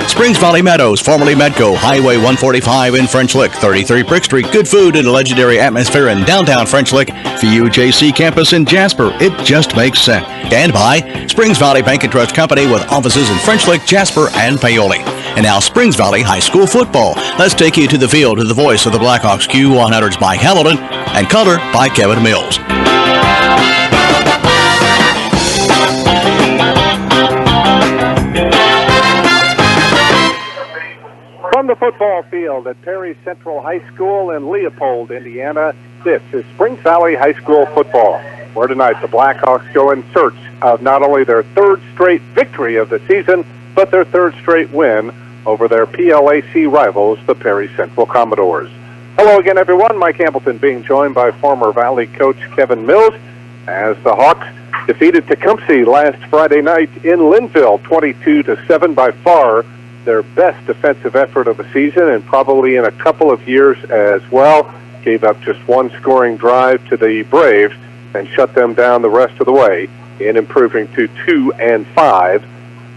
Springs Valley Meadows, formerly Medco, Highway 145 in French Lick, 33 Brick Street. Good food and a legendary atmosphere in downtown French Lick. For UJC campus in Jasper, it just makes sense. And by Springs Valley Bank and Trust Company with offices in French Lick, Jasper, and Paoli. And now Springs Valley High School football. Let's take you to the field to the voice of the Blackhawks, Q100's Mike Hamilton, and color by Kevin Mills. From the football field at Perry Central High School in Leopold, Indiana, this is Springs Valley High School football, where tonight the Blackhawks go in search of not only their third straight victory of the season, but their third straight win over their PLAC rivals, the Perry Central Commodores. Hello again, everyone. Mike Hamilton being joined by former Valley coach Kevin Mills as the Hawks defeated Tecumseh last Friday night in Linville, 22-7, by far their best defensive effort of the season and probably in a couple of years as well. Gave up just one scoring drive to the Braves and shut them down the rest of the way in improving to 2-5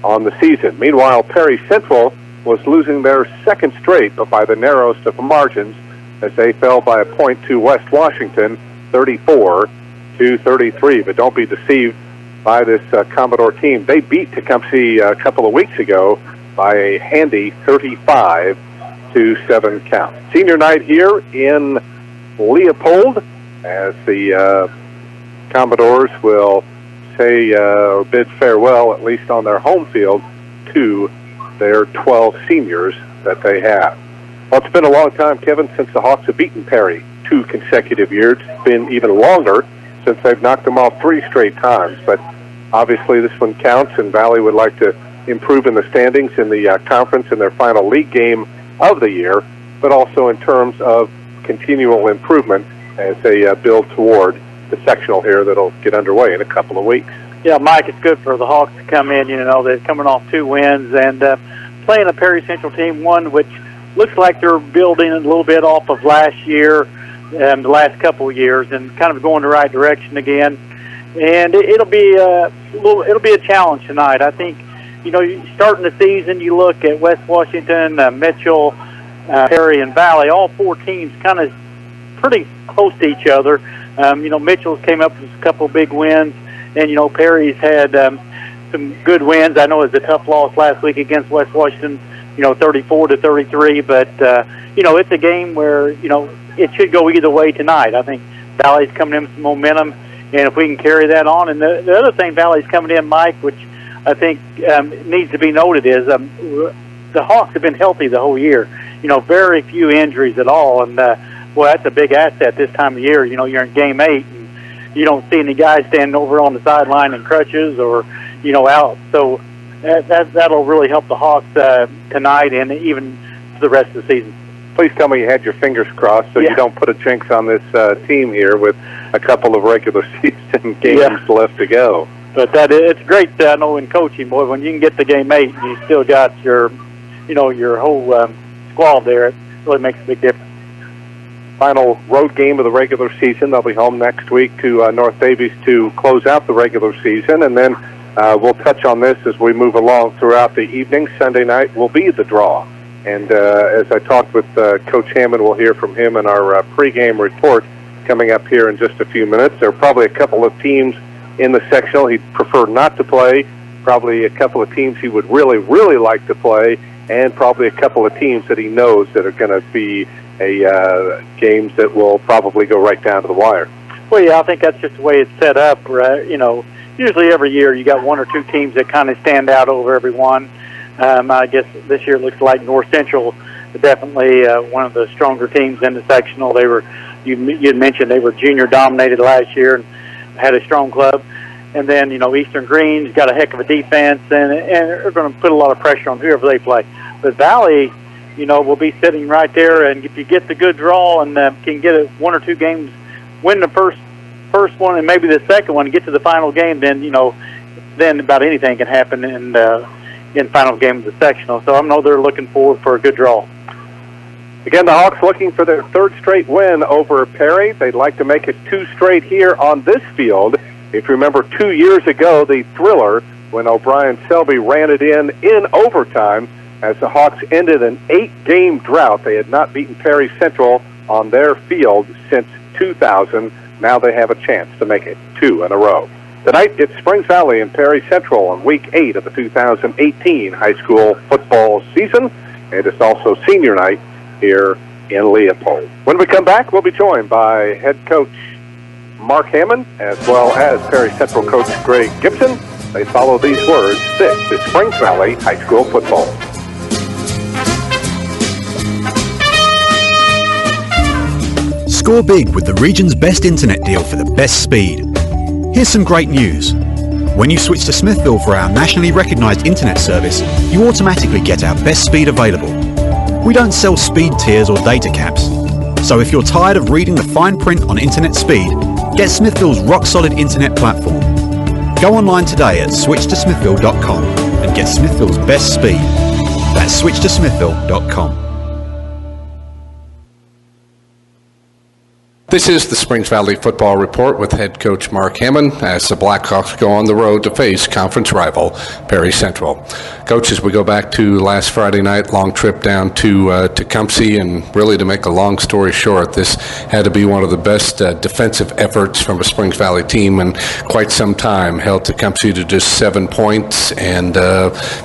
on the season. Meanwhile, Perry Central was losing their second straight, but by the narrowest of margins, as they fell by a point to West Washington, 34-33. But don't be deceived by this Commodore team. They beat Tecumseh a couple of weeks ago by a handy 35-7 count. Senior night here in Leopold, as the Commodores will say or bid farewell, at least on their home field, to their 12 seniors that they have. Well, it's been a long time, Kevin, since the Hawks have beaten Perry 2 consecutive years. It's been even longer since they've knocked them off 3 straight times. But obviously this one counts, and Valley would like to improve in the standings in the conference in their final league game of the year, but also in terms of continual improvement as they build toward the sectional here that'll get underway in a couple of weeks. Yeah, Mike, it's good for the Hawks to come in. You know, they're coming off 2 wins and playing a Perry Central team, one which looks like they're building a little bit off of last year and the last couple of years, and kind of going the right direction again. And it'll be a challenge tonight. I think, you know, starting the season, you look at West Washington, Mitchell, Perry, and Valley. All 4 teams kind of pretty close to each other. You know, Mitchell came up with a couple of big wins, and, you know, Perry's had some good wins. I know it was a tough loss last week against West Washington, you know, 34-33. But, you know, it's a game where, you know, it should go either way tonight. I think Valley's coming in with some momentum, and if we can carry that on. And the other thing Valley's coming in, Mike, which I think needs to be noted is the Hawks have been healthy the whole year. You know, very few injuries at all, and well, that's a big asset this time of year. You know, you're in Game 8, and you don't see any guys standing over on the sideline in crutches or, you know, out. So that'll really help the Hawks tonight and even for the rest of the season. Please tell me you had your fingers crossed so you don't put a jinx on this team here with a couple of regular season games left to go. But it's great, I know, in coaching, boy, when you can get to Game 8 and you still got your, you know, your whole squad there, it really makes a big difference. Final road game of the regular season. They'll be home next week to North Davies to close out the regular season, and then we'll touch on this as we move along throughout the evening. Sunday night will be the draw. And as I talked with Coach Hammond, we'll hear from him in our pregame report coming up here in just a few minutes. There are probably a couple of teams in the sectional he'd prefer not to play, probably a couple of teams he would really, really like to play, and probably a couple of teams that he knows that are going to be games that will probably go right down to the wire. Well, yeah, I think that's just the way it's set up. Right? You know, usually every year you got 1 or 2 teams that kind of stand out over everyone. I guess this year it looks like North Central definitely one of the stronger teams in the sectional. They were, you had mentioned, they were junior dominated last year and had a strong club. And then, you know, Eastern Green's got a heck of a defense, and they're going to put a lot of pressure on whoever they play. But Valley, you know, will be sitting right there, and if you get the good draw and can get 1 or 2 games, win the first one and maybe the second one, and get to the final game, then, you know, then about anything can happen in final game of the sectional. So I know they're looking forward for a good draw. Again, the Hawks looking for their 3rd straight win over Perry. They'd like to make it 2 straight here on this field. If you remember, 2 years ago, the Thriller when O'Brien Selby ran it in overtime as the Hawks ended an 8-game drought. They had not beaten Perry Central on their field since 2000. Now they have a chance to make it 2 in a row. Tonight, it's Springs Valley and Perry Central on Week 8 of the 2018 high school football season, and it's also senior night here in Leopold. When we come back, we'll be joined by head coach Mark Hammond as well as Perry Central coach Greg Gibson. They follow these words. This is Springs Valley High School football. Score big with the region's best internet deal for the best speed. Here's some great news. When you switch to Smithville for our nationally recognised internet service, you automatically get our best speed available. We don't sell speed tiers or data caps. So if you're tired of reading the fine print on internet speed, get Smithville's rock-solid internet platform. Go online today at switchtosmithville.com and get Smithville's best speed. That's switchtosmithville.com. This is the Springs Valley Football Report with head coach Mark Hammond as the Blackhawks go on the road to face conference rival Perry Central. Coach, as we go back to last Friday night, long trip down to Tecumseh, and really to make a long story short, this had to be one of the best defensive efforts from a Springs Valley team in quite some time. Held Tecumseh to just 7 points, and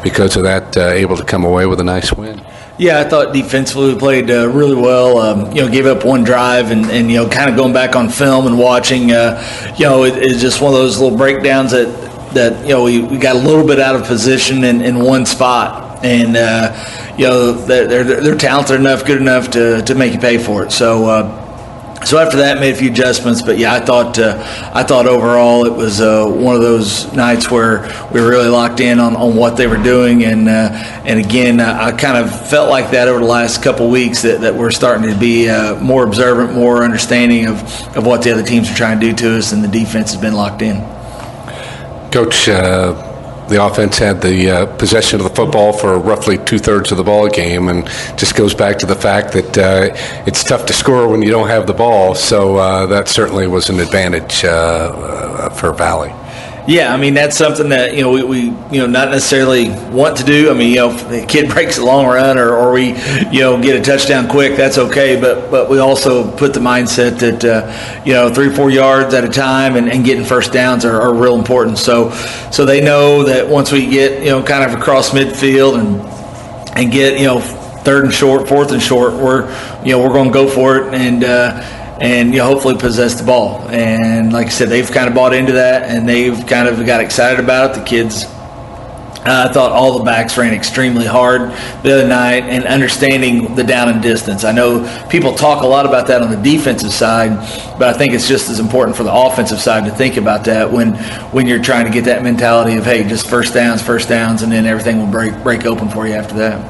because of that, able to come away with a nice win. Yeah, I thought defensively we played really well. Gave up one drive and kind of going back on film and watching, it's just one of those little breakdowns that we got a little bit out of position in one spot. And, they're talented enough, good enough to make you pay for it. So after that, made a few adjustments, but yeah, I thought overall it was one of those nights where we were really locked in on what they were doing, and again, I kind of felt like that over the last couple weeks that we're starting to be more observant, more understanding of what the other teams are trying to do to us, and the defense has been locked in. Coach, the offense had the possession of the football for roughly 2/3 of the ball game, and just goes back to the fact that it's tough to score when you don't have the ball. So that certainly was an advantage for Valley. Yeah, I mean, that's something that, we not necessarily want to do. I mean, if the kid breaks a long run or we, get a touchdown quick, that's okay. But we also put the mindset that, 3 or 4 yards at a time and getting first downs are real important. So they know that once we get, kind of across midfield and get, 3rd and short, 4th and short, we're going to go for it and hopefully possess the ball. And like I said, they've kind of bought into that, and they've kind of got excited about it. The kids, I thought all the backs ran extremely hard the other night, and understanding the down and distance. I know people talk a lot about that on the defensive side, but I think it's just as important for the offensive side to think about that when you're trying to get that mentality of, hey, just first downs, and then everything will break open for you after that.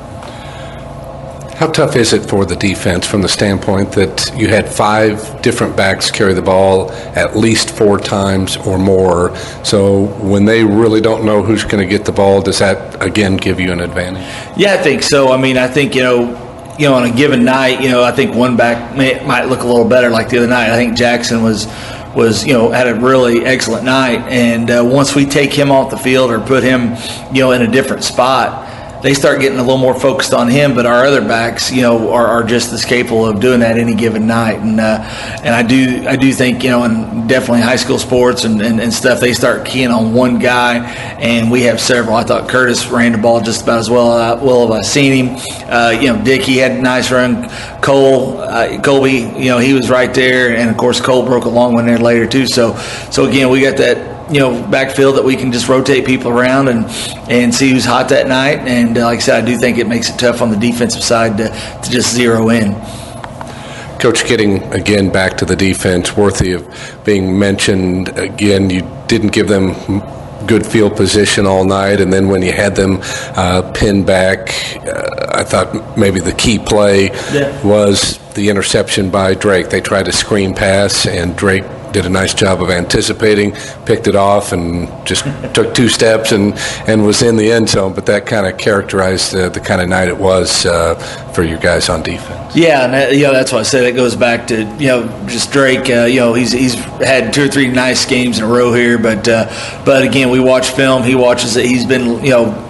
How tough is it for the defense from the standpoint that you had 5 different backs carry the ball at least 4 times or more? So when they really don't know who's going to get the ball, does that, again, give you an advantage? Yeah, I think so. I mean, I think, on a given night, I think one back might look a little better like the other night. I think Jackson was had a really excellent night. And once we take him off the field or put him, in a different spot, they start getting a little more focused on him, but our other backs, are just as capable of doing that any given night. And I do think, and definitely high school sports and stuff, they start keying on one guy, and we have several. I thought Curtis ran the ball just about as well as I've seen him. Dick, he had a nice run. Colby, he was right there, and of course Cole broke a long one there later too. So again, we got that backfield that we can just rotate people around and see who's hot that night. And like I said, I do think it makes it tough on the defensive side to just zero in. Coach, getting again back to the defense, worthy of being mentioned again, you didn't give them good field position all night, and then when you had them pinned back, I thought maybe the key play was the interception by Drake. They tried a screen pass, and Drake did a nice job of anticipating, picked it off, and just took 2 steps and was in the end zone. But that kind of characterized the kind of night it was for you guys on defense. Yeah, and that's why I said it goes back to just Drake. He's had 2 or 3 nice games in a row here, but again, we watch film. He watches it. He's been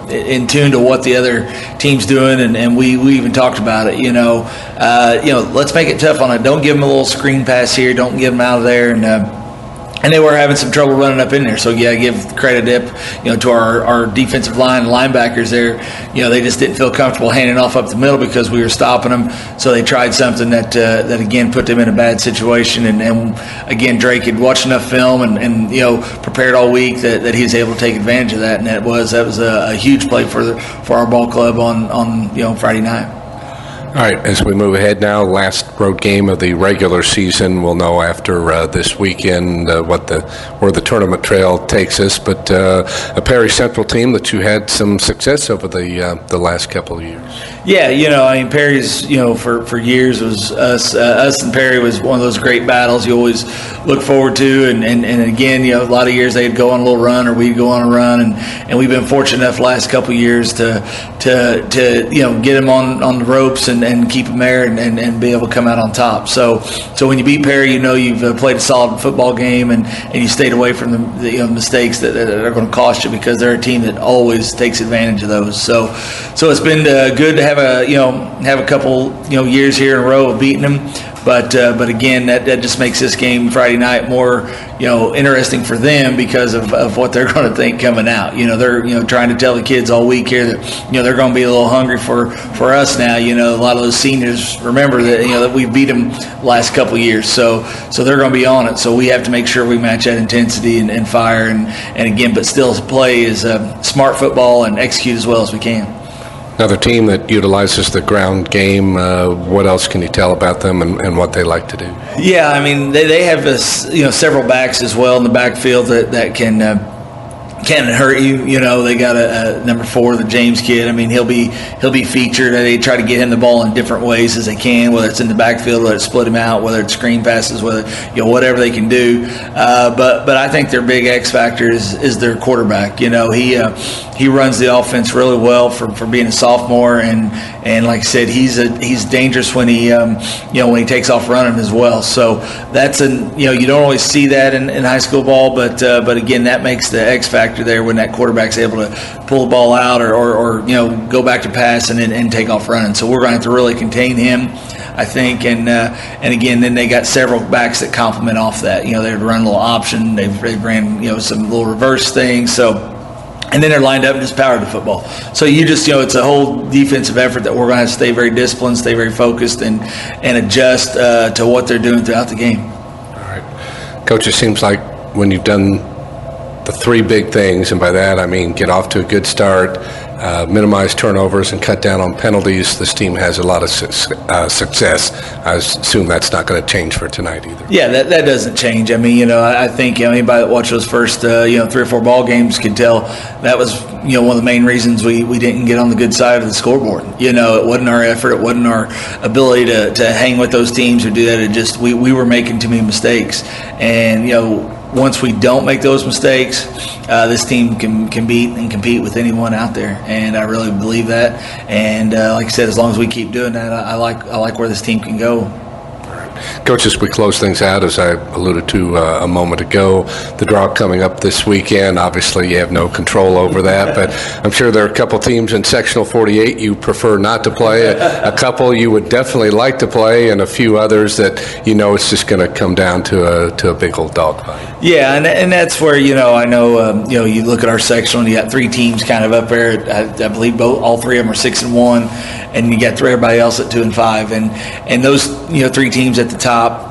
in tune to what the other team's doing, and we even talked about it. Let's make it tough on it. Don't give them a little screen pass here. Don't get them out of there, and they were having some trouble running up in there. So, give credit to our defensive line and linebackers there. They just didn't feel comfortable handing off up the middle because we were stopping them. So they tried something that again, put them in a bad situation. And again, Drake had watched enough film and prepared all week that he was able to take advantage of that. And that was a huge play for our ball club on Friday night. All right, as we move ahead now, last road game of the regular season. We'll know after this weekend where the tournament trail takes us. But a Perry Central team that you had some success over the last couple of years. Yeah, Perry's, for years was us and Perry was one of those great battles you always look forward to. And again, a lot of years they'd go on a little run or we'd go on a run. And we've been fortunate enough the last couple of years to get them on the ropes and keep them there and be able to come out on top. So when you beat Perry, you've played a solid football game and you stayed away from the mistakes that are going to cost you, because they're a team that always takes advantage of those. So it's been good to have a couple years here in a row of beating them. But again, that just makes this game Friday night more interesting for them because of what they're going to think coming out. They're trying to tell the kids all week here that they're going to be a little hungry for us now. A lot of those seniors remember that that we beat them last couple of years, so they're going to be on it. So we have to make sure we match that intensity and fire and again, but still play is smart football and execute as well as we can. Another team that utilizes the ground game. What else can you tell about them and what they like to do? Yeah, they have several backs as well in the backfield that can hurt you. They got a number 4, the James kid. He'll be featured. They try to get him the ball in different ways as they can, whether it's in the backfield, whether it's split him out, whether it's screen passes, whether whatever they can do. But I think their big X factor is their quarterback. He runs the offense really well for being a sophomore, and like I said, he's dangerous when he when he takes off running as well. So that's you don't always see that in high school ball, but again, that makes the X factor there when that quarterback's able to pull the ball out or go back to pass and take off running. So we're going to have to really contain him, I think, and again, then they got several backs that complement off that. They run a little option, they've ran some little reverse things, so. And then they're lined up and just power the football. So you just, it's a whole defensive effort that we're going to have to stay very disciplined, stay very focused, and adjust to what they're doing throughout the game. All right. Coach, it seems like when you've done the 3 big things, and by that I mean get off to a good start, minimize turnovers, and cut down on penalties, this team has a lot of success. I assume that's not going to change for tonight either. Yeah, that doesn't change. I think anybody that watched those first 3 or 4 ball games could tell that was one of the main reasons we didn't get on the good side of the scoreboard. It wasn't our effort, it wasn't our ability to hang with those teams or do that. It just we were making too many mistakes, and once we don't make those mistakes, this team can beat and compete with anyone out there, and I really believe that. And like I said, as long as we keep doing that, I like where this team can go. Coach, as we close things out, as I alluded to a moment ago, the draw coming up this weekend, obviously you have no control over that, but I'm sure there are a couple teams in Sectional 48 you prefer not to play, a couple you would definitely like to play, and a few others that it's just going to come down to a big old dogfight. Yeah, and that's where, I know, you look at our sectional and you got 3 teams kind of up there. I believe all 3 of them are 6-1, and you got everybody else at 2-5, and those 3 teams at the top,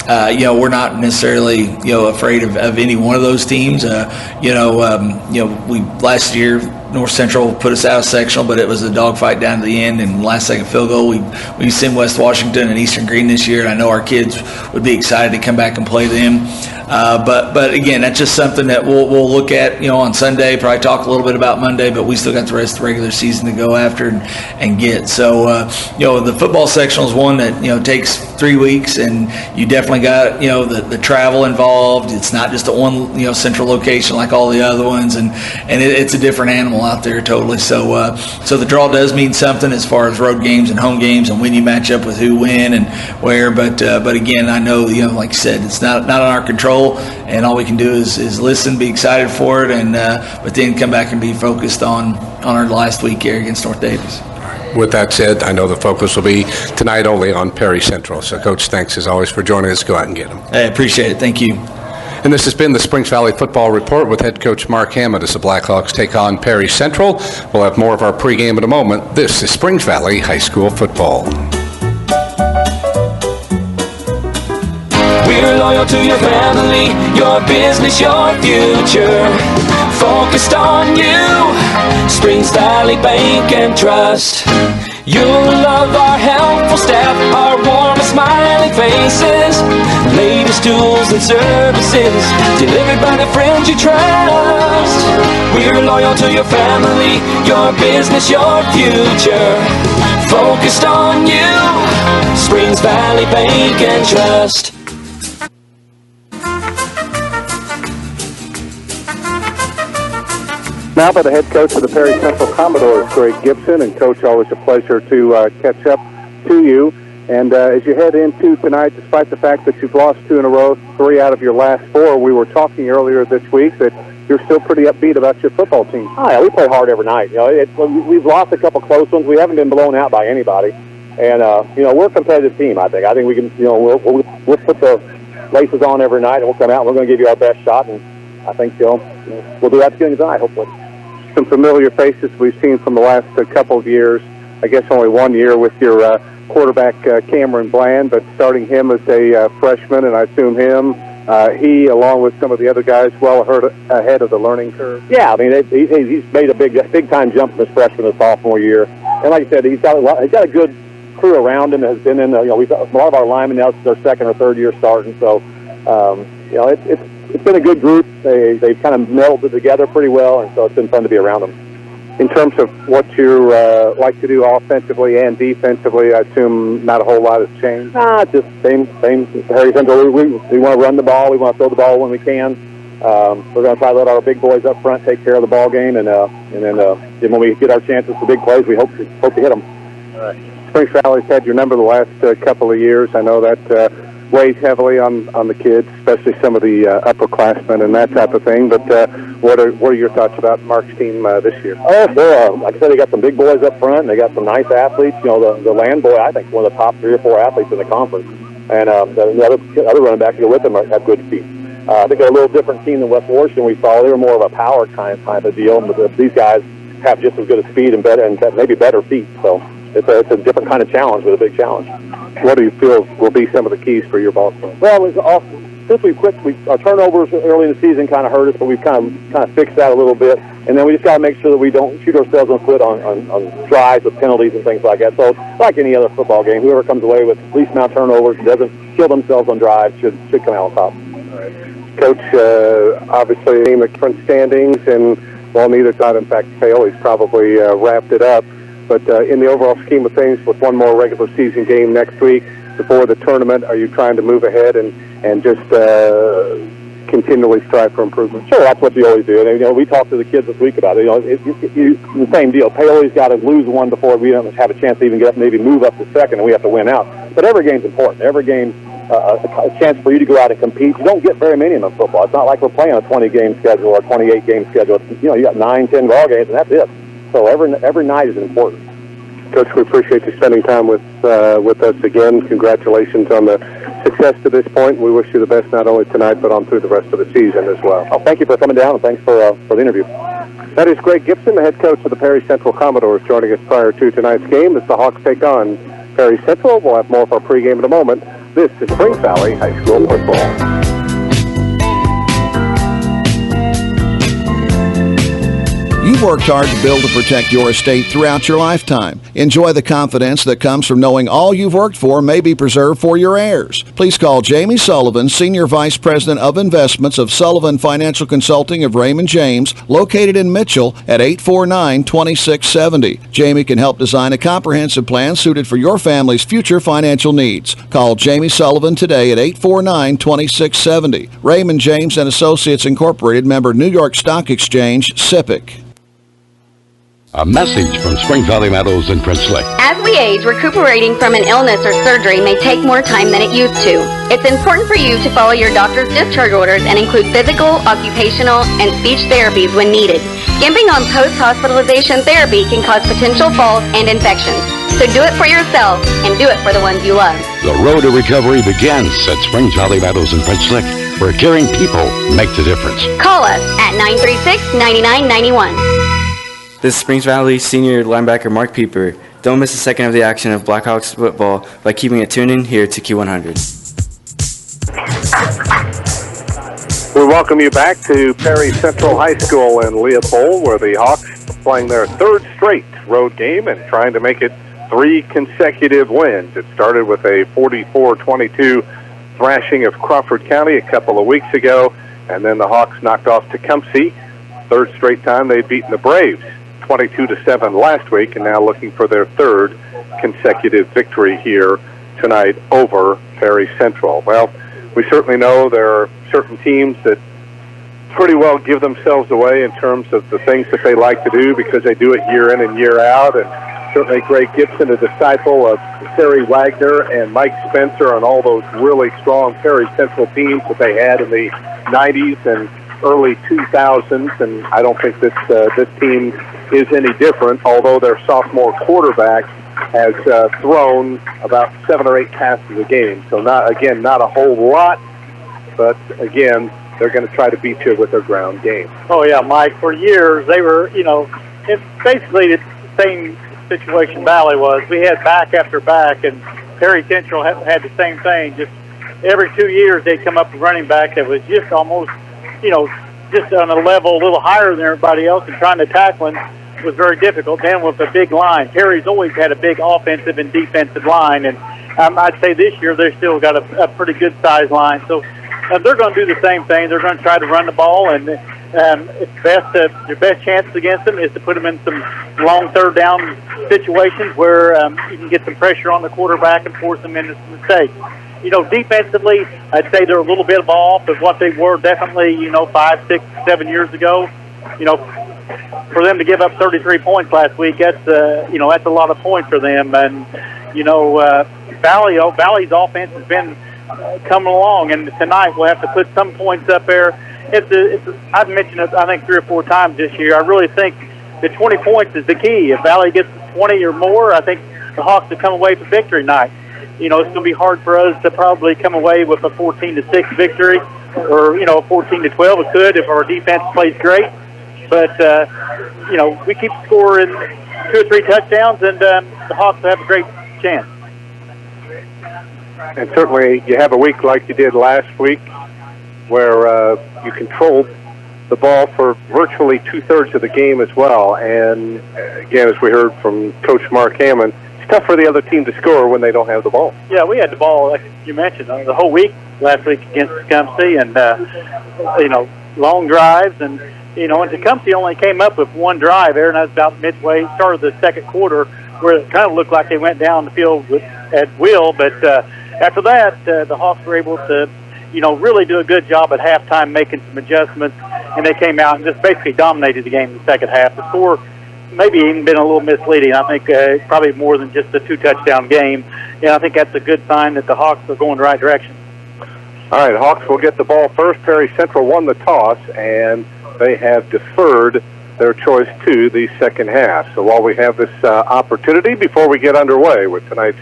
we're not necessarily afraid of any one of those teams. We last year North Central put us out of sectional, but it was a dogfight down to the end and last second field goal. We send West Washington and Eastern Green this year, and I know our kids would be excited to come back and play them. But again, that's just something that we'll look at, on Sunday, probably talk a little bit about Monday, but we still got the rest of the regular season to go after and get. So, the football sectional is one that, takes 3 weeks, and you definitely got, the travel involved. It's not just at one, central location like all the other ones, and it's a different animal out there totally. So the draw does mean something as far as road games and home games and when you match up with who, when, and where. But again, I know, like you said, it's not in our control, and all we can do is listen, be excited for it, and but then come back and be focused on our last week here against North Davies. With that said, I know the focus will be tonight only on Perry Central. So, Coach, thanks as always for joining us. Go out and get them. I appreciate it. Thank you. And this has been the Springs Valley Football Report with head coach Mark Hammond as the Blackhawks take on Perry Central. We'll have more of our pregame in a moment. This is Springs Valley High School football. We're loyal to your family, your business, your future. Focused on you, Springs Valley Bank and Trust. You'll love our helpful staff, our warm and smiling faces. Latest tools and services delivered by the friends you trust. We're loyal to your family, your business, your future. Focused on you, Springs Valley Bank and Trust. Now by the head coach of the Perry Central Commodores, Greg Gibson. And, Coach, always a pleasure to catch up to you. And as you head into tonight, despite the fact that you've lost 2 in a row, 3 out of your last 4, we were talking earlier this week that you're still pretty upbeat about your football team. Oh, yeah, we play hard every night. We've lost a couple close ones. We haven't been blown out by anybody. And, we're a competitive team, I think. I think we can, we'll put the laces on every night, and we'll come out, and we're going to give you our best shot. And I think, we'll do that again tonight, hopefully. Some familiar faces we've seen from the last couple of years. I guess only 1 year with your quarterback Cameron Bland, but starting him as a freshman, and I assume he, along with some of the other guys, well ahead of the learning curve. Yeah, I mean he's made a big time jump from his freshman to sophomore year, and like I said, he's got a good crew around him. Has been in we've got a lot of our linemen now. This is their second or third year starting, so it's been a good group. They've kind of melded together pretty well, and so it's been fun to be around them. In terms of what you like to do offensively and defensively, I assume not a whole lot has changed? Just same. Perry Central, we want to run the ball. We want to throw the ball when we can. We're going to try to let our big boys up front take care of the ball game, and then when we get our chances for big plays, we hope to hit them. All right. Springs Valley's had your number the last couple of years. I know that weighs heavily on the kids, especially some of the upperclassmen and that type of thing. But what are your thoughts about Mark's team this year? They're, like I said, they got some big boys up front, and they got some nice athletes. The Land boy, I think, is one of the top 3 or 4 athletes in the conference. And the other running backs that go with them have good feet. I think they're a little different team than West Washington we saw. They were more of a power kind of deal, but these guys have just as good a speed and maybe better feet. So it's a different kind of challenge, but a big challenge. What do you feel will be some of the keys for your ball team? Well, since we quit, our turnovers early in the season kind of hurt us, but we've kind of fixed that a little bit. And then we just got to make sure that we don't shoot ourselves in the foot on drives with penalties and things like that. So, like any other football game, whoever comes away with least amount of turnovers and doesn't kill themselves on drives should come out on top. All right. Coach, obviously, team at front standings, and while neither side, in fact, failed, he's probably wrapped it up. But in the overall scheme of things, with one more regular season game next week before the tournament, are you trying to move ahead and just continually strive for improvement? Sure, that's what you always do. And, we talked to the kids this week about it. The same deal. Paoli's got to lose one before we don't have a chance to even get up, maybe move up to second, and we have to win out. But every game's important. Every game's a chance for you to go out and compete. You don't get very many of them in football. It's not like we're playing a 20-game schedule or a 28-game schedule. You got 9, 10 ball games, and that's it. So every night is important. Coach, we appreciate you spending time with us again. Congratulations on the success to this point. We wish you the best not only tonight but on through the rest of the season as well. Oh, thank you for coming down, and thanks for the interview. That is Greg Gibson, the head coach of the Perry Central Commodores, joining us prior to tonight's game as the Hawks take on Perry Central. We'll have more of our pregame in a moment. This is Springs Valley High School football. You You've worked hard to build and protect your estate throughout your lifetime. Enjoy the confidence that comes from knowing all you've worked for may be preserved for your heirs. Please call Jamie Sullivan, Senior Vice President of Investments of Sullivan Financial Consulting of Raymond James, located in Mitchell at 849-2670. Jamie can help design a comprehensive plan suited for your family's future financial needs. Call Jamie Sullivan today at 849-2670. Raymond James and Associates Incorporated, member New York Stock Exchange, SIPC. A message from Spring Valley Meadows and French Lick. As we age, recuperating from an illness or surgery may take more time than it used to. It's important for you to follow your doctor's discharge orders and include physical, occupational, and speech therapies when needed. Skimping on post-hospitalization therapy can cause potential falls and infections. So do it for yourself and do it for the ones you love. The road to recovery begins at Springs Valley Meadows and French Lick, where caring people make the difference. Call us at 936-9991. This is Springs Valley senior linebacker Mark Pieper. Don't miss a second of the action of Blackhawks football by keeping it tuned in here to Q100. We welcome you back to Perry Central High School in Leopold, where the Hawks are playing their third straight road game and trying to make it 3 consecutive wins. It started with a 44-22 thrashing of Crawford County a couple of weeks ago, and then the Hawks knocked off Tecumseh. Third straight time they'd beaten the Braves 22-7 last week, and now looking for their third consecutive victory here tonight over Perry Central. Well, we certainly know there are certain teams that pretty well give themselves away in terms of the things that they like to do because they do it year in and year out, and certainly Greg Gibson, a disciple of Terry Wagner and Mike Spencer on all those really strong Perry Central teams that they had in the 90s and early 2000s, and I don't think this team is any different, although their sophomore quarterback has thrown about 7 or 8 passes a game. So not a whole lot, but again, they're going to try to beat you with their ground game. Oh yeah, Mike. For years they were, it's basically the same situation Valley was. We had back after back, and Perry Central had the same thing. Just every 2 years they'd come up with a running back that was just almost, just on a level a little higher than everybody else, and trying to tackle him was very difficult. Then with a big line, Perry's always had a big offensive and defensive line, and I'd say this year they've still got a pretty good size line. So they're going to do the same thing. They're going to try to run the ball, and it's best your best chance against them is to put them in some long third down situations where you can get some pressure on the quarterback and force them into some mistakes. Defensively, I'd say they're a little bit off of what they were definitely, 5, 6, 7 years ago. For them to give up 33 points last week, that's a lot of points for them. And, Valley's offense has been coming along, and tonight we'll have to put some points up there. I've mentioned it, I think, 3 or 4 times this year. I really think the 20 points is the key. If Valley gets 20 or more, I think the Hawks will come away with victory night. It's going to be hard for us to probably come away with a 14-6 victory, or 14-12. It could if our defense plays great, but we keep scoring 2 or 3 touchdowns, and the Hawks will have a great chance. And certainly you have a week like you did last week where you controlled the ball for virtually 2/3 of the game as well. And again, as we heard from Coach Mark Hammond, it's tough for the other team to score when they don't have the ball. Yeah, we had the ball, like you mentioned, the whole week last week against Tecumseh, and long drives, and and Tecumseh only came up with 1 drive there, and that was about midway, start of the second quarter, where it kind of looked like they went down the field at will. But after that, the Hawks were able to, really do a good job at halftime making some adjustments, and they came out and just basically dominated the game in the second half. The score maybe even been a little misleading. I think probably more than just a 2-touchdown game, and I think that's a good sign that the Hawks are going the right direction. All right, Hawks will get the ball first. Perry Central won the toss, and they have deferred their choice to the second half. So while we have this opportunity before we get underway with tonight's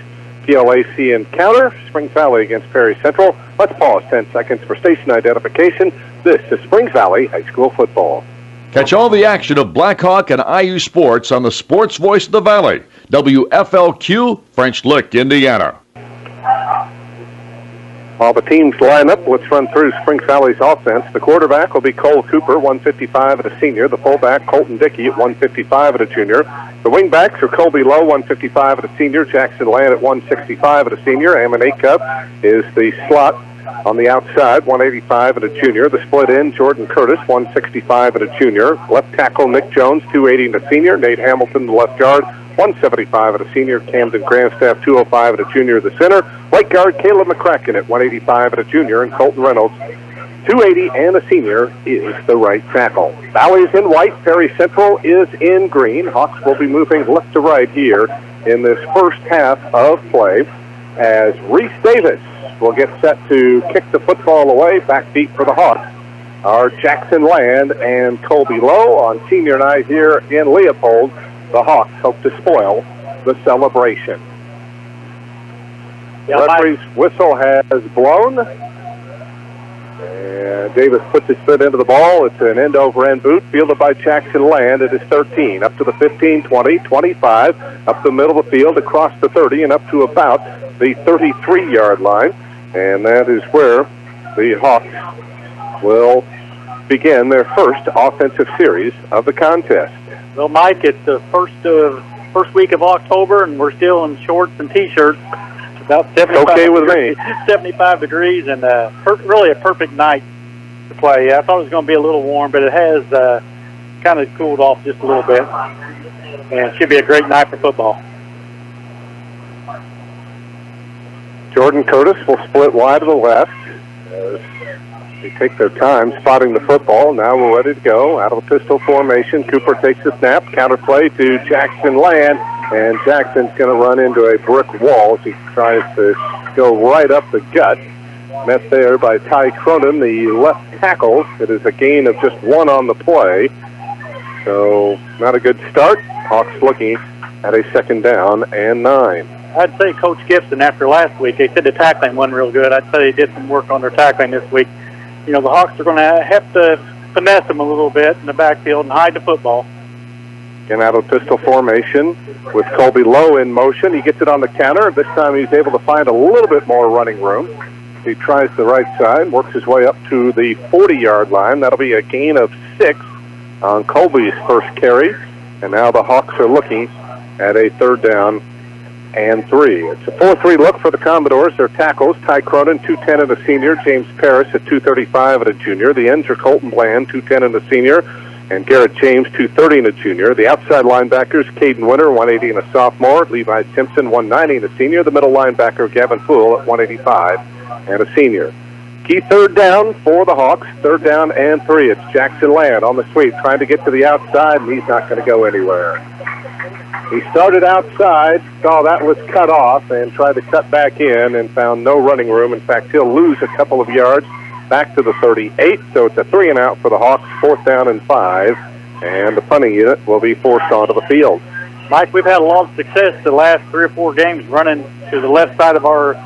PLAC encounter, Springs Valley against Perry Central, let's pause 10 seconds for station identification. This is Springs Valley High School football. Catch all the action of Blackhawk and IU sports on the Sports Voice of the Valley, WFLQ, French Lick, Indiana. While the teams line up, let's run through Springs Valley's offense. The quarterback will be Cole Cooper, 155 at a senior. The fullback, Colton Dickey, at 155 at a junior. The wingbacks are Colby Lowe, 155 at a senior. Jackson Land at 165 at a senior. Ammon Acup is the slot on the outside, 185 at a junior. The split end, Jordan Curtis, 165 at a junior. Left tackle, Nick Jones, 280 at a senior. Nate Hamilton, the left guard, 175 at a senior. Camden Grandstaff, 205 at a junior. The center, right guard, Caleb McCracken at 185 at a junior. And Colton Reynolds, 280 and a senior, is the right tackle. Valley's in white. Perry Central is in green. Hawks will be moving left to right here in this first half of play as Reese Davis will get set to kick the football away. Backbeat for the Hawks are Jackson Land and Colby Lowe. On senior night here in Leopold, the Hawks hope to spoil the celebration. The referee's whistle has blown. And Davis puts his foot into the ball. It's an end-over-end boot fielded by Jackson Land. It is 13, up to the 15, 20, 25, up the middle of the field, across the 30, and up to about the 33-yard line. And that is where the Hawks will begin their first offensive series of the contest. Well, Mike, it's the first week of October, and we're still in shorts and T-shirts. About 75 okay with me. 75 degrees, and really a perfect night to play. I thought it was going to be a little warm, but it has kind of cooled off just a little bit. And it should be a great night for football. Jordan Curtis will split wide to the left as they take their time spotting the football. Now we're ready to go. Out of the pistol formation, Cooper takes the snap. Counterplay to Jackson Land, and Jackson's going to run into a brick wall as he tries to go right up the gut. Met there by Ty Cronin, the left tackle. It is a gain of just one on the play. So not a good start. Hawks looking at a 2nd down and 9. I'd say Coach Gibson, after last week, they said the tackling wasn't real good. I'd say they did some work on their tackling this week. You know, the Hawks are going to have to finesse them a little bit in the backfield and hide the football. Again, out of pistol formation with Colby Lowe in motion. He gets it on the counter. This time he's able to find a little bit more running room. He tries the right side, works his way up to the 40-yard line. That'll be a gain of 6 on Colby's first carry. And now the Hawks are looking at a 3rd down and 3. It's a 4-3 look for the Commodores. Their tackles, Ty Cronin, 210 at a senior. James Parris at 235 at a junior. The ends are Colton Bland, 210 at a senior. And Garrett James, 230 and a junior. The outside linebackers, Caden Winter, 180 and a sophomore. Levi Simpson, 190 and a senior. The middle linebacker, Gavin Poole, at 185 and a senior. Key 3rd down for the Hawks. 3rd down and 3. It's Jackson Land on the sweep, trying to get to the outside, and he's not going to go anywhere. He started outside, saw that was cut off, and tried to cut back in and found no running room. In fact, he'll lose a couple of yards back to the 38, so it's a 3-and-out for the Hawks, 4th down and 5, and the punting unit will be forced onto the field. Mike, we've had a lot of success the last 3 or 4 games running to the left side of our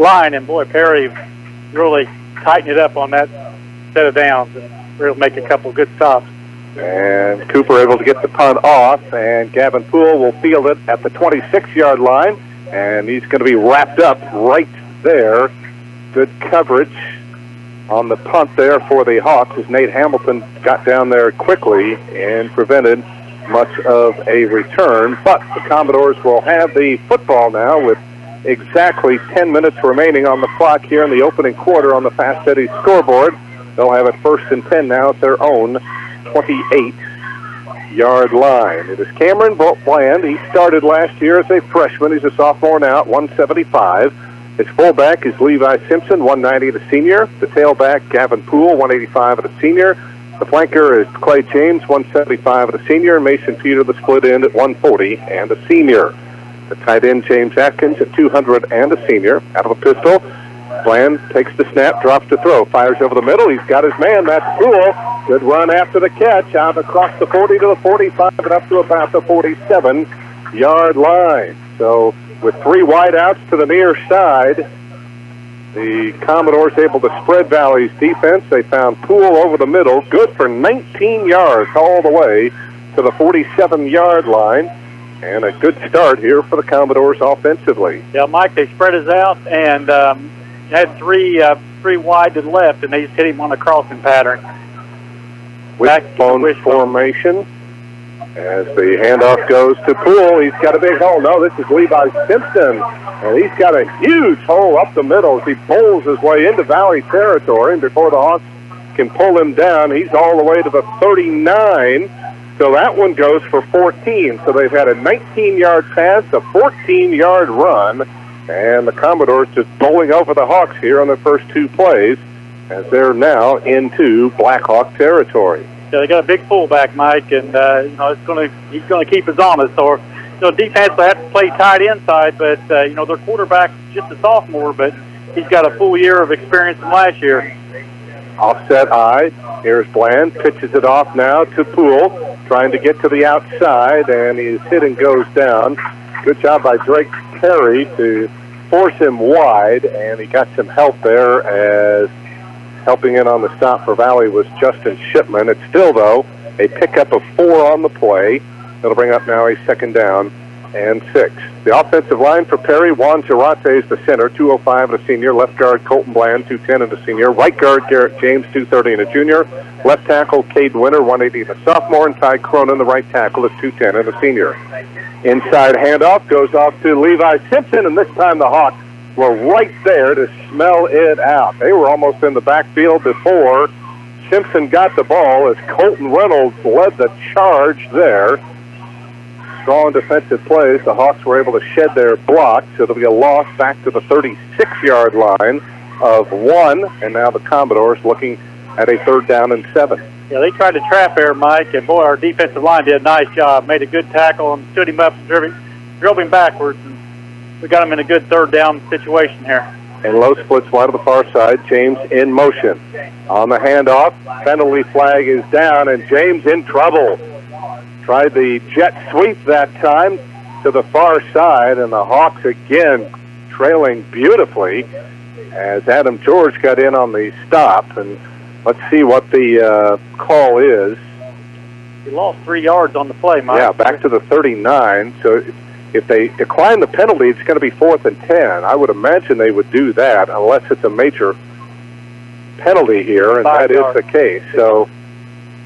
line, and boy, Perry really tightened it up on that set of downs and really make a couple of good stops. And Cooper able to get the punt off, and Gavin Poole will field it at the 26-yard line, and he's going to be wrapped up right there. Good coverage on the punt there for the Hawks as Nate Hamilton got down there quickly and prevented much of a return. But the Commodores will have the football now with exactly 10 minutes remaining on the clock here in the opening quarter on the Fast Eddie scoreboard. They'll have it 1st and 10 now at their own 28-yard line. It is Cameron Bland. He started last year as a freshman. He's a sophomore now at 175. His fullback is Levi Simpson, 190 at a senior. The tailback, Gavin Poole, 185 at a senior. The flanker is Clay James, 175 at a senior. Mason Peter, the split end, at 140 and a senior. The tight end, James Atkins, at 200 and a senior. Out of the pistol, Bland takes the snap, drops to throw, fires over the middle. He's got his man. That's Poole. Good run after the catch, out across the 40 to the 45 and up to about the 47-yard line. So with 3 wideouts to the near side, the Commodores able to spread Valley's defense. They found Poole over the middle, good for 19 yards all the way to the 47-yard line. And a good start here for the Commodores offensively. Yeah, Mike, they spread us out, and had three wide to the left, and they just hit him on a crossing pattern. Wishbone formation as the handoff goes to Poole. He's got a big hole. No, this is Levi Simpson, and he's got a huge hole up the middle as he bowls his way into Valley territory, and before the Hawks can pull him down, he's all the way to the 39. So that one goes for 14. So they've had a 19-yard pass, a 14-yard run, and the Commodores just bowling over the Hawks here on the first two plays as they're now into Blackhawk territory. Yeah, they got a big fullback, Mike, and he's going to keep us honest. Or defense will have to play tight inside, but their quarterback's just a sophomore, but he's got a full year of experience from last year. Offset high. Here's Bland, pitches it off now to Poole, trying to get to the outside, and his hit and goes down. Good job by Drake Perry to force him wide, and he got some help there as helping in on the stop for Valley was Justin Shipman. It's still, though, a pickup of 4 on the play. That'll bring up now a second down and 6. The offensive line for Perry, Juan Jarate is the center, 205 and a senior. Left guard, Colton Bland, 210 and a senior. Right guard, Garrett James, 230 and a junior. Left tackle, Cade Winter, 180 and a sophomore. And Ty Cronin, the right tackle, is 210 and a senior. Inside handoff goes off to Levi Simpson, and this time the Hawks were right there to smell it out. They were almost in the backfield before Simpson got the ball as Colton Reynolds led the charge there. Strong defensive plays. The Hawks were able to shed their block, so it'll be a loss back to the 36-yard line of 1, and now the Commodores looking at a 3rd down and 7. Yeah, they tried to trap there, Mike, and boy, our defensive line did a nice job. Made a good tackle and stood him up and drove him backwards, and we got him in a good 3rd down situation here. And low splits wide to the far side. James in motion. On the handoff, penalty flag is down, and James in trouble. Tried the jet sweep that time to the far side, and the Hawks again trailing beautifully as Adam George got in on the stop. And let's see what the call is. He lost 3 yards on the play, Mike. Yeah, back to the 39. So if they decline the penalty, it's going to be 4th and 10. I would imagine they would do that unless it's a major penalty here, and that is the case. So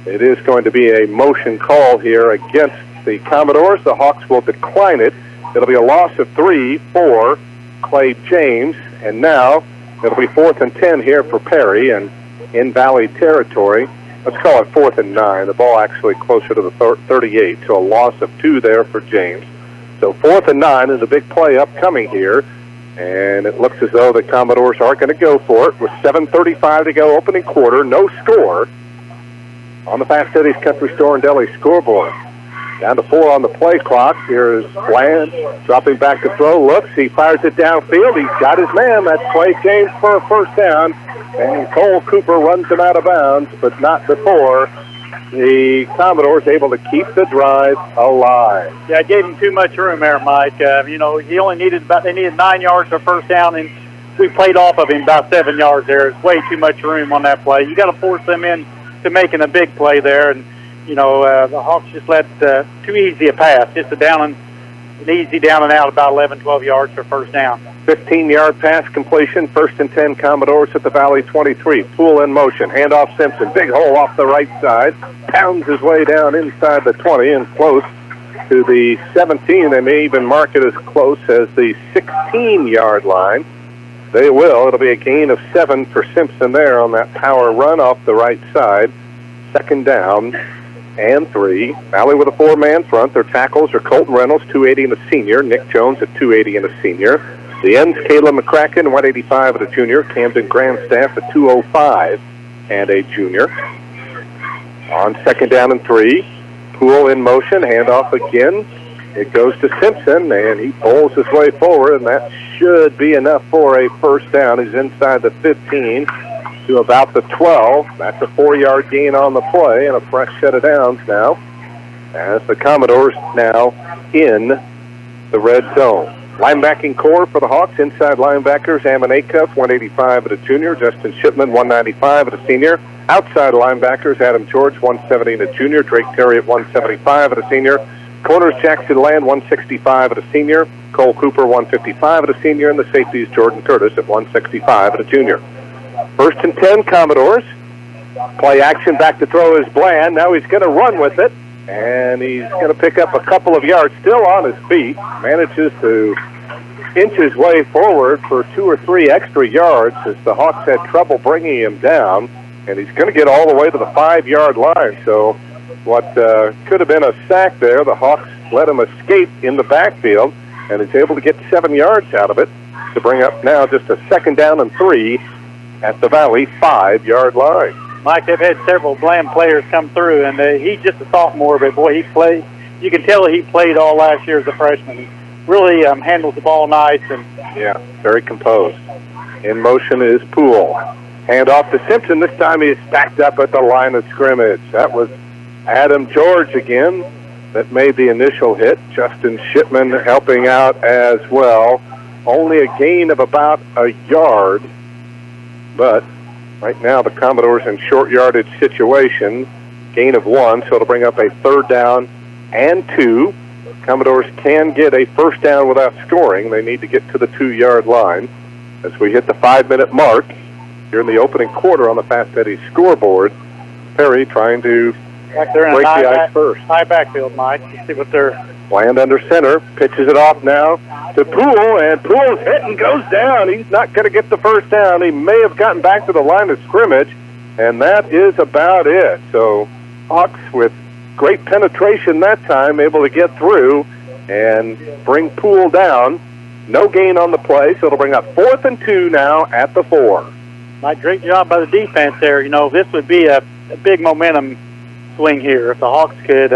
it is going to be a motion call here against the Commodores. The Hawks will decline it. It'll be a loss of 3 for Clay James, and now it'll be 4th and 10 here for Perry and in Valley territory. Let's call it 4th and 9. The ball actually closer to the 38, so a loss of 2 there for James. So 4th and 9 is a big play upcoming here, and it looks as though the Commodores are going to go for it with 7:35 to go, opening quarter, no score on the Fast Eddie's Country Store and Deli scoreboard. Down to 4 on the play clock. Here's Bland dropping back to throw. Looks, he fires it downfield. He's got his man. That's Clay James for a 1st down. And Cole Cooper runs him out of bounds, but not before the Commodores able to keep the drive alive. Yeah, I gave him too much room there, Mike. He only needed they needed 9 yards for 1st down, and we played off of him about 7 yards there. It's way too much room on that play. You got to force them in to making a big play there, and the Hawks just let too easy a pass, just an easy down and out, about 11, 12 yards for 1st down. 15-yard pass completion, 1st and 10 Commodores at the Valley 23. Poole in motion, handoff Simpson, big hole off the right side, pounds his way down inside the 20 and close to the 17. They may even mark it as close as the 16-yard line. They will. It'll be a gain of 7 for Simpson there on that power run off the right side. 2nd down and 3. Valley with a 4-man front. Their tackles are Colton Reynolds, 280 and a senior. Nick Jones at 280 and a senior. The ends, Caleb McCracken, 185 and a junior. Camden Grandstaff at 205 and a junior. On 2nd down and 3. Poole in motion, handoff again. It goes to Simpson, and he pulls his way forward, and that should be enough for a 1st down. He's inside the 15 to about the 12. That's a 4-yard gain on the play and a fresh set of downs now as the Commodores now in the red zone. Linebacking core for the Hawks, inside linebackers, Ammon Acuff, 185 at a junior. Justin Shipman, 195 at a senior. Outside linebackers, Adam George, 170 at a junior. Drake Terry at 175 at a senior. Corners, Jackson Land, 165 at a senior. Cole Cooper, 155 at a senior. And the safeties, Jordan Curtis at 165 at a junior. 1st and 10, Commodores. Play action, back to throw is Bland. Now he's going to run with it. And he's going to pick up a couple of yards, still on his feet. Manages to inch his way forward for 2 or 3 extra yards as the Hawks had trouble bringing him down. And he's going to get all the way to the 5-yard line. So what could have been a sack there, the Hawks let him escape in the backfield, and he's able to get 7 yards out of it to bring up now just a 2nd down and 3 at the Valley 5-yard line. Mike, they've had several Bland players come through, and he's just a sophomore, but boy, he played. You can tell he played all last year as a freshman. He really handles the ball nice. And yeah, very composed. In motion is Poole. Hand off to Simpson. This time he is stacked up at the line of scrimmage. That was Adam George again that made the initial hit. Justin Shipman helping out as well. Only a gain of about a yard, but right now the Commodores in short yardage situation. Gain of 1, so it'll bring up a 3rd down and 2. Commodores can get a 1st down without scoring. They need to get to the 2-yard line as we hit the 5-minute mark here in the opening quarter on the Fast Eddie scoreboard. Perry trying to back there in break the ice first. High backfield, Mike. You see what they're... Bland under center, pitches it off now to Poole, and Poole's hit and goes down. He's not going to get the 1st down. He may have gotten back to the line of scrimmage, and that is about it. So Hawks with great penetration that time, able to get through and bring Poole down. No gain on the play, so it'll bring up 4th and 2 now at the 4. Mike, great job by the defense there. You know, this would be a big momentum swing here if the Hawks could,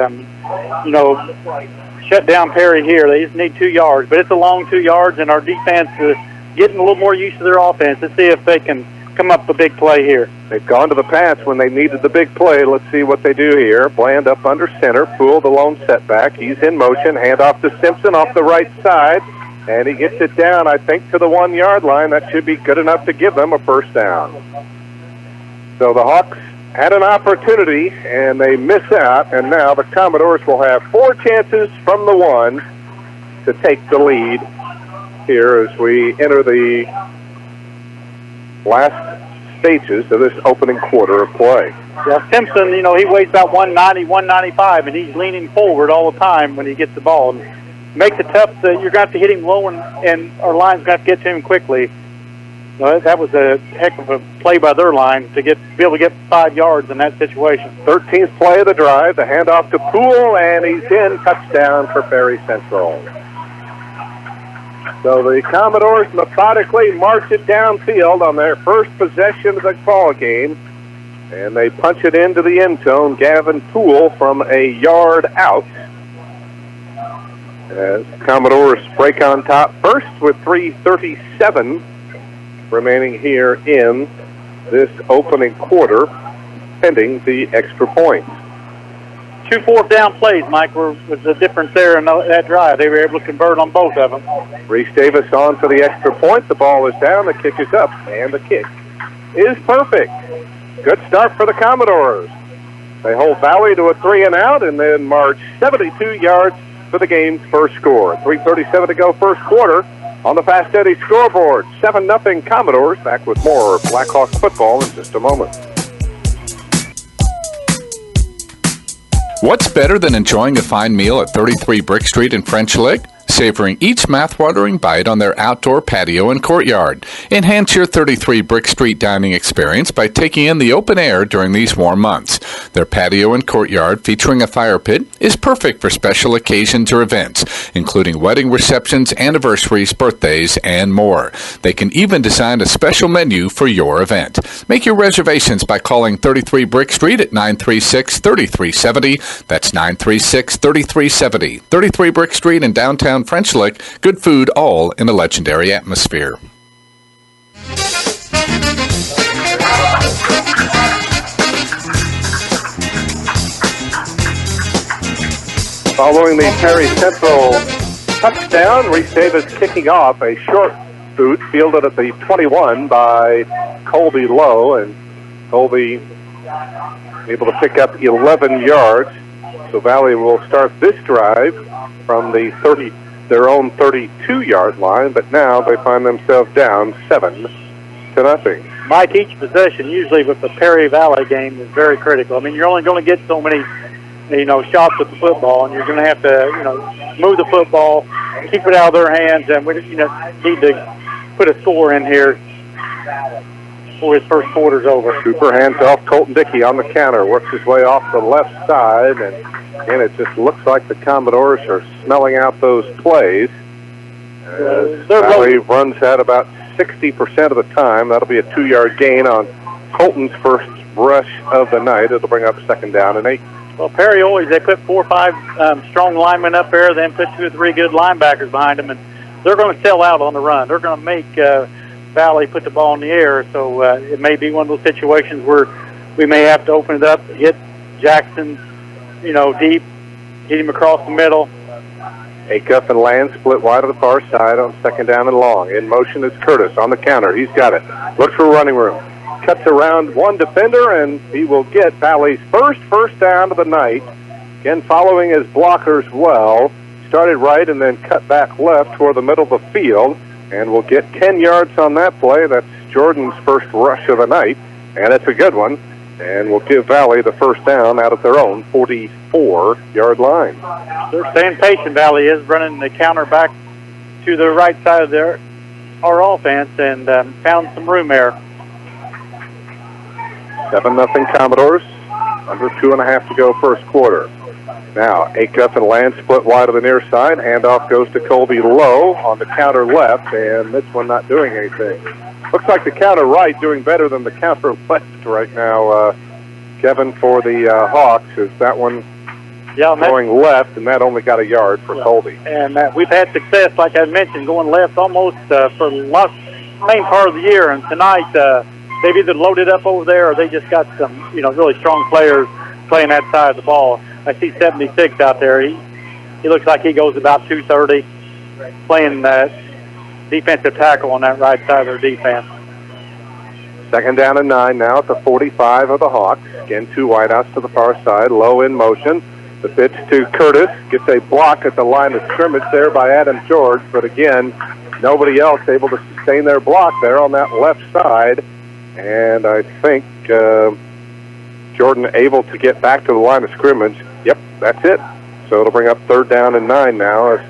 shut down Perry here. They just need 2 yards, but it's a long 2 yards, and our defense is getting a little more used to their offense. Let's see if they can come up with a big play here. They've gone to the pass when they needed the big play. Let's see what they do here. Bland up under center. Poole, the lone setback. He's in motion. Hand off to Simpson off the right side, and he gets it down, I think, to the 1-yard line. That should be good enough to give them a 1st down. So the Hawks had an opportunity, and they miss out, and now the Commodores will have 4 chances from the 1 to take the lead here as we enter the last stages of this opening quarter of play. Yeah, Simpson, he weighs about 190, 195, and he's leaning forward all the time when he gets the ball. And makes it tough that you're going to have to hit him low, and our line's got to get to him quickly. That was a heck of a play by their line to be able to get 5 yards in that situation. 13th play of the drive, the handoff to Poole, and he's in. Touchdown for Perry Central. So the Commodores methodically march it downfield on their first possession of the ball game, and they punch it into the end zone. Gavin Poole from a yard out. As Commodores break on top first with 3:37 remaining here in this opening quarter, pending the extra point. 2 4th down plays, Mike, was the difference there in that drive. They were able to convert on both of them. Reese Davis on for the extra point. The ball is down, the kick is up, and the kick is perfect. Good start for the Commodores. They hold Valley to a 3-and-out and then march 72 yards for the game's first score. 3:37 to go first quarter. On the Fast Eddie scoreboard, 7-0 Commodores. Back with more Blackhawks football in just a moment. What's better than enjoying a fine meal at 33 Brick Street in French Lick? Savoring each mouth-watering bite on their outdoor patio and courtyard. Enhance your 33 Brick Street dining experience by taking in the open air during these warm months. Their patio and courtyard, featuring a fire pit, is perfect for special occasions or events, including wedding receptions, anniversaries, birthdays, and more. They can even design a special menu for your event. Make your reservations by calling 33 Brick Street at 936-3370. That's 936-3370. 33 Brick Street in downtown French Lick. Good food, all in a legendary atmosphere. Following the Perry Central touchdown, Reese Davis kicking off a short boot fielded at the 21 by Colby Lowe, and Colby able to pick up 11 yards. So Valley will start this drive from their own 32-yard line, but now they find themselves down 7-0. Mike, each possession usually with the Perry Valley game is very critical. I mean, you're only going to get so many, shots with the football, and you're going to have to, move the football, keep it out of their hands, and we, need to put a score in here before his first quarter's over. Cooper hands off Colton Dickey on the counter, works his way off the left side, and it just looks like the Commodores are smelling out those plays. Valley runs at about 60% of the time. That'll be a 2-yard gain on Colton's first rush of the night. It'll bring up 2nd down and 8. Well, Perry they put 4 or 5 strong linemen up there, then put 2 or 3 good linebackers behind them, and they're going to sell out on the run. They're going to make Valley put the ball in the air, so it may be one of those situations where we may have to open it up, hit Jackson, deep, hit him across the middle. Acuff and Land split wide to the far side on 2nd down and long. In motion is Curtis on the counter. He's got it. Looks for running room. Cuts around one defender, and he will get Valley's first down of the night. Again, following his blockers well. Started right and then cut back left toward the middle of the field, and will get 10 yards on that play. That's Jordan's first rush of the night, and it's a good one. And will give Valley the first down out of their own 44-yard line. They're staying patient. Valley is running the counter back to the right side of our offense and found some room there. 7-0 Commodores. Under 2.5 to go first quarter. Now, Acuff and Land split wide to the near side. Handoff goes to Colby Lowe on the counter left, and this one not doing anything. Looks like the counter right doing better than the counter left right now, Kevin, for the Hawks. Is that one going left, and that only got a yard for Colby. And we've had success, like I mentioned, going left almost for the main part of the year. And tonight, they've either loaded up over there or they just got some, really strong players playing that side of the ball. I see 76 out there. He looks like he goes about 230, playing defensive tackle on that right side of their defense. 2nd down and 9 now at the 45 of the Hawks. Again, 2 wideouts to the far side. Low in motion. The pitch to Curtis. Gets a block at the line of scrimmage there by Adam George. But again, nobody else able to sustain their block there on that left side. And I think Jordan able to get back to the line of scrimmage. Yep, that's it. So it'll bring up 3rd down and 9 now as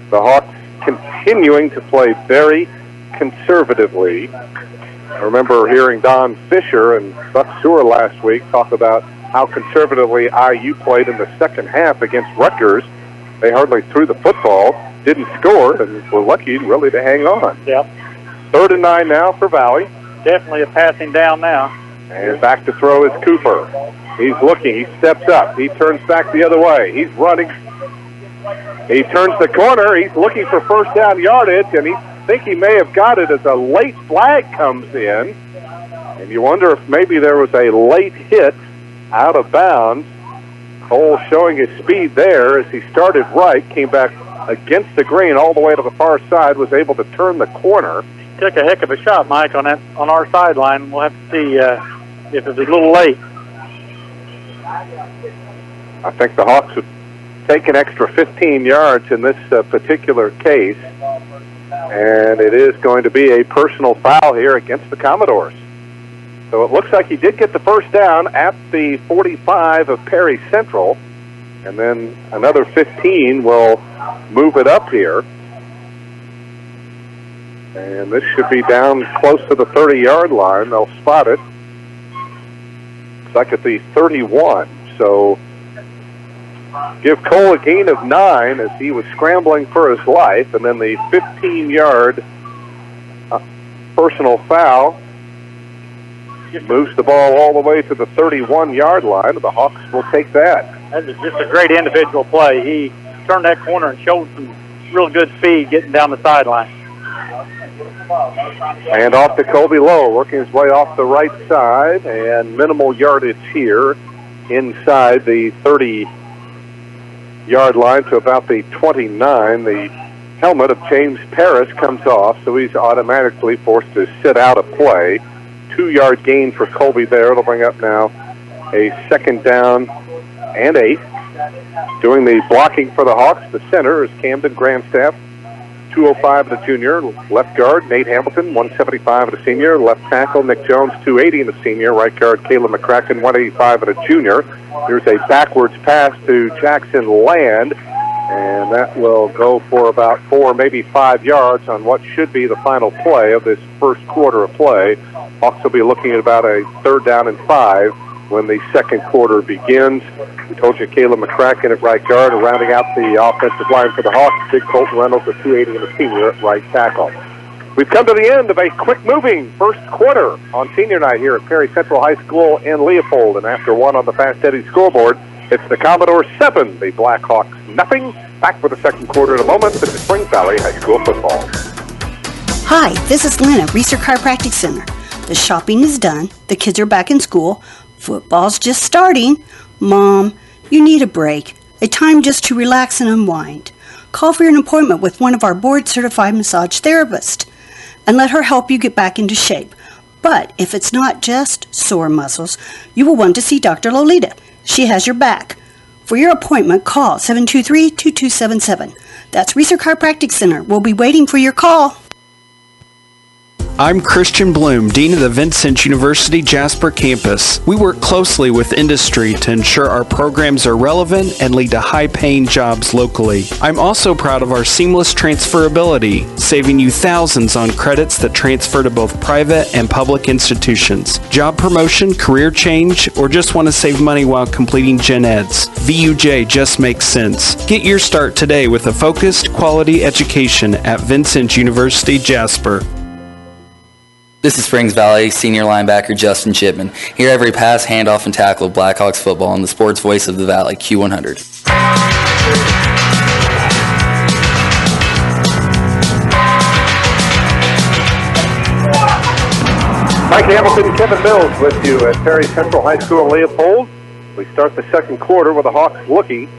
the Hawks continuing to play very conservatively. I remember hearing Don Fisher and Buck Sewer last week talk about how conservatively IU played in the second half against Rutgers. They hardly threw the football, didn't score, and were lucky really to hang on. Yep. 3rd and 9 now for Valley. Definitely a passing down now. And back to throw is Cooper. He's looking. He steps up. He turns back the other way. He's running. He turns the corner. He's looking for first down yardage, and he think he may have got it as a late flag comes in. And you wonder if maybe there was a late hit out of bounds. Cole showing his speed there as he started right, came back against the green all the way to the far side, was able to turn the corner. Took a heck of a shot, Mike, on our sideline. We'll have to see if it's a little late. I think the Hawks would take an extra 15 yards in this particular case, and it is going to be a personal foul here against the Commodores. So it looks like he did get the first down at the 45 of Perry Central, and then another 15 will move it up here. And this should be down close to the 30-yard line. They'll spot it. It's like at the 31. So give Cole a gain of 9 as he was scrambling for his life. And then the 15-yard personal foul moves the ball all the way to the 31-yard line. The Hawks will take that. That was just a great individual play. He turned that corner and showed some real good speed getting down the sideline. And off to Colby Lowe, working his way off the right side, and minimal yardage here inside the 30-yard line to about the 29. The helmet of James Paris comes off, so he's automatically forced to sit out of play. 2-yard gain for Colby there. It'll bring up now a 2nd down and 8. Doing the blocking for the Hawks, the center is Camden Grandstaff, 205 the junior. Left guard, Nate Hamilton, 175 the senior. Left tackle, Nick Jones, 280 the senior. Right guard, Caleb McCracken, 185 the junior. Here's a backwards pass to Jackson Land, and that will go for about 4, maybe 5 yards on what should be the final play of this first quarter of play. Hawks will be looking at about a 3rd down and 5 when the second quarter begins. We told you Caleb McCracken at right guard, and rounding out the offensive line for the Hawks, Big Colton Reynolds at 280 and the senior at right tackle. We've come to the end of a quick-moving first quarter on senior night here at Perry Central High School in Leopold. And after 1 on the Fast Eddie scoreboard, it's the Commodore 7, the Blackhawks nothing. Back for the second quarter in a moment. This is Spring Valley High School football. Hi, this is Lynn at Research Chiropractic Center. The shopping is done. The kids are back in school. Football's just starting. Mom, you need a break. A time just to relax and unwind. Call for an appointment with one of our board-certified massage therapists and let her help you get back into shape. But if it's not just sore muscles, you will want to see Dr. Lolita. She has your back. For your appointment, call 723-2277. That's Research Chiropractic Center. We'll be waiting for your call. I'm Christian Bloom, Dean of the Vincent University Jasper campus. We work closely with industry to ensure our programs are relevant and lead to high-paying jobs locally. I'm also proud of our seamless transferability, saving you thousands on credits that transfer to both private and public institutions. Job promotion, career change, or just want to save money while completing gen eds. VUJ just makes sense. Get your start today with a focused, quality education at Vincent University Jasper. This is Springs Valley senior linebacker Justin Chipman. Hear every pass, handoff, and tackle of Blackhawks football on the sports voice of the Valley, Q100. Mike Hamilton, Kevin Mills with you at Perry Central High School in Leopold. We start the second quarter with the Hawks looking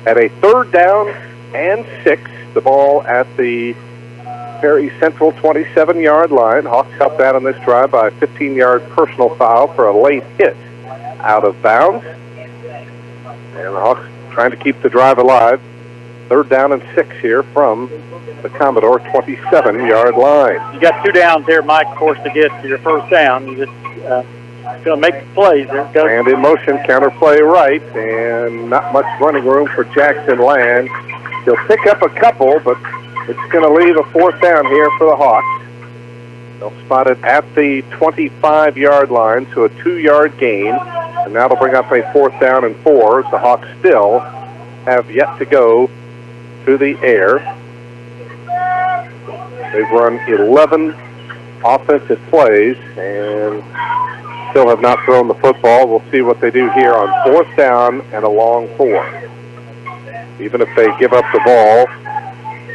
at a 3rd down and 6. The ball at the Perry Central 27-yard line. Hawks helped out on this drive by a 15-yard personal foul for a late hit out of bounds. And the Hawks trying to keep the drive alive. 3rd down and 6 here from the Commodore 27-yard line. You got 2 downs there, Mike, of course, to get to your first down. You just going to make the plays. There it goes. And in motion, counterplay right, and not much running room for Jackson Land. He'll pick up a couple, but it's going to leave a 4th down here for the Hawks. They'll spot it at the 25-yard line, so a 2-yard gain. And that'll bring up a 4th down and 4 as the Hawks still have yet to go to the air. They've run 11 offensive plays and still have not thrown the football. We'll see what they do here on 4th down and a long 4. Even if they give up the ball,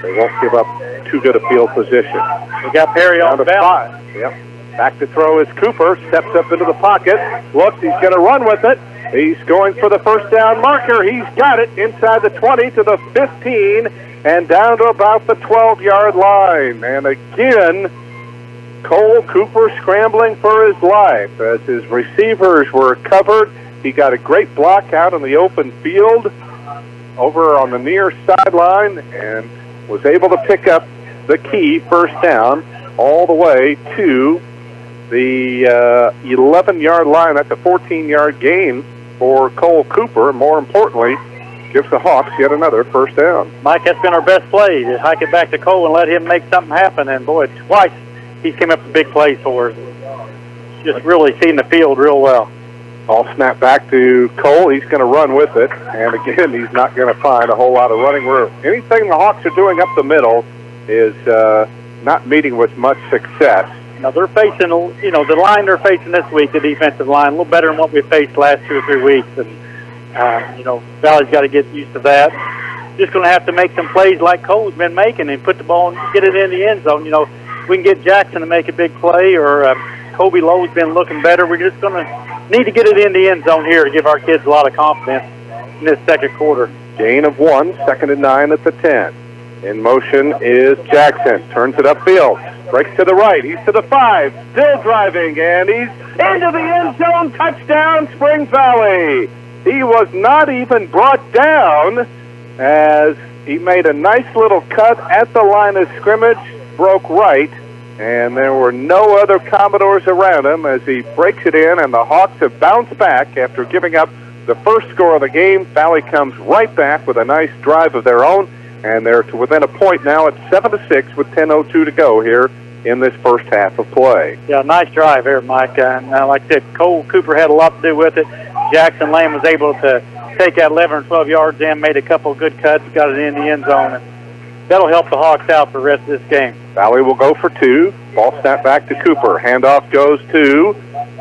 they won't give up too good a field position. We got Perry on the bounce. 5. Yep. Back to throw is Cooper. Steps up into the pocket. Looks, he's going to run with it. He's going for the first down marker. He's got it inside the 20 to the 15 and down to about the 12-yard line. And again, Cole Cooper scrambling for his life as his receivers were covered. He got a great block out in the open field over on the near sideline and was able to pick up the key first down all the way to the 11-yard line. That's a 14-yard gain for Cole Cooper. More importantly, gives the Hawks yet another first down. Mike, that's been our best play, to hike it back to Cole and let him make something happen. And, boy, twice he's came up with big plays for us. Just really seen the field real well. Ball snap back to Cole. He's going to run with it. And, again, he's not going to find a whole lot of running room. Anything the Hawks are doing up the middle is not meeting with much success. Now, they're facing, the line they're facing this week, the defensive line, a little better than what we faced last 2 or 3 weeks. And, Valley's got to get used to that. Just going to have to make some plays like Cole's been making and put the ball and get it in the end zone. We can get Jackson to make a big play, or Kobe Lowe's been looking better. We're just going to need to get it in the end zone here to give our kids a lot of confidence in this second quarter. Gain of 1, 2nd and 9 at the 10. In motion is Jackson. Turns it upfield. Breaks to the right. He's to the 5. Still driving, and he's into the end zone. Touchdown, Springs Valley. He was not even brought down as he made a nice little cut at the line of scrimmage, broke right, and there were no other Commodores around him as he breaks it in, and the Hawks have bounced back after giving up the first score of the game. Valley comes right back with a nice drive of their own, and they're to within a point now at 7-6 with 10:02 to go here in this first half of play. Yeah, nice drive there, Mike. And like I said, Cole Cooper had a lot to do with it. Jackson Lane was able to take that 11 or 12 yards in, made a couple of good cuts, got it in the end zone. And that'll help the Hawks out for the rest of this game. Valley will go for 2. Ball snap back to Cooper. Handoff goes to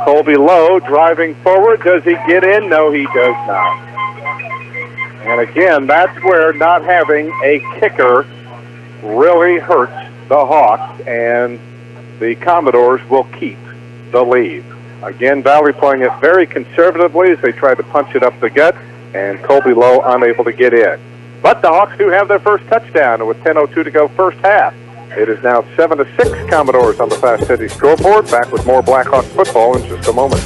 Colby Lowe, driving forward. Does he get in? No, he does not. And again, that's where not having a kicker really hurts the Hawks, and the Commodores will keep the lead. Again, Valley playing it very conservatively as they try to punch it up the gut, and Colby Lowe unable to get in. But the Hawks do have their first touchdown with 10:02 to go first half. It is now 7-6 Commodores on the Fast City scoreboard. Back with more Blackhawks football in just a moment.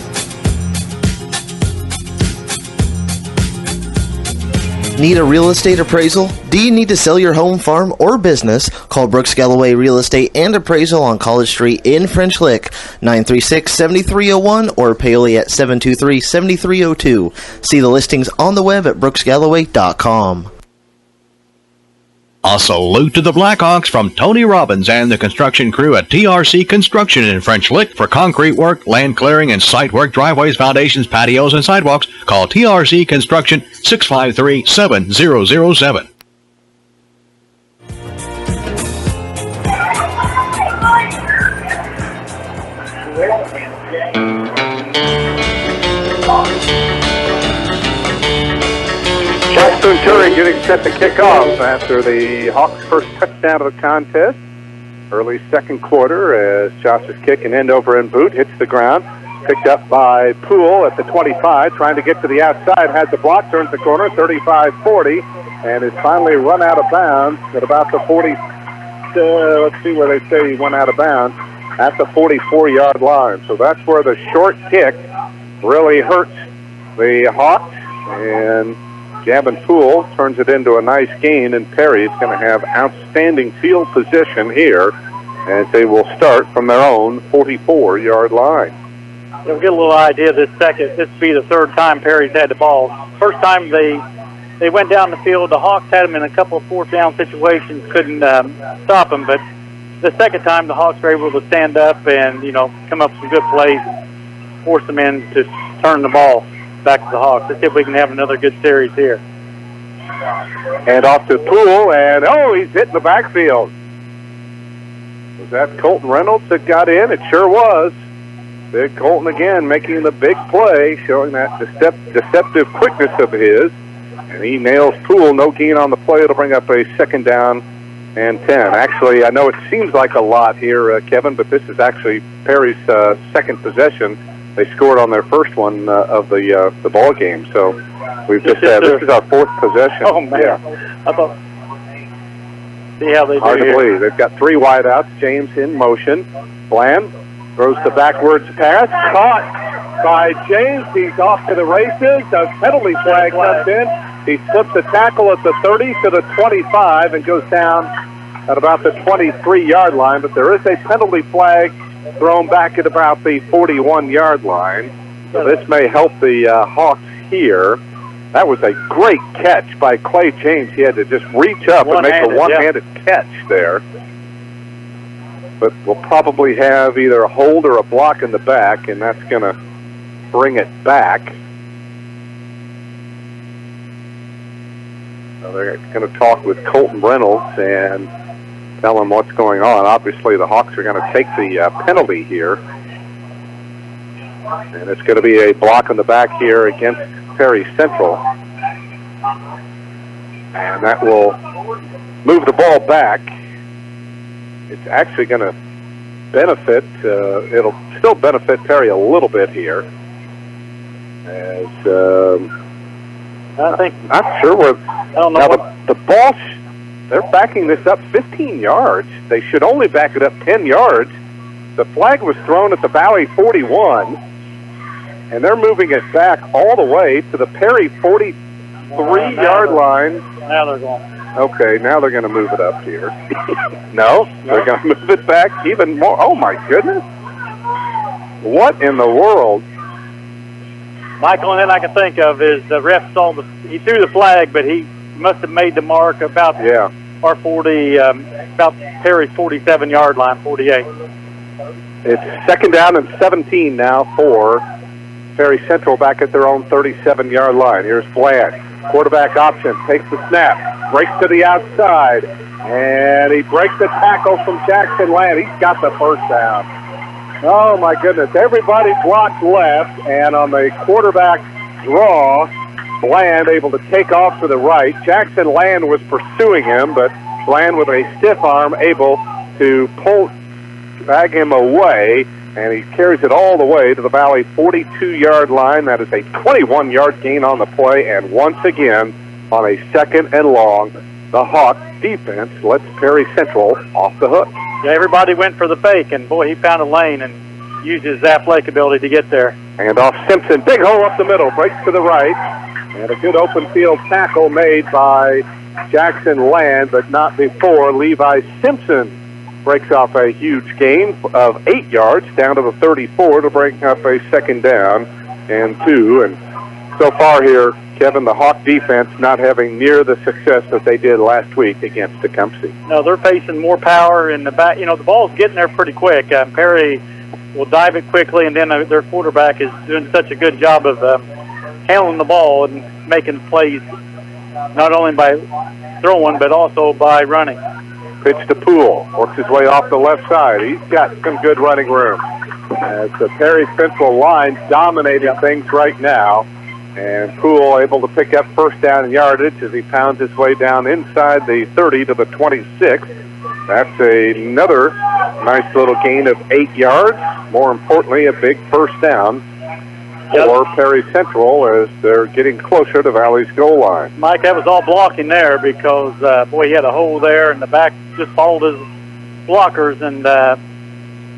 Need a real estate appraisal? Do you need to sell your home, farm, or business? Call Brooks Galloway Real Estate and Appraisal on College Street in French Lick, 936-7301 or Paoli at 723-7302. See the listings on the web at brooksgalloway.com. A salute to the Blackhawks from Tony Robbins and the construction crew at TRC Construction in French Lick for concrete work, land clearing, and site work, driveways, foundations, patios, and sidewalks. Call TRC Construction 653-7007. Turing getting set to kick off after the Hawks' first touchdown of the contest. Early second quarter as Josh's kick and end over end boot hits the ground. Picked up by Poole at the 25, trying to get to the outside, has the block, turns the corner, 35-40, and is finally run out of bounds at about the 40, let's see where they say he went out of bounds, at the 44-yard line. So that's where the short kick really hurts the Hawks, and Gavin Poole turns it into a nice gain, and Perry's going to have outstanding field position here as they will start from their own 44-yard line. You'll get a little idea this will be the third time Perry's had the ball. First time they went down the field, the Hawks had them in a couple of fourth down situations, couldn't stop them, but the second time the Hawks were able to stand up and, come up with some good plays, force them in to turn the ball back to the Hawks. Let's see if we can have another good series here. And off to Poole, and he's hit in the backfield. Was that Colton Reynolds that got in? It sure was. Big Colton again making the big play, showing that deceptive quickness of his. And he nails Poole. No gain on the play. It'll bring up a second down and 10. Actually, I know it seems like a lot here, Kevin, but this is actually Perry's second possession. They scored on their first one of the ball game. So we've just had this is our fourth possession. Oh man! Yeah. I thought. See how they do Hard to here. believe. They've got 3 wideouts. James in motion. Bland throws the backwards pass. Caught by James. He's off to the races. A penalty flag comes in. He slips a tackle at the 30 to the 25 and goes down at about the 23-yard line. But there is a penalty flag thrown back at about the 41-yard line. So this may help the Hawks here. That was a great catch by Clay James. He had to just reach up and make a one-handed catch there. But we'll probably have either a hold or a block in the back, and that's going to bring it back. So they're going to talk with Colton Reynolds and tell him what's going on. Obviously, the Hawks are going to take the penalty here. And it's going to be a block in the back here against Perry Central. And that will move the ball back. It's actually going to benefit, it'll still benefit Perry a little bit here. As, I think, not sure where, I don't know now the ball, they're backing this up 15 yards. They should only back it up 10 yards. The flag was thrown at the Valley 41. and they're moving it back all the way to the Perry 43-yard line. Now they're going. Okay, now they're going to move it up here. No, they're going to move it back even more. Oh, my goodness. What in the world? Michael, and then I can think of is the ref he threw the flag, but he must have made the mark about our 40, about Perry's 47-yard line, 48. It's second down and 17 now for Perry Central back at their own 37-yard line. Here's Bland. Quarterback option, takes the snap, breaks to the outside, and he breaks the tackle from Jackson Land. He's got the first down. Oh, my goodness. Everybody blocked left, and on the quarterback draw, Bland able to take off to the right. Jackson Land was pursuing him, but Bland with a stiff arm able to bag him away, and he carries it all the way to the Valley 42-yard line. That is a 21-yard gain on the play, and once again, on a second and long, the Hawk defense lets Perry Central off the hook. Yeah, everybody went for the fake, and boy, he found a lane and used his athletic ability to get there. And off Simpson, big hole up the middle, breaks to the right, and a good open field tackle made by Jackson Land, but not before Levi Simpson breaks off a huge gain of 8 yards down to the 34 to break up a second down and 2. And so far here, Kevin, the Hawk defense not having near the success that they did last week against Tecumseh. No, they're facing more power in the back. You know, the ball's getting there pretty quick. Perry will dive it quickly, and then their quarterback is doing such a good job of handling the ball and making plays, not only by throwing, but also by running. Pitch to Poole, works his way off the left side. He's got some good running room. As the Perry Central line dominating things right now, and Poole able to pick up first down yardage as he pounds his way down inside the 30 to the 26. That's another nice little gain of 8 yards. More importantly, a big first down for Perry Central as they're getting closer to Valley's goal line. Mike, that was all blocking there because, boy, he had a hole there, and the back just followed his blockers and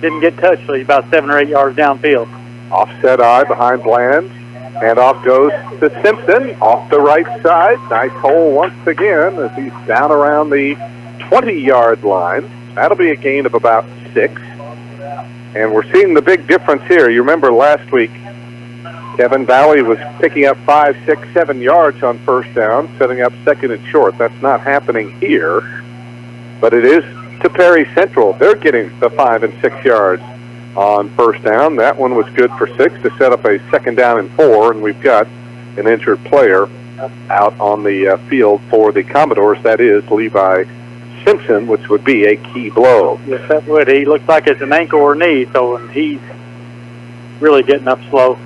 didn't get touched, so he's about 7 or 8 yards downfield. Offset eye behind Bland. Handoff goes to Simpson off the right side. Nice hole once again as he's down around the 20-yard line. That'll be a gain of about 6. And we're seeing the big difference here. You remember last week, Kevin, Valley was picking up 5, 6, 7 yards on first down, setting up second and short. That's not happening here, but it is to Perry Central. They're getting the 5 and 6 yards on first down. That one was good for 6 to set up a second down and 4, and we've got an injured player out on the field for the Commodores. That is Levi Simpson, which would be a key blow. Yes, that would. He looks like it's an ankle or knee, so he's really getting up slow.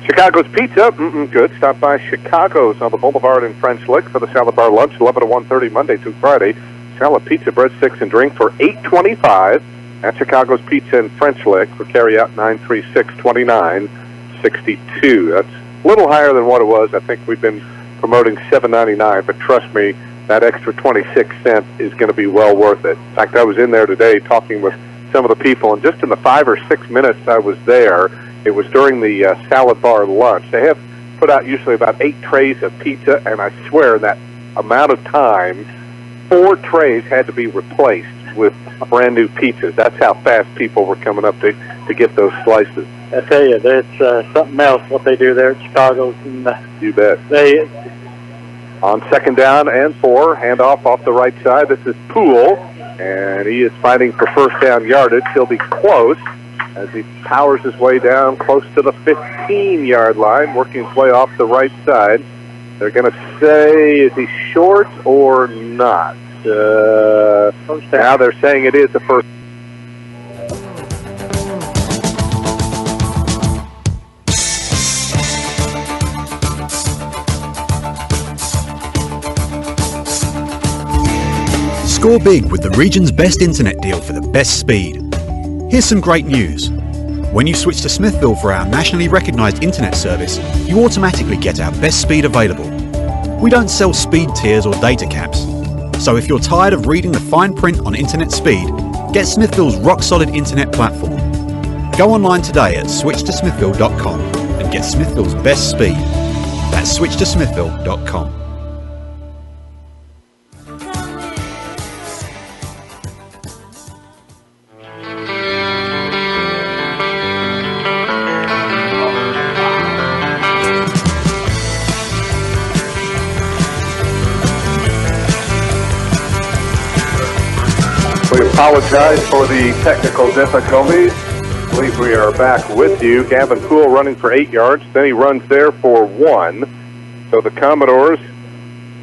Chicago's Pizza, good. Stop by Chicago's on the Boulevard in French Lick for the salad bar lunch, 11 to 1:30 Monday through Friday. Salad, pizza, breadsticks, and drink for $8.25 at Chicago's Pizza in French Lick for carryout 936-2962. That's a little higher than what it was. I think we've been promoting $7.99, but trust me, that extra 26 cents is going to be well worth it. In fact, I was in there today talking with some of the people, and just in the 5 or 6 minutes I was there, it was during the salad bar lunch. They have put out usually about 8 trays of pizza, and I swear in that amount of time, 4 trays had to be replaced with brand new pizzas. That's how fast people were coming up to get those slices. I tell you, it's something else what they do there at Chicago's. And, you bet. On second down and 4, handoff off the right side. This is Poole, and he is fighting for first down yardage. He'll be close as he powers his way down close to the 15-yard line, working his way off the right side. They're going to say, is he short or not? Now they're saying it is the first. Score big with the region's best internet deal for the best speed. Here's some great news. When you switch to Smithville for our nationally recognised internet service, you automatically get our best speed available. We don't sell speed tiers or data caps. So if you're tired of reading the fine print on internet speed, get Smithville's rock-solid internet platform. Go online today at switchtosmithville.com and and get Smithville's best speed. That's switchtosmithville.com. We apologize for the technical difficulties. I believe we are back with you. Gavin Poole running for 8 yards. Then he runs there for 1. So the Commodores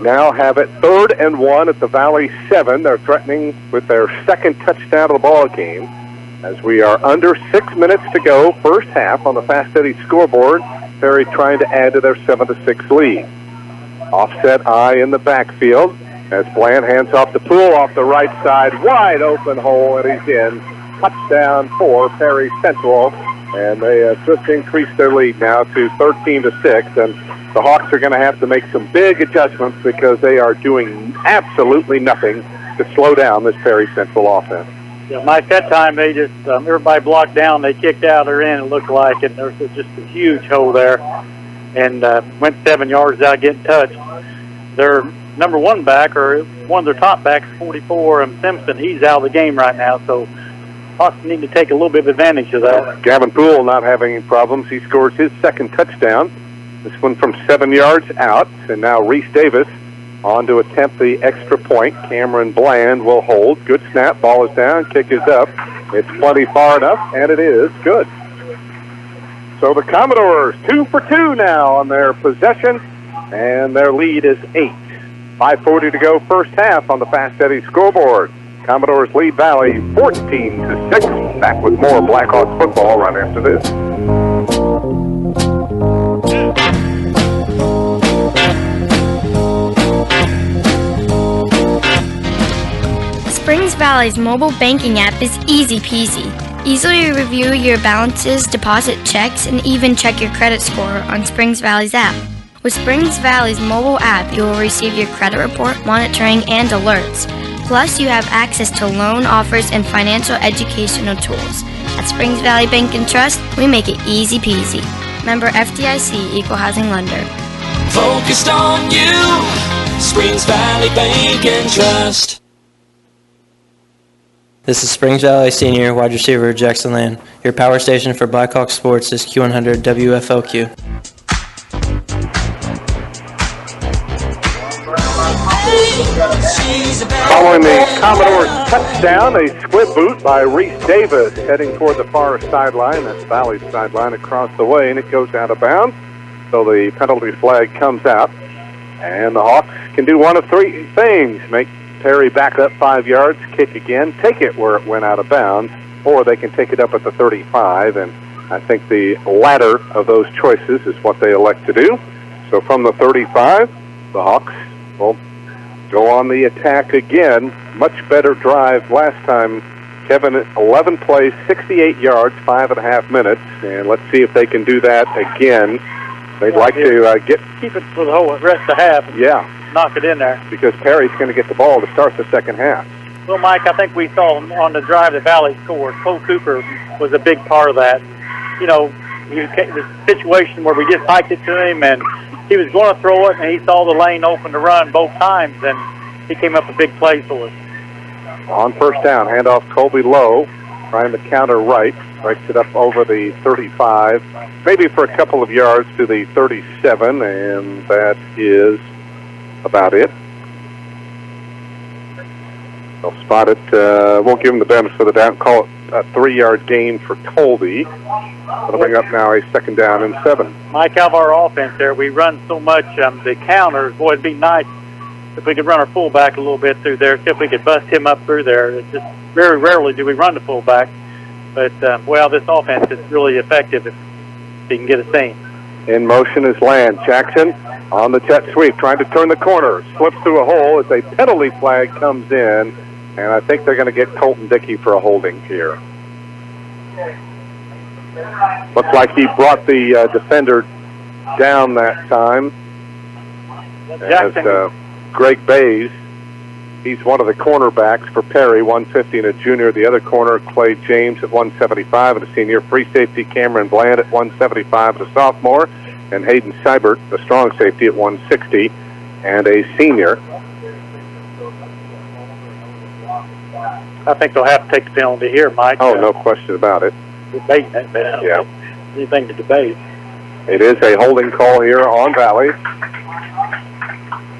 now have it 3rd and 1 at the Valley 7. They're threatening with their second touchdown of the ball game as we are under 6 minutes to go, first half on the Fast Eddie scoreboard. Perry trying to add to their 7-6 lead. Offset eye in the backfield as Bland hands off to Poole off the right side, wide open hole, and he's in. Touchdown for Perry Central, and they have just increased their lead now to 13-6, and the Hawks are going to have to make some big adjustments because they are doing absolutely nothing to slow down this Perry Central offense. Yeah, Mike, that time they just, everybody blocked down, they kicked out or in, it looked like, and there was just a huge hole there, and went 7 yards without getting touched. Their number one back, or one of their top backs, 44, Simpson, he's out of the game right now, so Hawks need to take a little bit of advantage of that. Gavin Poole not having any problems. He scores his second touchdown. This one from 7 yards out, and now Reese Davis on to attempt the extra point. Cameron Bland will hold. Good snap. Ball is down. Kick is up. It's plenty far enough, and it is good. So the Commodores 2 for 2 now on their possession, and their lead is 8. 5:40 to go, first half on the Fast Eddie scoreboard. Commodores lead Valley 14-6. Back with more Blackhawks football right after this. Springs Valley's mobile banking app is easy peasy. Easily review your balances, deposit checks, and even check your credit score on Springs Valley's app. With Springs Valley's mobile app, you will receive your credit report, monitoring, and alerts. Plus, you have access to loan offers and financial educational tools. At Springs Valley Bank and Trust, we make it easy peasy. Member FDIC, Equal Housing Lender. Focused on you, Springs Valley Bank and Trust. This is Springs Valley Senior wide receiver Jackson Land. Your power station for Blackhawk Sports is Q100 WFLQ. Following the Commodores touchdown, a split boot by Reese Davis heading toward the far sideline. That's Valley's sideline across the way, and it goes out of bounds. So the penalty flag comes out, and the Hawks can do one of three things: make Perry back up 5 yards, kick again, take it where it went out of bounds, or they can take it up at the 35, and I think the latter of those choices is what they elect to do. So from the 35, the Hawks will go on the attack again. Much better drive last time. Kevin, 11 plays, 68 yards, 5.5 minutes, and let's see if they can do that again. They'd like to keep it for the whole rest of the half. Yeah. Knock it in there. Because Perry's going to get the ball to start the second half. Well, Mike, I think we saw on the drive that Valley scored, Cole Cooper was a big part of that. You know, the situation where we just hiked it to him, and he was going to throw it, and he saw the lane open to run both times, and he came up a big play for us. On first down, handoff Colby Lowe, trying to counter right, breaks it up over the 35, maybe for a couple of yards to the 37, and that is about it. They'll spot it, won't give him the benefit of the doubt, call it a 3-yard gain for Colby. That'll bring up now a second down and 7. Mike, out of our offense there, we run so much the counters. Boy, it'd be nice if we could run our fullback a little bit through there, see if we could bust him up through there. It's just very rarely do we run the fullback. But, well, this offense is really effective if he can get a seam. In motion is Land. Jackson on the jet sweep, trying to turn the corner. Slips through a hole as a penalty flag comes in, and I think they're going to get Colton Dickey for a holding here. Looks like he brought the defender down that time. As Greg Bays He's one of the cornerbacks for Perry, 150 and a junior. The other corner, Clay James at 175 and a senior. Free safety, Cameron Bland at 175 and a sophomore. And Hayden Seibert, the strong safety, at 160 and a senior. I think they'll have to take the penalty here, Mike. Oh, no question about it. Debating that, but I don't think there's anything to debate. It is a holding call here on Valley.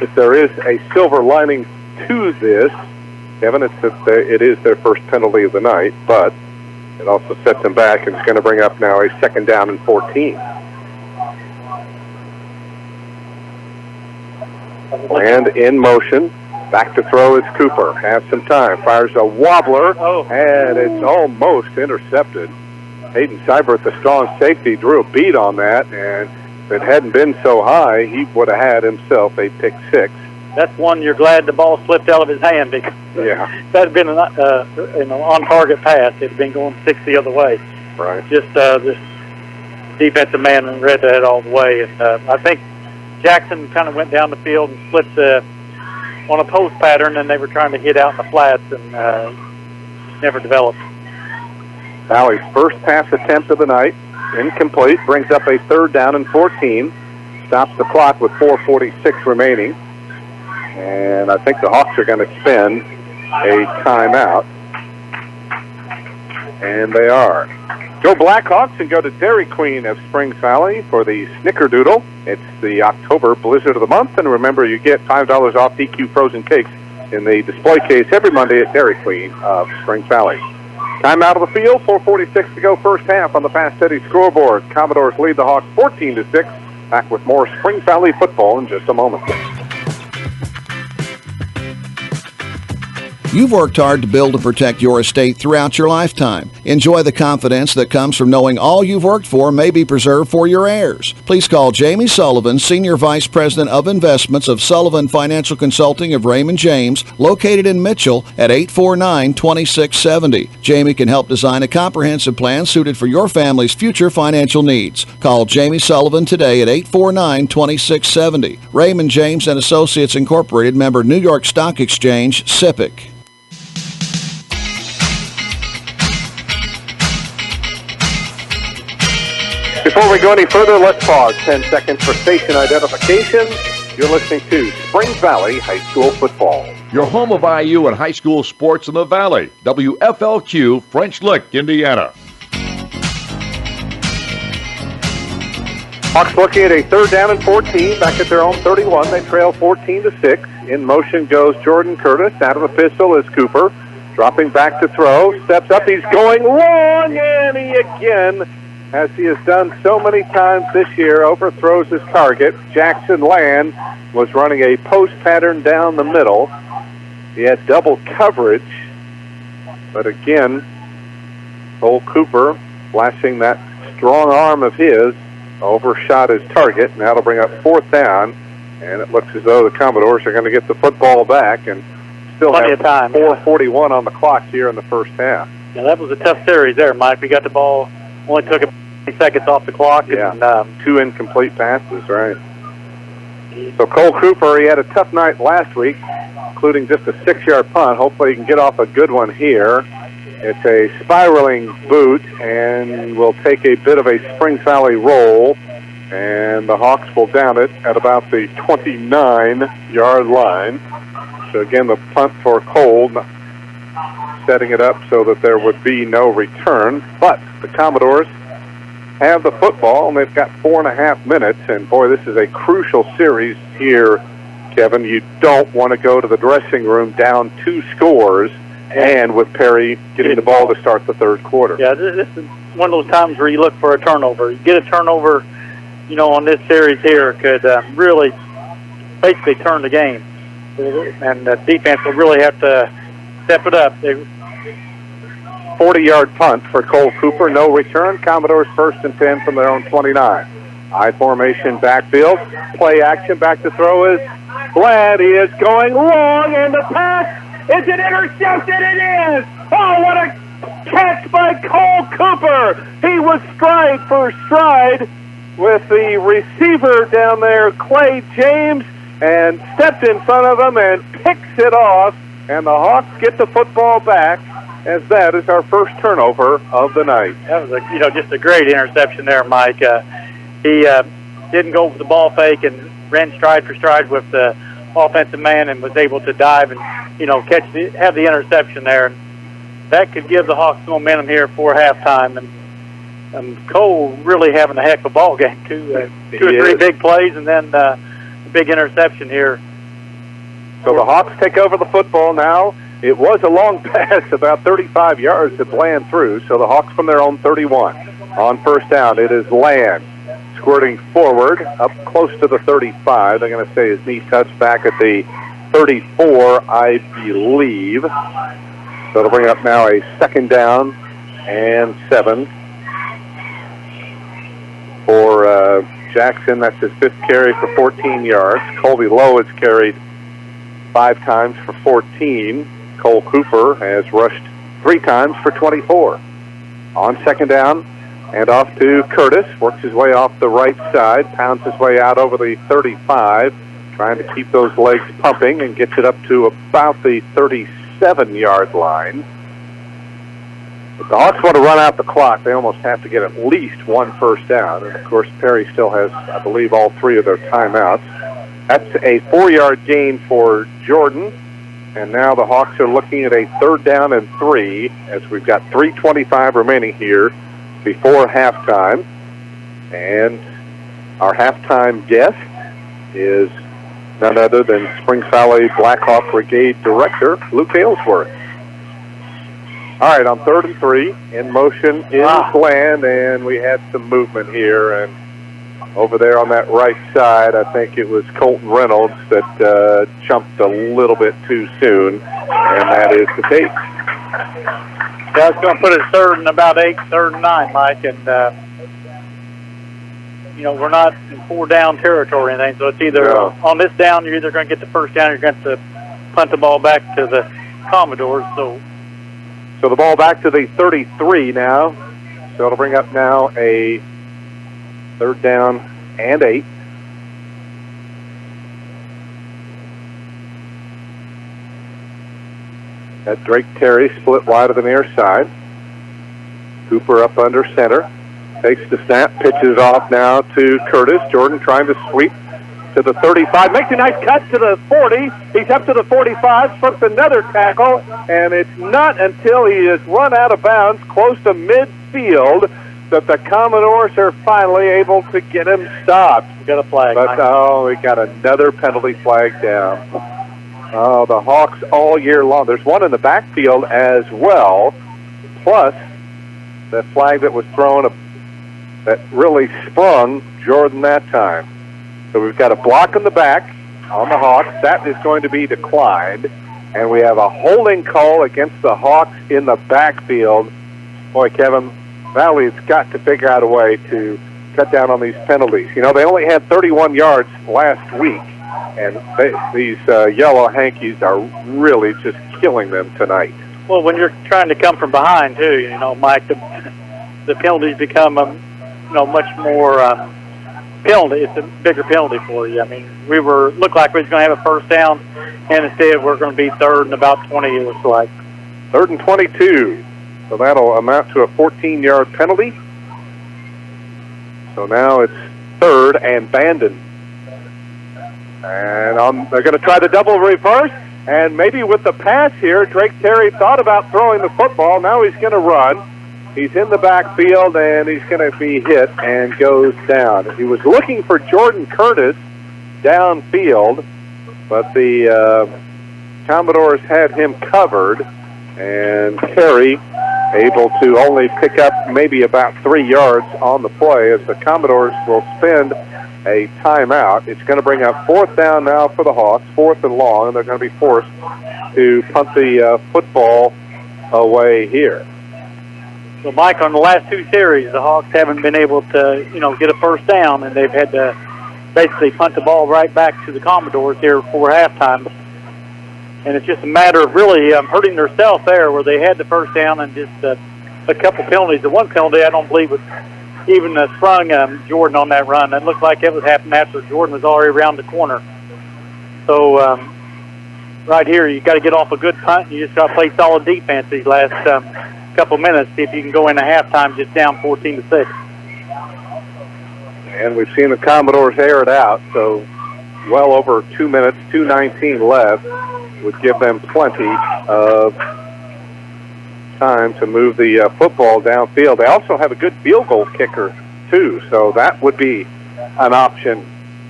If there is a silver lining to this, Kevin, it's that it is their first penalty of the night, but it also sets them back, and it's going to bring up now a 2nd down and 14. And in motion, back to throw is Cooper. Has some time. Fires a wobbler, and it's almost intercepted. Hayden Seibert, the strong safety, drew a beat on that, and if it hadn't been so high, he would have had himself a pick 6. That's one you're glad the ball slipped out of his hand, because if that had been an on-target pass, it had been going 6 the other way. Right. Just this defensive man read that all the way, and I think Jackson kind of went down the field and slipped on a post pattern, and they were trying to hit out in the flats and never developed. Valley's first pass attempt of the night, incomplete, brings up a 3rd down and 14. Stops the clock with 4:46 remaining. And I think the Hawks are going to spend a timeout. And they are. Go Blackhawks and go to Dairy Queen of Springs Valley for the Snickerdoodle. It's the October Blizzard of the Month. And remember, you get $5 off DQ frozen cakes in the display case every Monday at Dairy Queen of Springs Valley. Time out of the field, 4:46 to go first half on the Fast Eddie scoreboard. Commodores lead the Hawks 14-6. Back with more Springs Valley football in just a moment. You've worked hard to build and protect your estate throughout your lifetime. Enjoy the confidence that comes from knowing all you've worked for may be preserved for your heirs. Please call Jamie Sullivan, Senior Vice President of Investments of Sullivan Financial Consulting of Raymond James, located in Mitchell at 849-2670. Jamie can help design a comprehensive plan suited for your family's future financial needs. Call Jamie Sullivan today at 849-2670. Raymond James and Associates Incorporated, member New York Stock Exchange, SIPC. Before we go any further, let's pause 10 seconds for station identification. You're listening to Springs Valley High School Football. Your home of IU and high school sports in the Valley. WFLQ, French Lick, Indiana. Hawks looking at a 3rd down and 14, back at their own 31. They trail 14-6. In motion goes Jordan Curtis. Out of the pistol is Cooper. Dropping back to throw. Steps up. He's going long, and he again, as he has done so many times this year, overthrows his target. Jackson Land was running a post pattern down the middle. He had double coverage, but again, Cole Cooper, flashing that strong arm of his, overshot his target, and that'll bring up 4th down, and it looks as though the Commodores are going to get the football back and still Plenty have of time. 4:41 on the clock here in the first half. Yeah, that was a tough series there, Mike. We got the ball, only took 20 seconds off the clock. Yeah, and, 2 incomplete passes, right. So Cole Cooper, he had a tough night last week, including just a 6-yard punt. Hopefully he can get off a good one here. It's a spiraling boot, and will take a bit of a Springs Valley roll, and the Hawks will down it at about the 29-yard line. So again, the punt for Cole, setting it up so that there would be no return. But the Commodores have the football, and they've got 4.5 minutes. And boy, this is a crucial series here, Kevin. You don't want to go to the dressing room down 2 scores, and with Perry getting the ball to start the 3rd quarter. Yeah, this is one of those times where you look for a turnover. You get a turnover, on this series here, could really basically turn the game. And the defense will really have to step it up. 40-yard punt for Cole Cooper, no return. Commodores 1st and 10 from their own 29. I formation backfield, play action, back to throw is Glad. He is going long, and the pass is it intercepted? It is! Oh, what a catch by Cole Cooper! He was stride for stride with the receiver down there, Clay James, and stepped in front of him and picks it off And the Hawks get the football back, as that is our first turnover of the night. That was just a great interception there, Mike. He didn't go for the ball fake and ran stride for stride with the offensive man and was able to dive and have the interception there. And that could give the Hawks momentum here for halftime. And Cole really having a heck of a ball game too. 2 or 3 big plays and then a big interception here. So the Hawks take over the football now. It was a long pass, about 35 yards to Land through. So the Hawks from their own 31. On first down, it is Land squirting forward up close to the 35. They're going to say his knee touched back at the 34, I believe. So it'll bring up now a second down and 7 for Jackson. That's his 5th carry for 14 yards. Colby Lowe has carried 5 times for 14. Cole Cooper has rushed 3 times for 24. On second down, and off to Curtis. Works his way off the right side, pounds his way out over the 35, trying to keep those legs pumping, and gets it up to about the 37-yard line. If the Hawks want to run out the clock, they almost have to get at least 1 first down. And, of course, Perry still has, I believe, all 3 of their timeouts. That's a 4-yard gain for Jordan. And now the Hawks are looking at a 3rd down and 3, as we've got 3:25 remaining here before halftime. And our halftime guest is none other than Springs Valley Blackhawk Brigade Director Luke Aylesworth. All right, on 3rd and 3, in motion is Land, and we had some movement here. And over there on that right side, I think it was Colton Reynolds that jumped a little bit too soon, and that is the case. Yeah, it's going to put it 3rd and about 8, 3rd and 9, Mike, and we're not in 4-down territory or anything, so it's either on this down, you're either going to get the first down or you're going to punt the ball back to the Commodores. So the ball back to the 33 now, so it'll bring up now a 3rd down and 8. That Drake Terry split wide of the near side. Cooper up under center. Takes the snap, pitches off now to Curtis. Jordan trying to sweep to the 35. Makes a nice cut to the 40. He's up to the 45, slips another tackle, and it's not until he is run out of bounds close to midfield that the Commodores are finally able to get him stopped. We got a flag. But we got another penalty flag down. The Hawks all year long. There's one in the backfield as well, plus the flag that was thrown that really sprung Jordan that time. So we've got a block in the back on the Hawks. That is going to be declined. And we have a holding call against the Hawks in the backfield. Boy, Kevin, Valley's got to figure out a way to cut down on these penalties. They only had 31 yards last week, and these yellow hankies are really just killing them tonight. Well, when you're trying to come from behind, too, Mike, the penalties become, much more penalty. It's a bigger penalty for you. I mean, looked like we was going to have a first down, and instead we're going to be 3rd and about 20, it looks like. 3rd and 22. So that'll amount to a 14-yard penalty. So now it's 3rd and Bandon. And they're going to try the double reverse. And maybe with the pass here, Drake Terry thought about throwing the football. Now he's going to run. He's in the backfield, and he's going to be hit and goes down. He was looking for Jordan Curtis downfield, but the Commodores had him covered, and Terry able to only pick up maybe about 3 yards on the play as the Commodores will spend a timeout. It's going to bring up 4th down now for the Hawks, 4th and long, and they're going to be forced to punt the football away here. So, Mike, on the last 2 series, the Hawks haven't been able to, get a first down, and they've had to basically punt the ball right back to the Commodores here before halftime. And it's just a matter of really hurting themselves there, where they had the first down and just a couple penalties. The one penalty I don't believe was even sprung Jordan on that run. It looked like it was happening after Jordan was already around the corner. So right here, you got to get off a good punt. You just got to play solid defense these last couple minutes. See if you can go into halftime just down 14-6. And we've seen the Commodores air it out, so well over 2 minutes, 2:19 left would give them plenty of time to move the football downfield. They also have a good field goal kicker, too, so that would be an option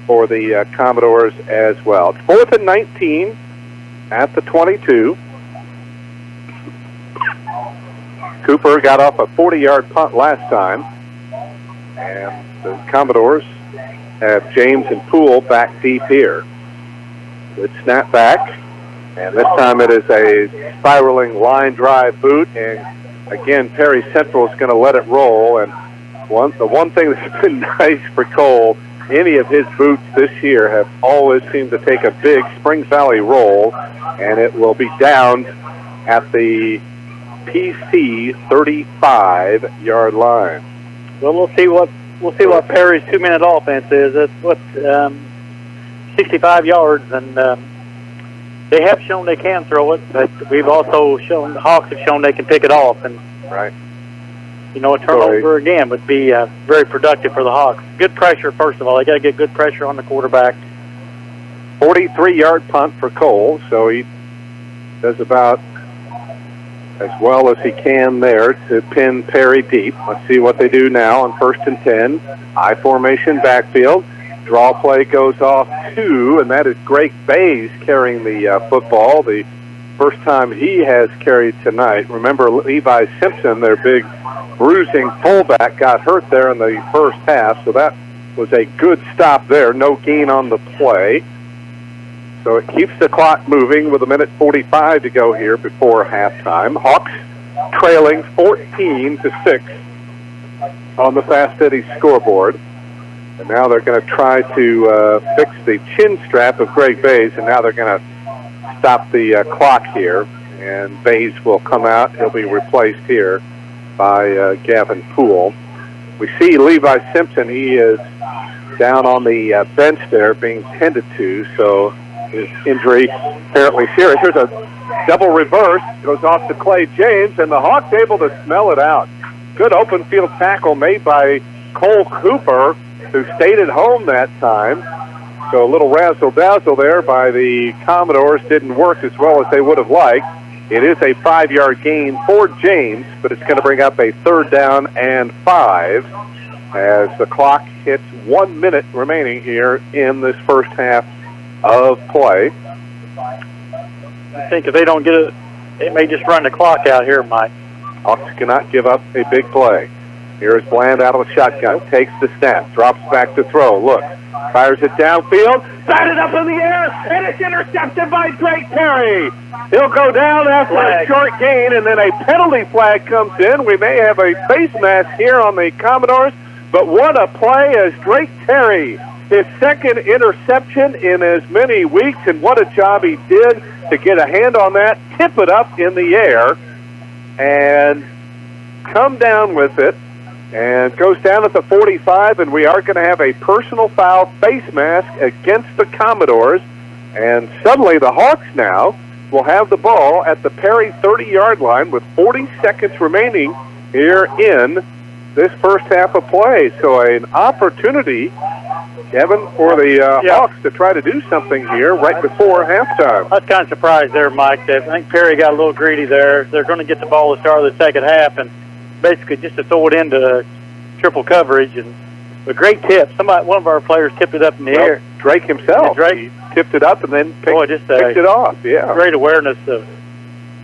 for the Commodores as well. It's 4th and 19 at the 22. Cooper got off a 40-yard punt last time, and the Commodores have James and Poole back deep here. Good snap back, and this time it is a spiraling line drive boot, and again, Perry Central is going to let it roll. And the one thing that's been nice for Cole, any of his boots this year have always seemed to take a big Springs Valley roll, and it will be down at the PC 35-yard line. Well, we'll see what Perry's 2-minute offense is. It's 65 yards, and they have shown they can throw it, but we've also shown the Hawks have shown they can pick it off. And right, you know, a turnover again would be very productive for the Hawks. Good pressure, first of all. They got to get good pressure on the quarterback. 43-yard punt for Cole, so he does about as well as he can there to pin Perry deep. Let's see what they do now on 1st and 10. I formation backfield. Draw play goes off 2, and that is Greg Bays carrying the football. The first time he has carried tonight. Remember, Levi Simpson, their big bruising fullback, got hurt there in the first half, so that was a good stop there. No gain on the play. So it keeps the clock moving with 1:45 to go here before halftime. Hawks trailing 14-6 on the Fast Eddie scoreboard. And now they're going to try to fix the chin strap of Greg Bays, and now they're going to stop the clock here. And Bays will come out. He'll be replaced here by Gavin Poole. We see Levi Simpson. He is down on the bench there being tended to, so his injury apparently serious. Here's a double reverse. Goes off to Clay James, and the Hawks able to smell it out. Good open field tackle made by Cole Cooper, who stayed at home that time. So a little razzle-dazzle there by the Commodores didn't work as well as they would have liked. It is a 5-yard gain for James, but it's going to bring up a 3rd down and 5 as the clock hits 1 minute remaining here in this first half of play. I think if they don't get it, they may just run the clock out here, Mike. Hawks cannot give up a big play. Here's Bland out of the shotgun, takes the snap, drops back to throw. Look, fires it downfield, batted up in the air, and it's intercepted by Drake Terry. He'll go down after a short gain, and then a penalty flag comes in. We may have a face mask here on the Commodores, but what a play as Drake Terry, his 2nd interception in as many weeks, and what a job he did to get a hand on that, tip it up in the air, and come down with it. And goes down at the 45, and we are going to have a personal foul face mask against the Commodores. And suddenly the Hawks now will have the ball at the Perry 30-yard line with 40 seconds remaining here in this first half of play. So an opportunity, Kevin, for the Hawks to try to do something here right before halftime. I was kind of surprised there, Mike. I think Perry got a little greedy there. They're going to get the ball at the start of the second half, and basically just to throw it into triple coverage, and a great tip. One of our players tipped it up in the air. Drake himself. Drake he tipped it up and then picked it off. Yeah, great awareness of.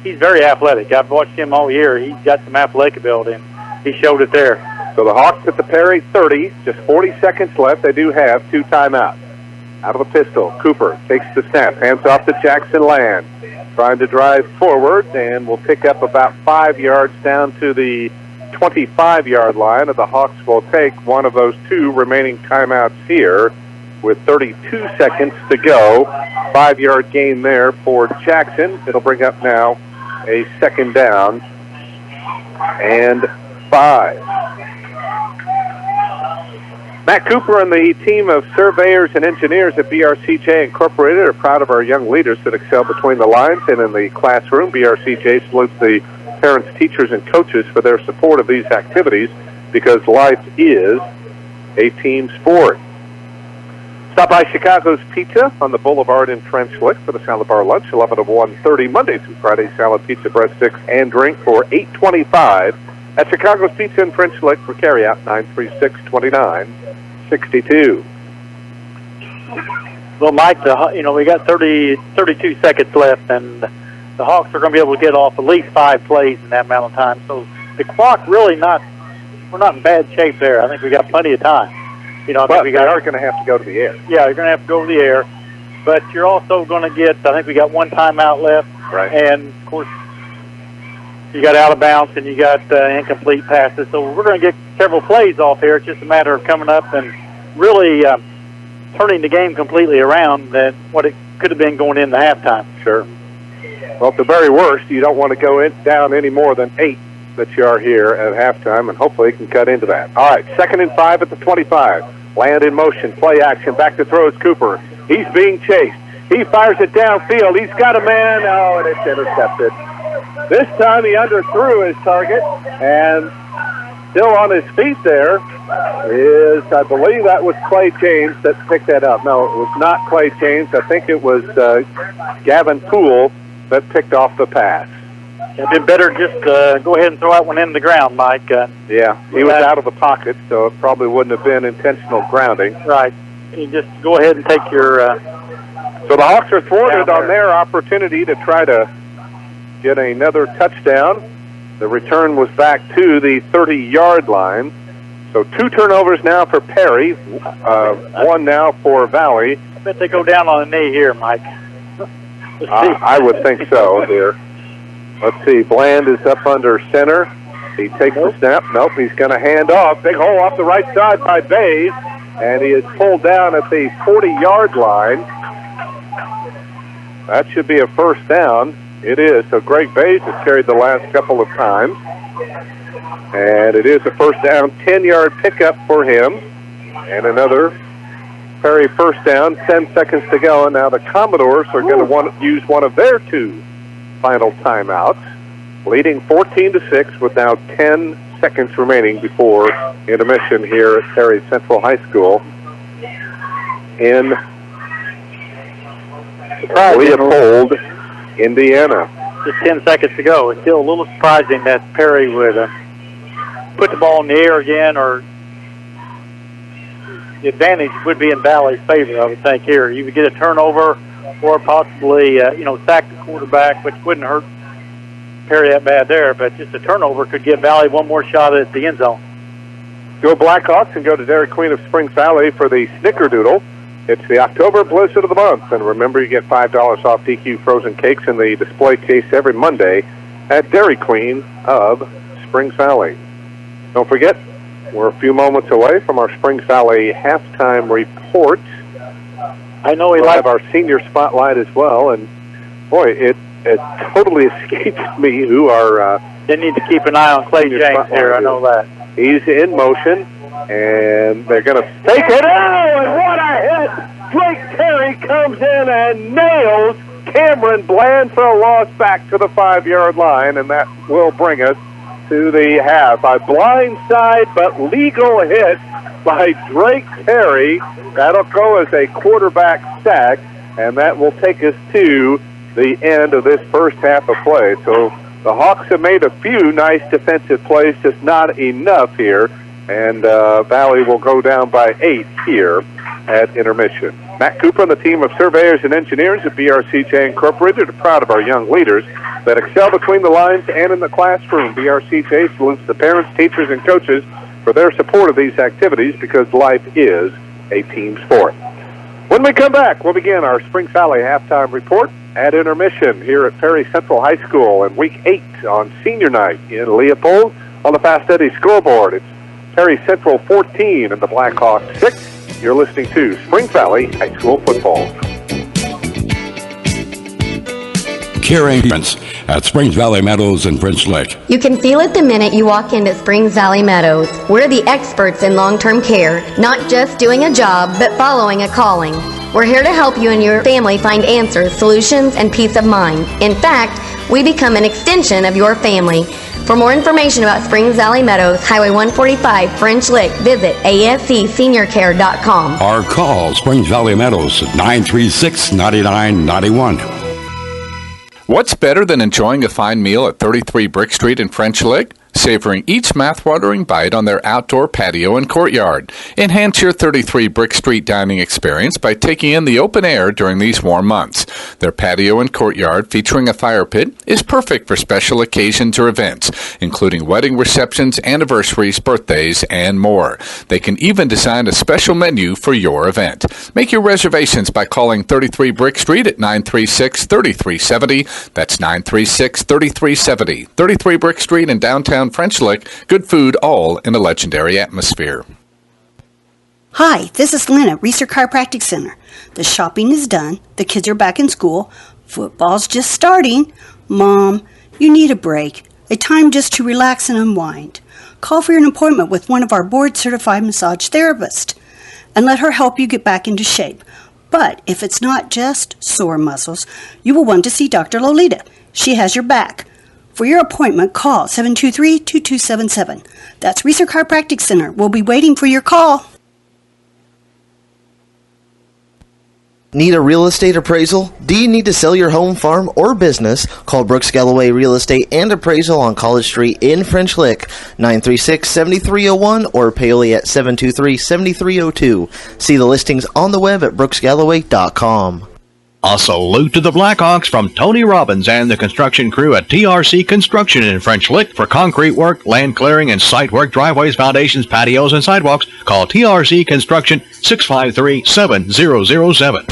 He's very athletic. I've watched him all year. He's got some athletic ability, and he showed it there. So the Hawks at the Perry 30. Just 40 seconds left. They do have 2 timeouts. Out of the pistol, Cooper takes the snap, hands off to Jackson Land, trying to drive forward, and will pick up about 5 yards down to the 25-yard line, and the Hawks will take one of those 2 remaining timeouts here with 32 seconds to go. 5-yard gain there for Jackson. It'll bring up now a 2nd down and 5. Matt Cooper and the team of surveyors and engineers at BRCJ Incorporated are proud of our young leaders that excel between the lines and in the classroom. BRCJ salutes the parents, teachers, and coaches for their support of these activities because life is a team sport. Stop by Chicago's Pizza on the Boulevard in French Lick for the salad bar lunch, 11 to 1:30 Monday through Friday. Salad, pizza, breadsticks, and drink for $8.25 at Chicago's Pizza in French Lick for carryout 936-2962. Well, Mike, we got 32 seconds left, and the Hawks are going to be able to get off at least 5 plays in that amount of time. So the clock really we're not in bad shape there. I think we got plenty of time. But we are going to have to go to the air. Yeah, you're going to have to go to the air. But you're also going to get, I think we got 1 timeout left. Right. And, of course, you got out of bounds and you got incomplete passes. So we're going to get several plays off here. It's just a matter of coming up and really turning the game completely around than what it could have been going into halftime. Sure. Well, at the very worst, you don't want to go down any more than 8 that you are here at halftime, and hopefully you can cut into that. All right, 2nd and 5 at the 25. Land in motion, play action, back to throws Cooper. He's being chased. He fires it downfield. He's got a man. Oh, and it's intercepted. This time he underthrew his target, and still on his feet there is, I believe that was Clay James that picked that up. No, it was not Clay James. I think it was Gavin Poole that picked off the pass. It'd been better just go ahead and throw that one in the ground, Mike. Yeah, he was out of the pocket, so it probably wouldn't have been intentional grounding. Right. You just go ahead and take your... so the Hawks are thwarted on their opportunity to try to get another touchdown. The return was back to the 30-yard line. So 2 turnovers now for Perry, 1 now for Valley. I bet they go down on a knee here, Mike. I would think so here. Let's see, Bland is up under center. He takes the snap. Nope, he's going to hand off. Big hole off the right side by Bays, and he is pulled down at the 40-yard line. That should be a first down. It is. So Greg Bays has carried the last couple of times. And it is a first down, 10-yard pickup for him. And another Perry first down, 10 seconds to go. And now the Commodores are going to want to use one of their 2 final timeouts, leading 14-6 with now 10 seconds remaining before intermission here at Perry Central High School in Leopold, Indiana. Just 10 seconds to go. It's still a little surprising that Perry would put the ball in the air again, or the advantage would be in Valley's favor, I would think, here. You would get a turnover or possibly, sack the quarterback, which wouldn't hurt Perry that bad there, but just a turnover could give Valley one more shot at the end zone. Go Blackhawks and go to Dairy Queen of Springs Valley for the Snickerdoodle. It's the October Blizzard of the Month, and remember, you get $5 off DQ frozen cakes in the display case every Monday at Dairy Queen of Springs Valley. Don't forget, we're a few moments away from our Springs Valley halftime report. I know we'll have our senior spotlight as well, and boy, it totally escaped me who our they need to keep an eye on Clay James here. I know that. He's in motion, and they're going to take it. Oh, and what a hit! Drake Terry comes in and nails Cameron Bland for a loss back to the 5-yard line, and that will bring us to the half. A blindside but legal hit by Drake Terry. That'll go as a quarterback sack, and that will take us to the end of this first half of play. So the Hawks have made a few nice defensive plays, just not enough here, and Valley will go down by 8 here at intermission. Matt Cooper and the team of surveyors and engineers at BRCJ Incorporated are proud of our young leaders that excel between the lines and in the classroom. BRCJ salutes the parents, teachers, and coaches for their support of these activities because life is a team sport. When we come back, we'll begin our Springs Valley halftime report at intermission here at Perry Central High School in Week 8 on Senior Night in Leopold. On the Fast Eddie scoreboard, it's Perry Central 14 and the Blackhawks 6. You're listening to Springs Valley High School football. caring parents at Springs Valley Meadows in French Lick. You can feel it the minute you walk into Springs Valley Meadows. We're the experts in long-term care, not just doing a job, but following a calling. We're here to help you and your family find answers, solutions, and peace of mind. In fact, we become an extension of your family. For more information about Springs Valley Meadows, Highway 145, French Lick, visit ascseniorcare.com. Or call Springs Valley Meadows at 936-9991. What's better than enjoying a fine meal at 33 Brick Street in French Lick? Savoring each mouth-watering bite on their outdoor patio and courtyard. Enhance your 33 Brick Street dining experience by taking in the open air during these warm months. Their patio and courtyard, featuring a fire pit, is perfect for special occasions or events, including wedding receptions, anniversaries, birthdays, and more. They can even design a special menu for your event. Make your reservations by calling 33 Brick Street at 936-3370. That's 936-3370. 33 Brick Street in downtown French Lick. Good food, all in a legendary atmosphere. Hi, this is Lynn at Reeser Chiropractic Center. The shopping is done. The kids are back in school. Football's just starting. Mom, you need a break. A time just to relax and unwind. Call for an appointment with one of our board-certified massage therapists and let her help you get back into shape. But if it's not just sore muscles, you will want to see Dr. Lolita. She has your back. For your appointment, call 723-2277. That's Reeser Chiropractic Center. We'll be waiting for your call. Need a real estate appraisal? Do you need to sell your home, farm, or business? Call Brooks Galloway Real Estate and Appraisal on College Street in French Lick, 936-7301 or Paoli at 723-7302. See the listings on the web at brooksgalloway.com. A salute to the Blackhawks from Tony Robbins and the construction crew at TRC Construction in French Lick for concrete work, land clearing, and site work, driveways, foundations, patios, and sidewalks. Call TRC Construction 653-7007.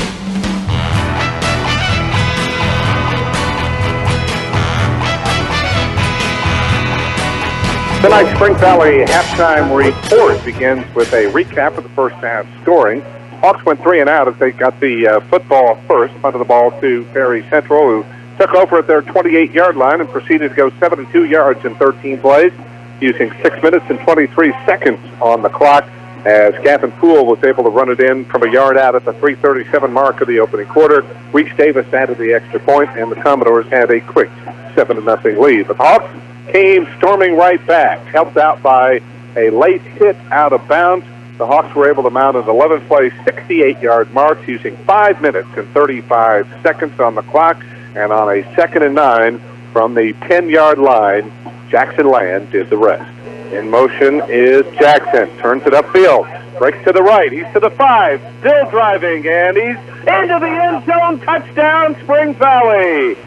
Tonight's Spring Valley halftime report begins with a recap of the first half scoring. Hawks went 3 and out as they got the football first, punted the ball to Perry Central, who took over at their 28-yard line and proceeded to go 72 yards in 13 plays, using 6 minutes and 23 seconds on the clock, as Gavin Poole was able to run it in from a yard out at the 3:37 mark of the opening quarter. Reese Davis added the extra point, and the Commodores had a quick 7-0 lead. But the Hawks came storming right back, helped out by a late hit out of bounds. The Hawks were able to mount an 11-play, 68-yard march using 5 minutes and 35 seconds on the clock. And on a 2nd and 9 from the 10-yard line, Jackson Land did the rest. In motion is Jackson. Turns it upfield. Breaks to the right. He's to the 5. Still driving. And he's into the end zone. Touchdown, Springs Valley.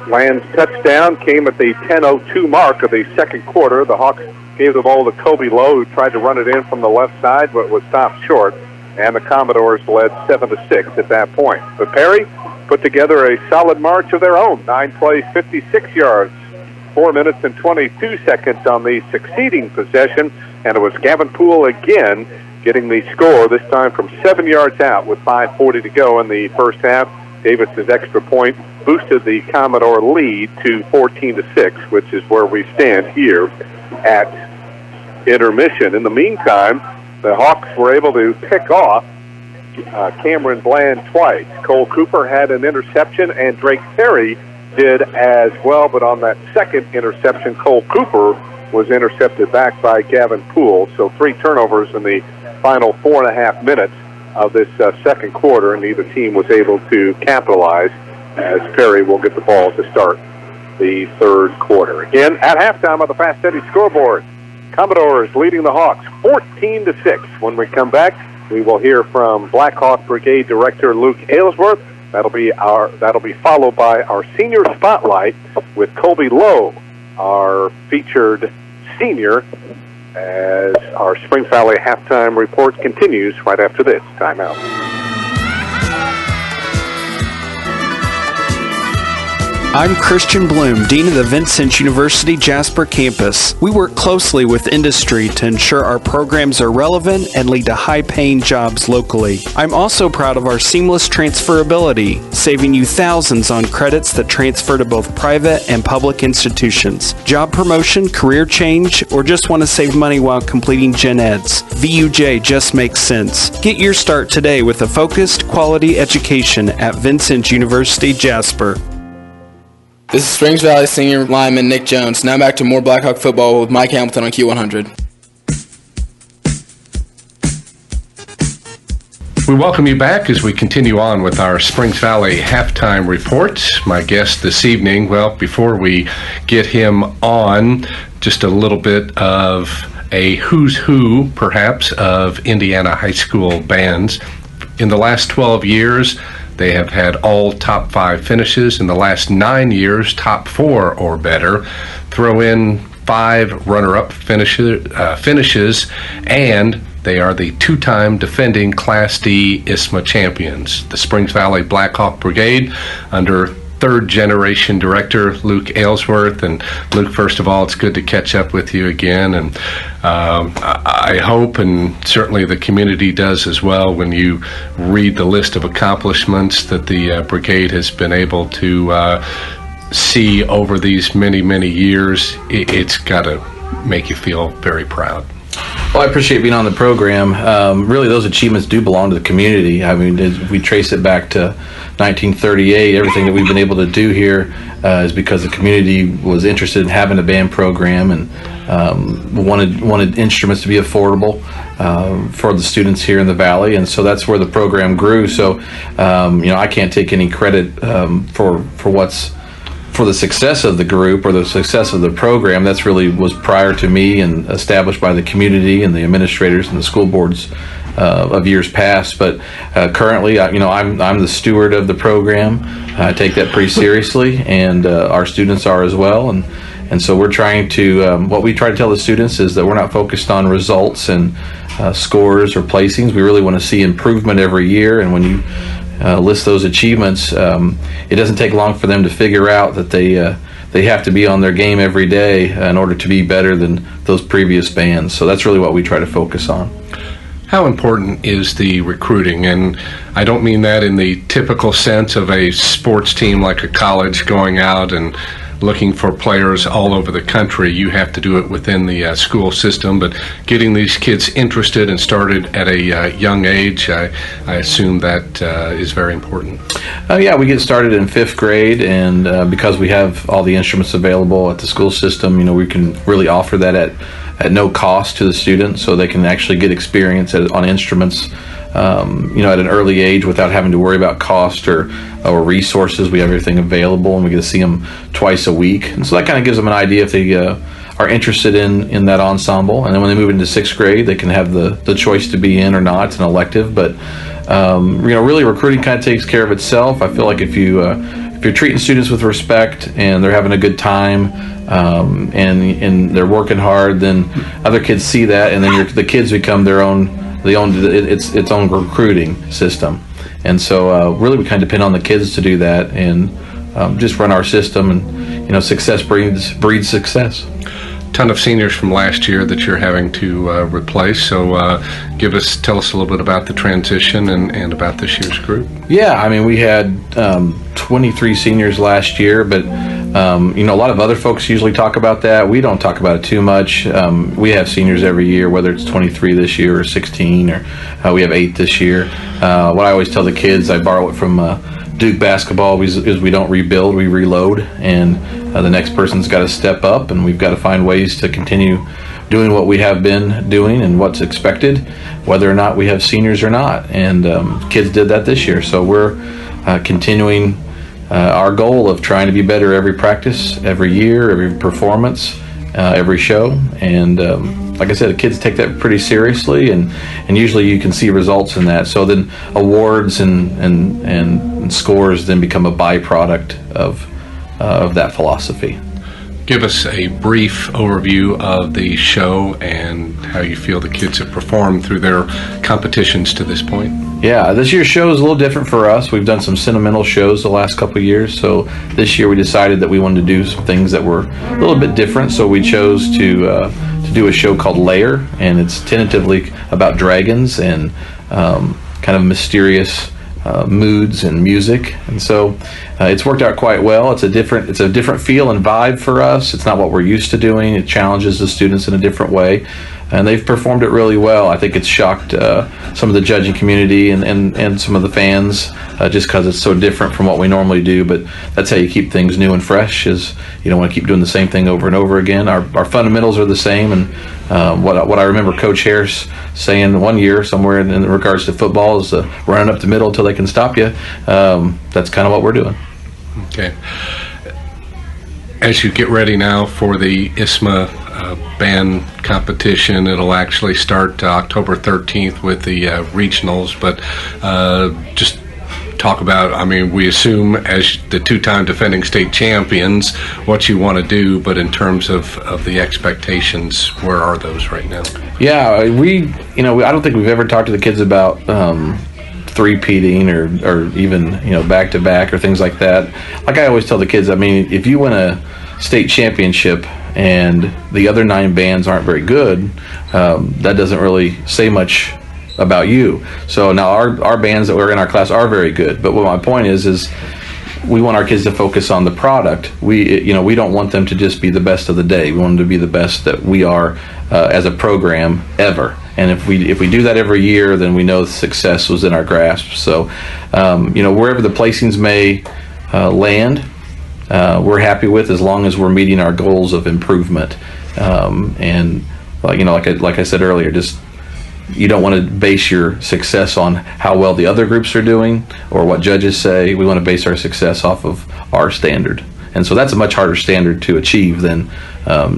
Land's touchdown came at the 10:02 mark of the second quarter. The Hawks gave the ball to Kobe Lowe, who tried to run it in from the left side, but was stopped short. And the Commodores led 7-6 at that point. But Perry put together a solid march of their own. 9 plays, 56 yards, 4 minutes and 22 seconds on the succeeding possession. And it was Gavin Poole again getting the score, this time from 7 yards out with 5:40 to go in the first half. Davis's extra point boosted the Commodore lead to 14-6, which is where we stand here at intermission. In the meantime, the Hawks were able to pick off Cameron Bland twice. Cole Cooper had an interception, and Drake Perry did as well. But on that second interception, Cole Cooper was intercepted back by Gavin Poole. So 3 turnovers in the final 4.5 minutes of this second quarter, and neither team was able to capitalize, as Perry will get the ball to start the third quarter. Again, at halftime on the Fast Eddie scoreboard, Commodores leading the Hawks 14-6. When we come back, we will hear from Blackhawk Brigade Director Luke Aylesworth. That'll be followed by our senior spotlight with Colby Lowe, our featured senior, as our Spring Valley halftime report continues right after this timeout. I'm Christian Bloom, Dean of the Vincent University Jasper campus. We work closely with industry to ensure our programs are relevant and lead to high-paying jobs locally. I'm also proud of our seamless transferability, saving you thousands on credits that transfer to both private and public institutions. Job promotion, career change, or just want to save money while completing gen eds? VUJ just makes sense. Get your start today with a focused, quality education at Vincent University Jasper. This is Springs Valley senior lineman Nick Jones. Now back to more Blackhawk football with Mike Hamilton on Q100. We welcome you back as we continue on with our Springs Valley halftime report. My guest this evening, well, before we get him on, just a little bit of a who's who, perhaps, of Indiana high school bands. In the last 12 years, they have had all top 5 finishes. In the last 9 years, top 4 or better. Throw in 5 runner-up finishes, and they are the 2-time defending Class D ISMA champions. The Springs Valley Blackhawk Brigade under third-generation director Luke Aylesworth. And Luke, first of all, it's good to catch up with you again, and I hope, and certainly the community does as well, when you read the list of accomplishments that the brigade has been able to see over these many, many years, it's got to make you feel very proud. Well, I appreciate being on the program. Really, those achievements do belong to the community. I mean, if we trace it back to 1938, everything that we've been able to do here is because the community was interested in having a band program and wanted instruments to be affordable for the students here in the Valley, and so that's where the program grew. So, I can't take any credit for the success of the group or the success of the program. That's really was prior to me and established by the community and the administrators and the school boards of years past. But currently, I'm the steward of the program. I take that pretty seriously, and our students are as well. And so we're trying to, what we try to tell the students is that we're not focused on results and scores or placings. We really want to see improvement every year. And when you list those achievements, it doesn't take long for them to figure out that they have to be on their game every day in order to be better than those previous bands. So that's really what we try to focus on. How important is the recruiting? And I don't mean that in the typical sense of a sports team like a college going out and looking for players all over the country. You have to do it within the school system, but getting these kids interested and started at a young age, I assume that is very important. Yeah, we get started in 5th grade, and because we have all the instruments available at the school system, we can really offer that at no cost to the students, so they can actually get experience on instruments at an early age without having to worry about cost or resources. We have everything available, and we get to see them twice a week, and so that kind of gives them an idea if they are interested in that ensemble. And then when they move into 6th grade, they can have the choice to be in or not. It's an elective, but really recruiting kind of takes care of itself. I feel like if you're treating students with respect and they're having a good time and they're working hard, then other kids see that, and then the kids become its own recruiting system. And so really we kind of depend on the kids to do that and just run our system, and success breeds success. Ton of seniors from last year that you're having to replace, so tell us a little bit about the transition and about this year's group. Yeah, we had 23 seniors last year, but a lot of other folks usually talk about that. We don't talk about it too much. We have seniors every year, whether it's 23 this year or 16, or we have 8 this year. What I always tell the kids, I borrow it from Duke basketball, is we don't rebuild, we reload, and the next person's got to step up, and we've got to find ways to continue doing what we have been doing and what's expected, whether or not we have seniors or not. And kids did that this year, so we're continuing our goal of trying to be better every practice, every year, every performance, every show. And like I said, the kids take that pretty seriously, and usually you can see results in that. So then awards and scores then become a byproduct of that philosophy. Give us a brief overview of the show and how you feel the kids have performed through their competitions to this point. Yeah, this year's show is a little different for us. We've done some sentimental shows the last couple of years, so this year we decided that we wanted to do some things that were a little bit different. So we chose to do a show called Lair, and it's tentatively about dragons and kind of mysterious moods and music, and so it's worked out quite well. It's a different feel and vibe for us. It's not what we're used to doing. It challenges the students in a different way, and they've performed it really well. I think it's shocked some of the judging community and some of the fans just because it's so different from what we normally do. But that's how you keep things new and fresh, is you don't want to keep doing the same thing over and over again. Our fundamentals are the same, and what I remember Coach Harris saying one year somewhere in regards to football is running up the middle until they can stop you. That's kind of what we're doing. Okay. As you get ready now for the ISMA band competition, it'll actually start October 13th with the regionals, but just talk about, I mean, we assume as the two-time defending state champions what you want to do, but in terms of the expectations, where are those right now? Yeah, I don't think we've ever talked to the kids about three-peating or even back-to-back or things like that. Like I always tell the kids, I mean, if you win a state championship and the other 9 bands aren't very good, that doesn't really say much about you. So now our bands that were in our class are very good, but what my point is we want our kids to focus on the product. We don't want them to just be the best of the day. We want them to be the best that we are as a program ever. And if we do that every year, then we know the success was in our grasp. So wherever the placings may land, we're happy with, as long as we're meeting our goals of improvement. And like I said earlier, just you don't want to base your success on how well the other groups are doing or what judges say. We want to base our success off of our standard, and so that's a much harder standard to achieve than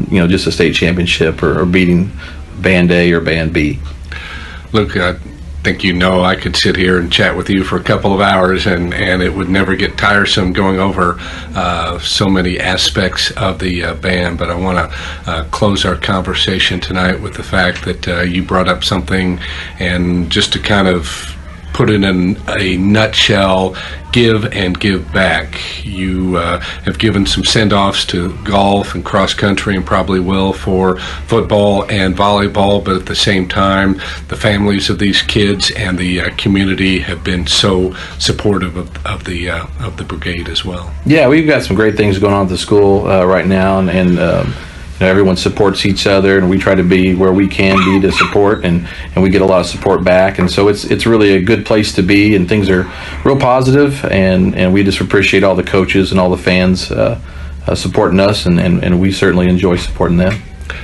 just a state championship or beating band A or band B. Luke, I think I could sit here and chat with you for a couple of hours and it would never get tiresome going over so many aspects of the band, but I want to close our conversation tonight with the fact that you brought up something, and just to kind of put it in a nutshell, give and give back. You have given some send-offs to golf and cross-country, and probably will for football and volleyball, but at the same time, the families of these kids and the community have been so supportive of the brigade as well. Yeah, we've got some great things going on at the school right now, and everyone supports each other, and we try to be where we can be to support, and we get a lot of support back, and so it's really a good place to be, and things are real positive, and we just appreciate all the coaches and all the fans supporting us, and we certainly enjoy supporting them.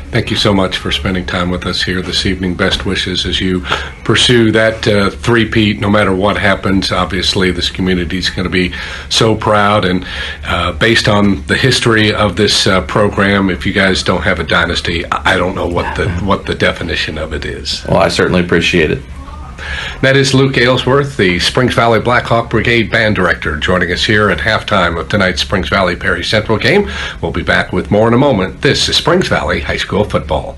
Thank you so much for spending time with us here this evening. Best wishes as you pursue that three-peat, no matter what happens. Obviously, this community is going to be so proud, and based on the history of this program, if you guys don't have a dynasty, I don't know what the definition of it is. Well, I certainly appreciate it. That is Luke Aylesworth, the Springs Valley Blackhawk Brigade Band Director, joining us here at halftime of tonight's Springs Valley Perry Central game. We'll be back with more in a moment. This is Springs Valley High School football.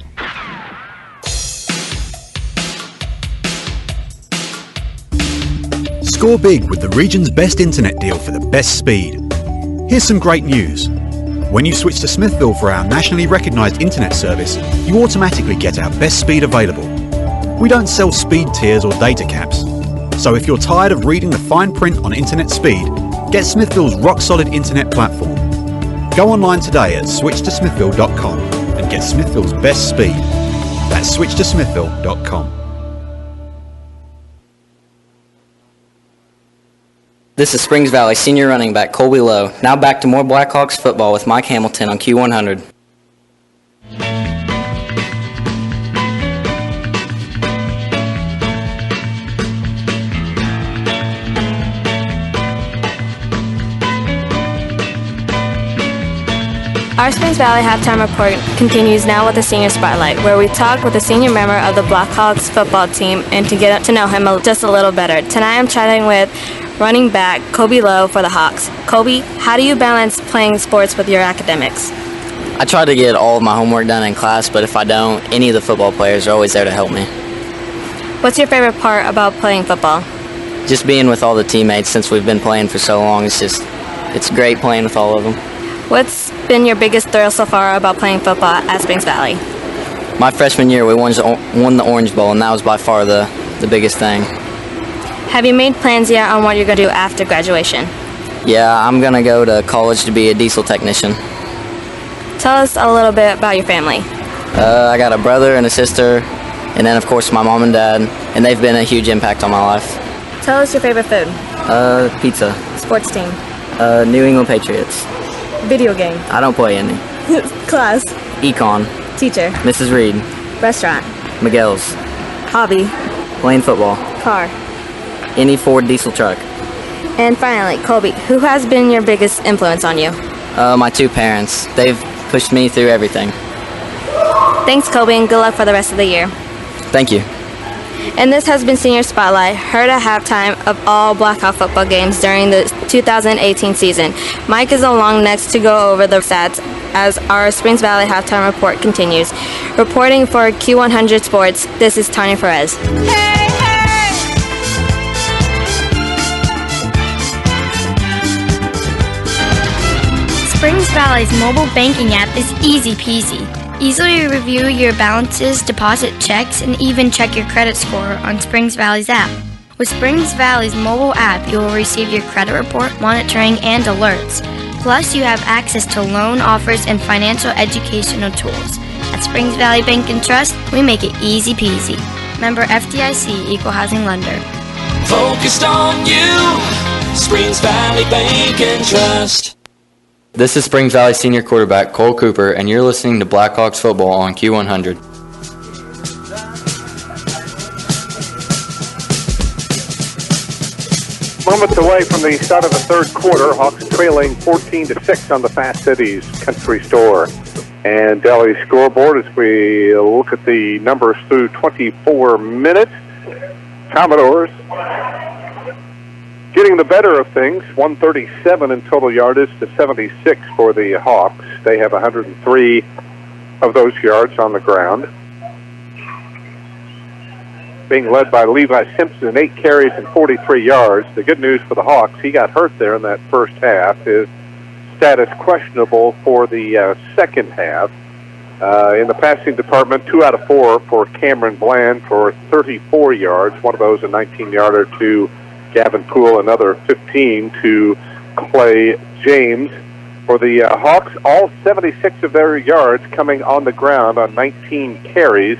Score big with the region's best internet deal for the best speed. Here's some great news. When you switch to Smithville for our nationally recognised internet service, you automatically get our best speed available. We don't sell speed tiers or data caps. So if you're tired of reading the fine print on internet speed, get Smithville's rock-solid internet platform. Go online today at switchtosmithville.com and get Smithville's best speed. That's switchtosmithville.com. This is Springs Valley senior running back Colby Lowe. Now back to more Blackhawks football with Mike Hamilton on Q100. Our Springs Valley halftime report continues now with the Senior Spotlight, where we talk with a senior member of the Blackhawks football team and to get to know him just a little better. Tonight I'm chatting with running back Colby Lowe for the Hawks. Colby, how do you balance playing sports with your academics? I try to get all of my homework done in class, but if I don't, any of the football players are always there to help me. What's your favorite part about playing football? just being with all the teammates since we've been playing for so long. It's great playing with all of them. What's been your biggest thrill so far about playing football at Springs Valley? My freshman year, we won the Orange Bowl, and that was by far the biggest thing. Have you made plans yet on what you're going to do after graduation? Yeah, I'm going to go to college to be a diesel technician. Tell us a little bit about your family. I got a brother and a sister, and then of course my mom and dad, and they've been a huge impact on my life. Tell us your favorite food. Pizza. Sports team. New England Patriots. Video game. I don't play any. Class. Econ. Teacher. Mrs. Reed. Restaurant. Miguel's. Hobby. Playing football. Car. Any Ford diesel truck. And finally, Colby, who has been your biggest influence on you? My two parents. They've pushed me through everything. Thanks, Colby, and good luck for the rest of the year. Thank you. And this has been Senior Spotlight, heard at halftime of all Blackhawk football games during the 2018 season. Mike is along next to go over the stats as our Springs Valley halftime report continues. Reporting for Q100 Sports, this is Tanya Perez. Springs Valley's mobile banking app is easy peasy. Easily review your balances, deposit checks, and even check your credit score on Springs Valley's app. With Springs Valley's mobile app, you will receive your credit report, monitoring, and alerts. Plus, you have access to loan offers and financial educational tools. At Springs Valley Bank and Trust, we make it easy peasy. Member FDIC, Equal Housing Lender. Focused on you, Springs Valley Bank and Trust. This is Springs Valley senior quarterback Cole Cooper, and you're listening to Blackhawks football on Q100. Moments away from the start of the third quarter, Hawks trailing 14-6 on the Fast Cities Country Store and Deli scoreboard as we look at the numbers through 24 minutes. Commodores getting the better of things, 137 in total yardage to 76 for the Hawks. They have 103 of those yards on the ground. Being led by Levi Simpson, 8 carries and 43 yards. The good news for the Hawks, he got hurt there in that first half. His status questionable for the second half. In the passing department, 2 out of 4 for Cameron Bland for 34 yards. One of those a 19-yarder to Gavin Poole, another 15 to Clay James. For the Hawks, all 76 of their yards coming on the ground on 19 carries.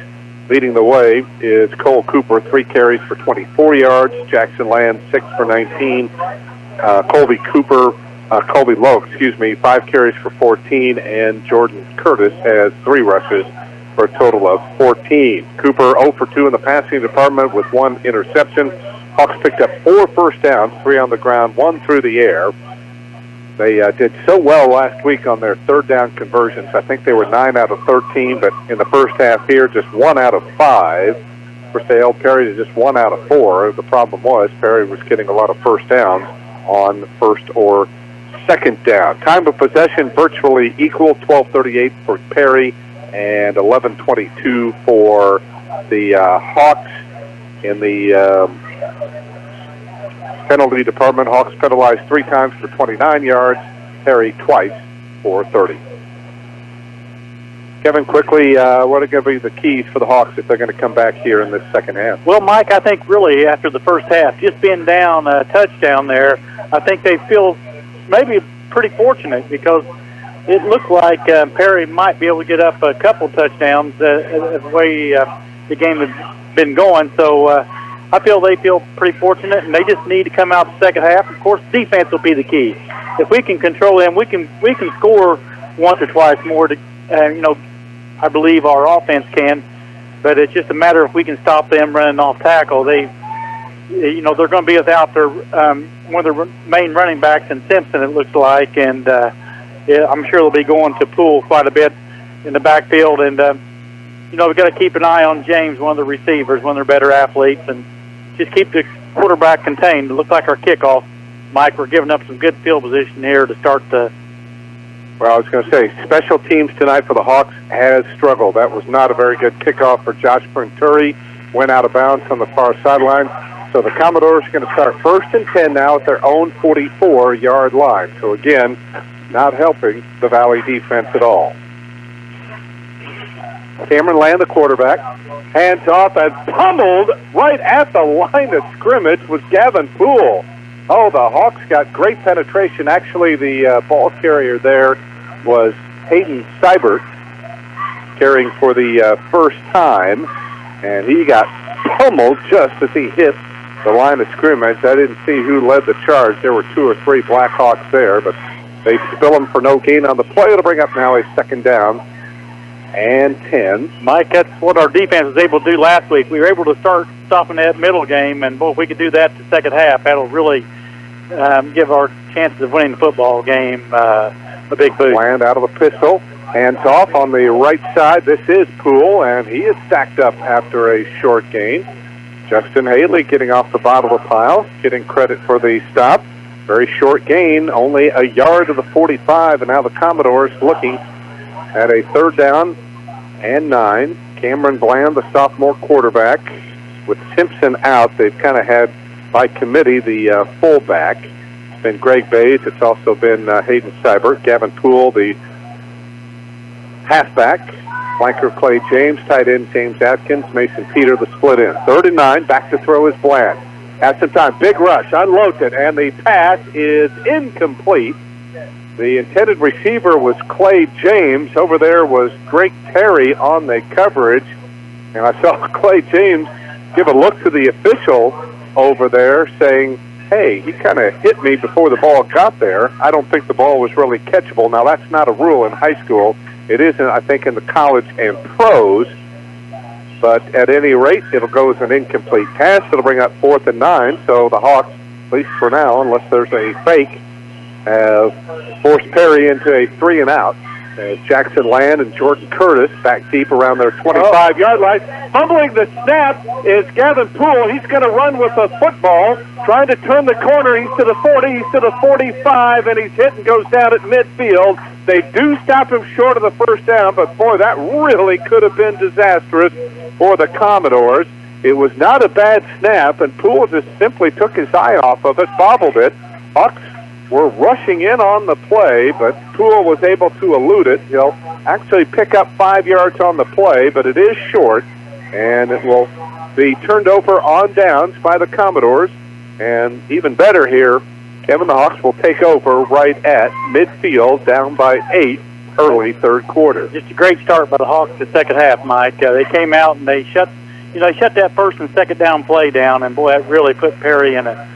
Leading the way is Cole Cooper, 3 carries for 24 yards. Jackson Land, 6 for 19. Colby Lowe, 5 carries for 14. And Jordan Curtis has 3 rushes for a total of 14. Cooper 0 for 2 in the passing department with 1 interception. Hawks picked up 4 first downs, 3 on the ground, 1 through the air. They did so well last week on their third down conversions. I think they were 9 out of 13, but in the first half here, just 1 out of 5. For Sale, Perry is just 1 out of 4. The problem was Perry was getting a lot of first downs on first or second down. Time of possession virtually equal, 12:38 for Perry and 11:22 for the Hawks. In the penalty department, Hawks penalized 3 times for 29 yards, Perry twice for 30. Kevin, quickly, what are going to be the keys for the Hawks if they're going to come back here in this second half? Well, Mike, I think really after the first half, just being down a touchdown there, I think they feel maybe pretty fortunate because it looked like Perry might be able to get up a couple touchdowns the way the game has been going. So I feel they feel pretty fortunate, and they just need to come out the second half. Of course, defense will be the key. If we can control them, we can score once or twice more. I believe our offense can, but it's just a matter if we can stop them running off tackle. They're going to be without their one of their main running backs in Simpson, it looks like, and I'm sure they'll be going to Poole quite a bit in the backfield. And we've got to keep an eye on James, one of the receivers, one of their better athletes, and just keep the quarterback contained. It looks like our kickoff, Mike, we're giving up some good field position here to start the. Well, I was going to say, special teams tonight for the Hawks has struggled. That was not a very good kickoff for Josh Venturi. Went out of bounds on the far sideline. So the Commodores are going to start 1st and 10 now at their own 44-yard line. So again, not helping the Valley defense at all. Cameron Land, the quarterback, hands off and pummeled right at the line of scrimmage was Gavin Poole. Oh, the Hawks got great penetration. Actually, the ball carrier there was Hayden Seibert, carrying for the first time, and he got pummeled just as he hit the line of scrimmage. I didn't see who led the charge. There were 2 or 3 Blackhawks there, but they spill him for no gain on the play. It'll bring up now a 2nd down and 10. Mike, that's what our defense was able to do last week. We were able to start stopping that middle game, and boy, if we could do that the second half, that'll really give our chances of winning the football game a big boost. Land out of the pistol, hands off on the right side. This is Poole, and he is stacked up after a short gain. Justin Haley getting off the bottom of the pile, getting credit for the stop. Very short gain, only a yard of the 45, and now the Commodores looking at a 3rd down and 9. Cameron Bland, the sophomore quarterback, with Simpson out. They've kind of had, by committee, the fullback. It's been Greg Bays. It's also been Hayden Seibert. Gavin Poole, the halfback. Flanker Clay James, tight end James Atkins, Mason Peter, the split end. 3rd and 9, back to throw is Bland. Has some time, big rush, unloads it, and the pass is incomplete. The intended receiver was Clay James. Over there was Drake Terry on the coverage, and I saw Clay James give a look to the official over there saying, hey, he kind of hit me before the ball got there. I don't think the ball was really catchable. Now, that's not a rule in high school. It isn't, I think, in the college and pros. But at any rate, it'll go as an incomplete pass. It'll bring up 4th and 9. So the Hawks, at least for now, unless there's a fake, have forced Perry into a 3 and out. As Jackson Land and Jordan Curtis back deep around their 25-yard line. Fumbling the snap is Gavin Poole. He's going to run with the football, trying to turn the corner. He's to the 40, he's to the 45, and he's hit and goes down at midfield. They do stop him short of the 1st down, but boy, that really could have been disastrous for the Commodores. It was not a bad snap, and Poole just simply took his eye off of it, bobbled it. Hawks were rushing in on the play, but Poole was able to elude it. He'll actually pick up 5 yards on the play, but it is short, and it will be turned over on downs by the Commodores. And even better here, Kevin, the Hawks will take over right at midfield, down by 8, early 3rd quarter. Just a great start by the Hawks the second half, Mike. They came out and they shut that 1st and 2nd down play down, and boy, that really put Perry in a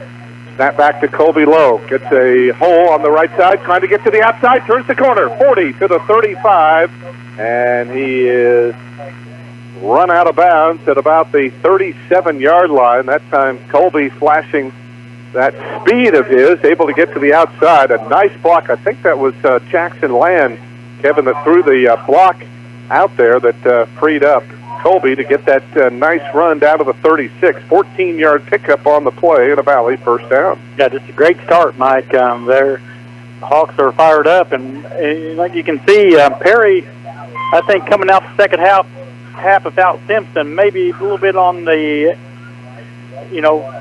Snap back to Colby Lowe. Gets a hole on the right side, trying to get to the outside, turns the corner, 40 to the 35, and he is run out of bounds at about the 37-yard line. That time, Colby flashing that speed of his, able to get to the outside. A nice block. I think that was Jackson Land, Kevin, that threw the block out there that freed up Colby to get that nice run down to the 36. 14-yard pickup on the play in a Valley 1st down. Yeah, just a great start, Mike. The Hawks are fired up, and like you can see, Perry, I think, coming out the second half without Simpson, maybe a little bit on the,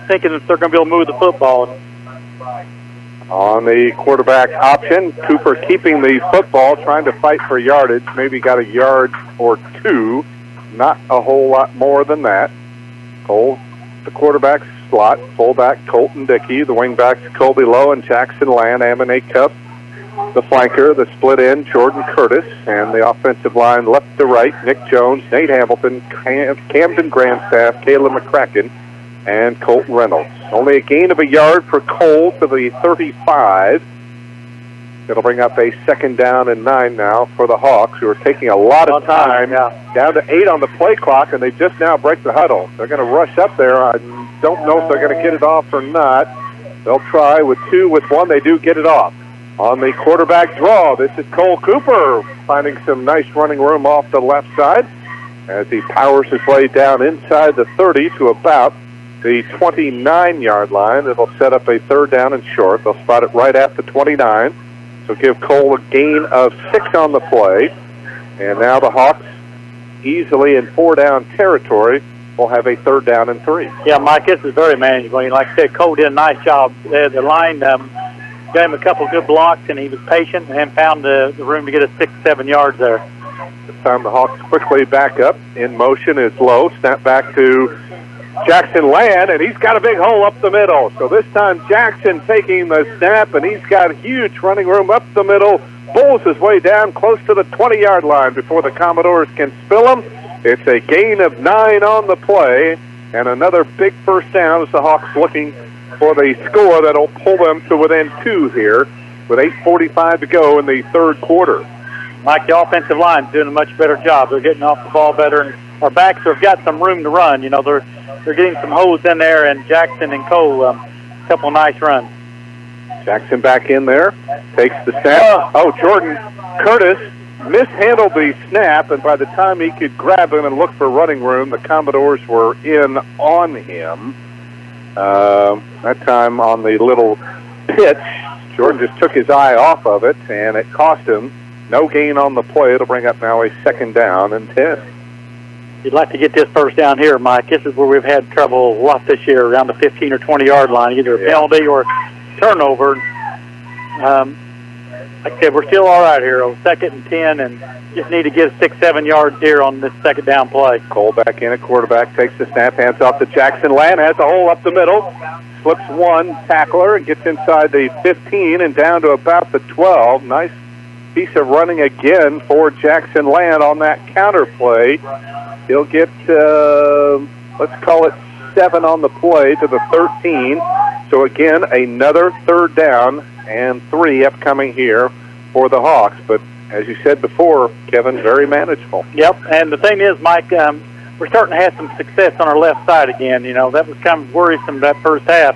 thinking that they're going to be able to move the football. On the quarterback option, Cooper keeping the football, trying to fight for yardage. Maybe got a yard or 2. Not a whole lot more than that. Cole, the quarterback slot, fullback Colton Dickey, the wingbacks Colby Lowe and Jackson Land, Ammonate Cup, the flanker, the split end, Jordan Curtis, and the offensive line left to right, Nick Jones, Nate Hamilton, Camden Grandstaff, Caleb McCracken, and Colton Reynolds. Only a gain of a yard for Cole to the 35. It'll bring up a 2nd down and 9 now for the Hawks, who are taking a lot of time. Down to 8 on the play clock, and they just now break the huddle. They're going to rush up there. I don't know if they're going to get it off or not. They'll try with 2, with 1. They do get it off. On the quarterback draw, this is Cole Cooper finding some nice running room off the left side as he powers his way down inside the 30 to about the 29-yard line. It'll set up a 3rd down and short. They'll spot it right at the 29. So give Cole a gain of 6 on the play. And now the Hawks easily in 4-down territory will have a 3rd down and 3. Yeah, Mike, this is very manageable. Like I said, Cole did a nice job. The line got him a couple of good blocks, and he was patient and found the room to get us 6-7 yards there. This time the Hawks quickly back up. In motion is Lowe. Snap back to Jackson Land, and he's got a big hole up the middle. So this time Jackson taking the snap, and he's got huge running room up the middle. Bowls his way down close to the 20-yard line before the Commodores can spill him. It's a gain of 9 on the play, and another big first down as the Hawks looking for the score that'll pull them to within 2 here with 8:45 to go in the 3rd quarter. Mike, the offensive line's doing a much better job. They're getting off the ball better, and our backs have got some room to run. They're getting some holes in there, and Jackson and Cole, a couple nice runs. Jackson back in there, takes the snap. Jordan Curtis mishandled the snap, and by the time he could grab him and look for running room, the Commodores were in on him. That time on the little pitch, Jordan just took his eye off of it, and it cost him. No gain on the play. It'll bring up now a 2nd down and 10. You'd like to get this first down here, Mike. This is where we've had trouble a lot this year, around the 15 or 20-yard line, either a penalty or turnover. Like I said, we're still all right here on 2nd and 10, and just need to get 6-7 yards here on this 2nd down play. Cole back in at quarterback, takes the snap, hands off to Jackson Land, has a hole up the middle, slips one tackler, and gets inside the 15 and down to about the 12. Nice piece of running again for Jackson Land on that counter play. He'll get, let's call it 7 on the play to the 13. So again, another 3rd down and 3 upcoming here for the Hawks. But as you said before, Kevin, very manageable. Yep, and the thing is, Mike, we're starting to have some success on our left side again. That was kind of worrisome that first half.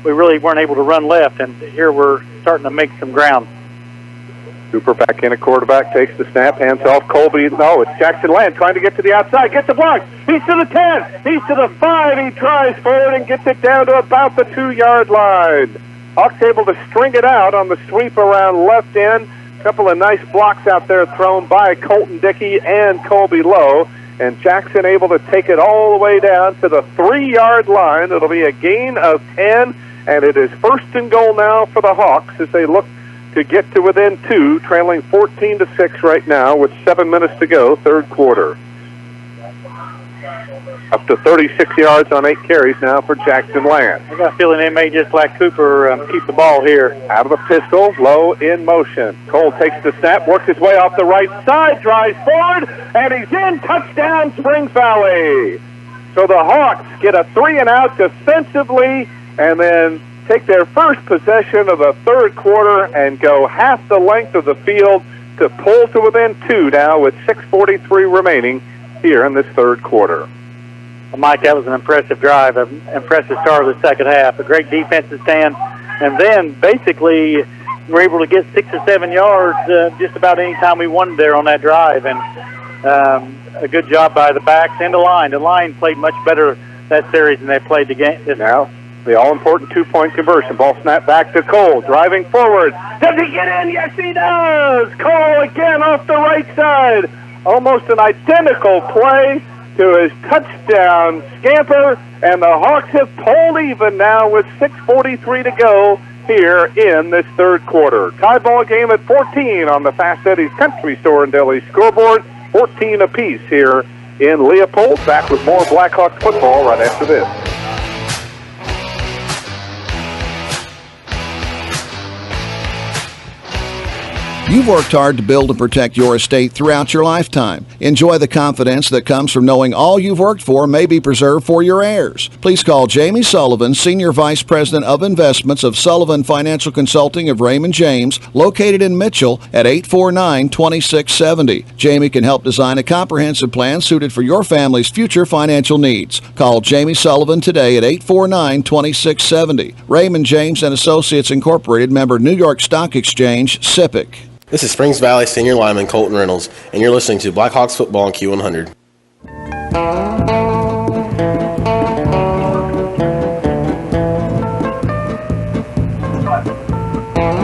We really weren't able to run left, and here we're starting to make some ground. Cooper back in at quarterback, takes the snap, hands off Colby. No, it's Jackson Land trying to get to the outside, gets the block. He's to the 10, he's to the 5. He tries forward and gets it down to about the 2-yard line. Hawks able to string it out on the sweep around left end. A couple of nice blocks out there thrown by Colton Dickey and Colby Lowe. And Jackson able to take it all the way down to the 3-yard line. It'll be a gain of 10, and it is 1st and goal now for the Hawks as they look to get to within 2, trailing 14-6 right now with 7 minutes to go, 3rd quarter. Up to 36 yards on 8 carries now for Jackson Land. I got a feeling they may just like Cooper keep the ball here. Out of the pistol, Lowe in motion. Cole takes the snap, works his way off the right side, drives forward, and he's in. Touchdown, Springs Valley. So the Hawks get a 3-and-out defensively, and then take their first possession of the 3rd quarter and go half the length of the field to pull to within 2 now with 6:43 remaining here in this 3rd quarter. Well, Mike, that was an impressive drive, an impressive start of the 2nd half. A great defensive stand, and then basically we're able to get 6 or 7 yards just about any time we wanted there on that drive, and a good job by the backs and the line. The line played much better that series than they played the game. Now, the all-important 2-point conversion. Ball snap back to Cole, driving forward. Does he get in? Yes, he does! Cole again off the right side. Almost an identical play to his touchdown scamper, and the Hawks have pulled even now with 6:43 to go here in this 3rd quarter. Tie ball game at 14 on the Fast Eddie's Country Store and Deli scoreboard. 14 apiece here in Leopold. Back with more Blackhawks football right after this. You've worked hard to build and protect your estate throughout your lifetime. Enjoy the confidence that comes from knowing all you've worked for may be preserved for your heirs. Please call Jamie Sullivan, Senior Vice President of Investments of Sullivan Financial Consulting of Raymond James, located in Mitchell at 849-2670. Jamie can help design a comprehensive plan suited for your family's future financial needs. Call Jamie Sullivan today at 849-2670. Raymond James and Associates Incorporated, member New York Stock Exchange, SIPC. This is Springs Valley senior lineman Colton Reynolds, and you're listening to Blackhawks football on Q100.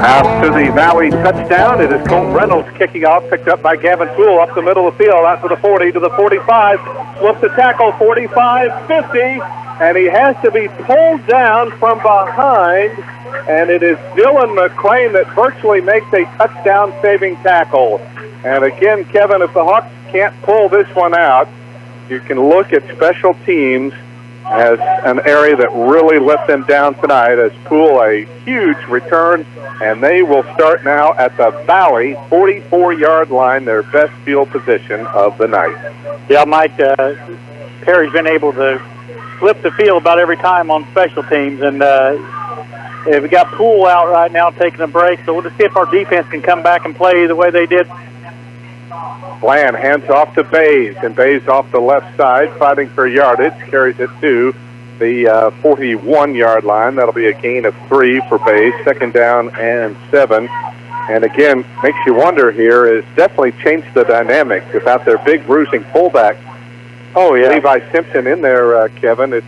Out to the Valley touchdown. It is Colt Reynolds kicking off, picked up by Gavin Poole up the middle of the field, out to the 40, to the 45. Flips the tackle, 45, 50, and he has to be pulled down from behind, and it is Dylan McClain that virtually makes a touchdown-saving tackle. And again, Kevin, if the Hawks can't pull this one out, you can look at special teams as an area that really let them down tonight, as Poole a huge return, and they will start now at the Valley 44-yard line, their best field position of the night. Yeah, Mike, Perry's been able to flip the field about every time on special teams, and we got Poole out right now taking a break, so we'll just see if our defense can come back and play the way they did. Bland hands off to Bays, and Bays off the left side, fighting for yardage, carries it to the 41-yard line. That'll be a gain of 3 for Bays, 2nd down and 7. And again, makes you wonder here, is definitely changed the dynamic without their big bruising fullback. Oh, yeah. Levi Simpson in there, Kevin. It's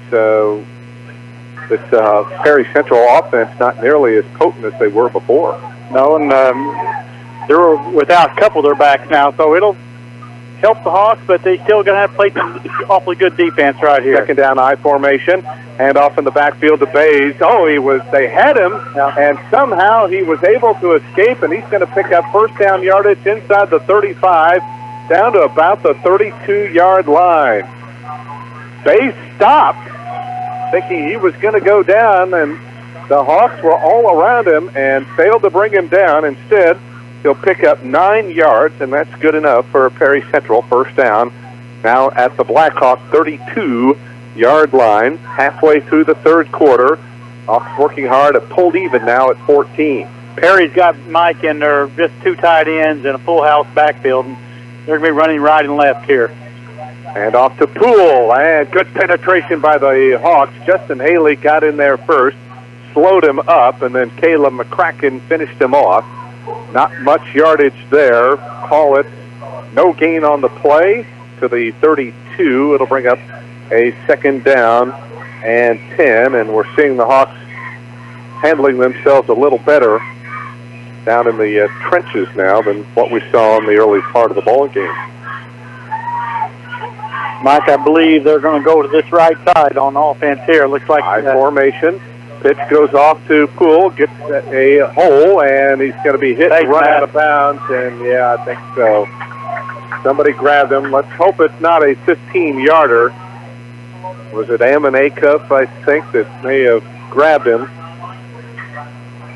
Perry Central offense not nearly as potent as they were before. No, and they're without a couple of their backs now, so it'll help the Hawks, but they still going to have to play some awfully good defense right here. 2nd down I formation, hand off in the backfield to Bays. They had him, and somehow he was able to escape, and he's going to pick up 1st down yardage inside the 35, down to about the 32-yard line. Bays stopped, thinking he was going to go down, and the Hawks were all around him and failed to bring him down. Instead, he'll pick up 9 yards, and that's good enough for Perry Central, 1st down. Now at the Blackhawk 32-yard line, halfway through the 3rd quarter. Hawks working hard, pulled even now at 14. Perry's got Mike in there, just 2 tight ends and a full house backfield, and they're going to be running right and left here. And off to Poole, and good penetration by the Hawks. Justin Haley got in there first, slowed him up, and then Caleb McCracken finished him off. Not much yardage there. Call it no gain on the play to the 32. It'll bring up a 2nd down and 10, and we're seeing the Hawks handling themselves a little better down in the trenches now than what we saw in the early part of the ball game. Mike, I believe they're going to go to this right side on offense here. Looks like I formation. Pitch goes off to Poole, gets a hole, and he's going to be hit and run out of bounds. And yeah, I think so. Somebody grabbed him. Let's hope it's not a 15-yarder. Was it Ammon Acuff, I think, that may have grabbed him?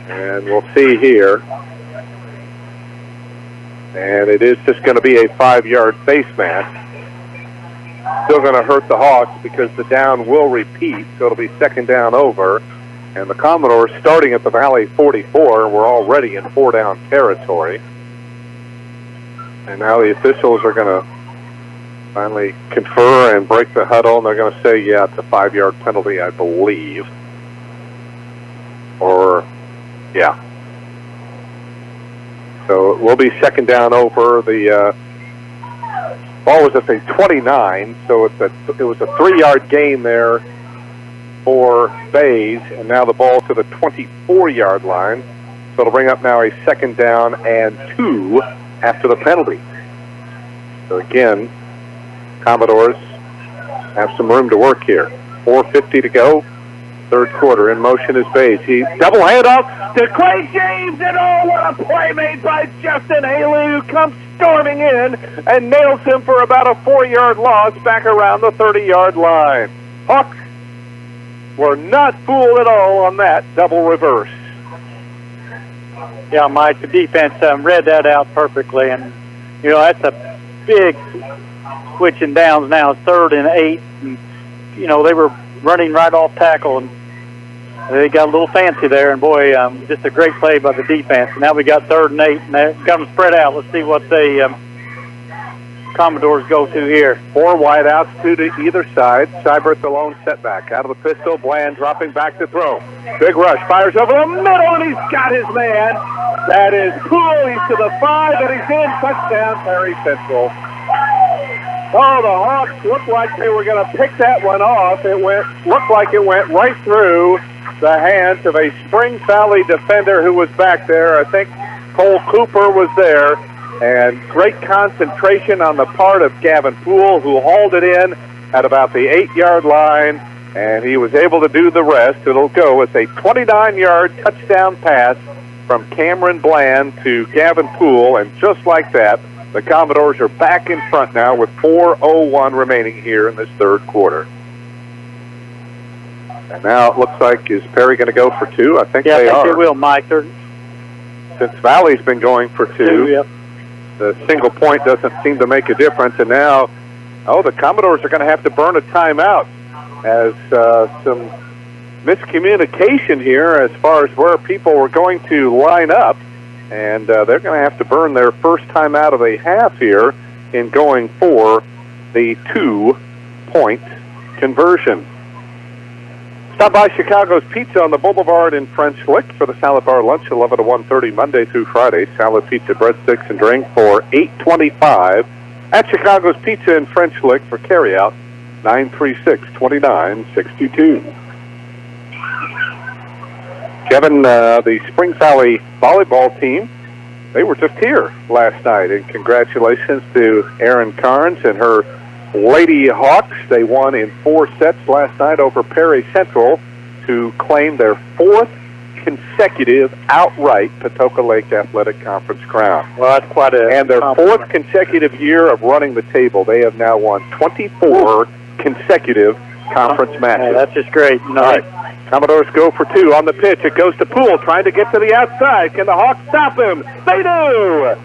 And we'll see here. And it is just going to be a 5-yard face mask. Still going to hurt the Hawks because the down will repeat, so it'll be 2nd down over. And the Commodores, starting at the Valley 44, were already in 4-down territory. And now the officials are going to finally confer and break the huddle, and they're going to say, yeah, it's a 5-yard penalty, I believe. Or, yeah. So it will be 2nd down over. The ball was at the 29, so it was a 3-yard gain there for Bays, and now the ball to the 24-yard line. So it'll bring up now a 2nd down and 2 after the penalty. So again, Commodores have some room to work here. 4:50 to go, 3rd quarter. In motion is Bays. He double handoff to Clay James, and oh, what a play made by Justin Haley, who comes storming in and nails him for about a 4-yard loss back around the 30-yard line. Hawks were not fooled at all on that double reverse. Yeah, Mike, the defense read that out perfectly, and that's a big switching downs now, 3rd and 8, and they were running right off tackle, and they got a little fancy there, and boy, just a great play by the defense. And now we got 3rd and 8, and they got them spread out. Let's see what the Commodores go to here. 4 wideouts, 2 to either side. Seibert the lone setback. Out of the pistol, Bland dropping back to throw. Big rush, fires over the middle, and he's got his man. That is Poole. He's to the 5, and he's in. Touchdown, Perry Central. Oh, the Hawks looked like they were going to pick that one off. Looked like it went right through the hands of a Springs Valley defender who was back there. I think Cole Cooper was there. And great concentration on the part of Gavin Poole, who hauled it in at about the 8-yard line, and he was able to do the rest. It'll go with a 29-yard touchdown pass from Cameron Bland to Gavin Poole, and just like that, the Commodores are back in front now with 4:01 remaining here in this third quarter. And now it looks like, is Perry going to go for two? I think they are. They will, Mike. Since Valley's been going for two. Yep. The single point doesn't seem to make a difference, and now, the Commodores are going to have to burn a timeout as some miscommunication here as far as where people were going to line up, and they're going to have to burn their first timeout of a half here in going for the 2-point conversion. Stop by Chicago's Pizza on the Boulevard in French Lick for the salad bar lunch, 11 to 1:30 Monday through Friday. Salad, pizza, breadsticks, and drink for $8.25 at Chicago's Pizza in French Lick for carryout, 936-2962. Kevin, the Springs Valley volleyball team, they were just here last night, and congratulations to Erin Carnes and her Lady Hawks. They won in 4 sets last night over Perry Central to claim their 4th consecutive outright Patoka Lake Athletic Conference crown. Well, that's quite a... And their 4th consecutive year of running the table. They have now won 24 consecutive conference matches. Yeah, that's just great. All right. Commodores go for two on the pitch. It goes to Poole, trying to get to the outside. Can the Hawks stop him? They do!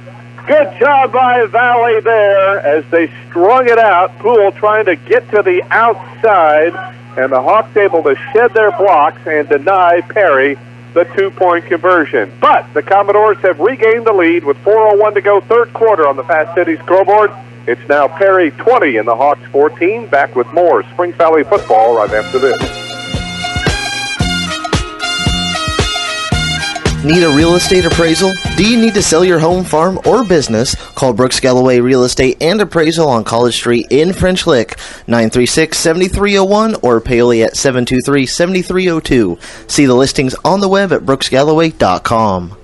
Good job by Valley there as they strung it out. Poole trying to get to the outside, and the Hawks able to shed their blocks and deny Perry the 2-point conversion. But the Commodores have regained the lead with 4:01 to go, third quarter on the Fast City scoreboard. It's now Perry 20 and the Hawks 14. Back with more Springs Valley football right after this. Need a real estate appraisal? Do you need to sell your home, farm, or business? Call Brooks Galloway Real Estate and Appraisal on College Street in French Lick, 936-7301 or Paoli at 723-7302. See the listings on the web at brooksgalloway.com.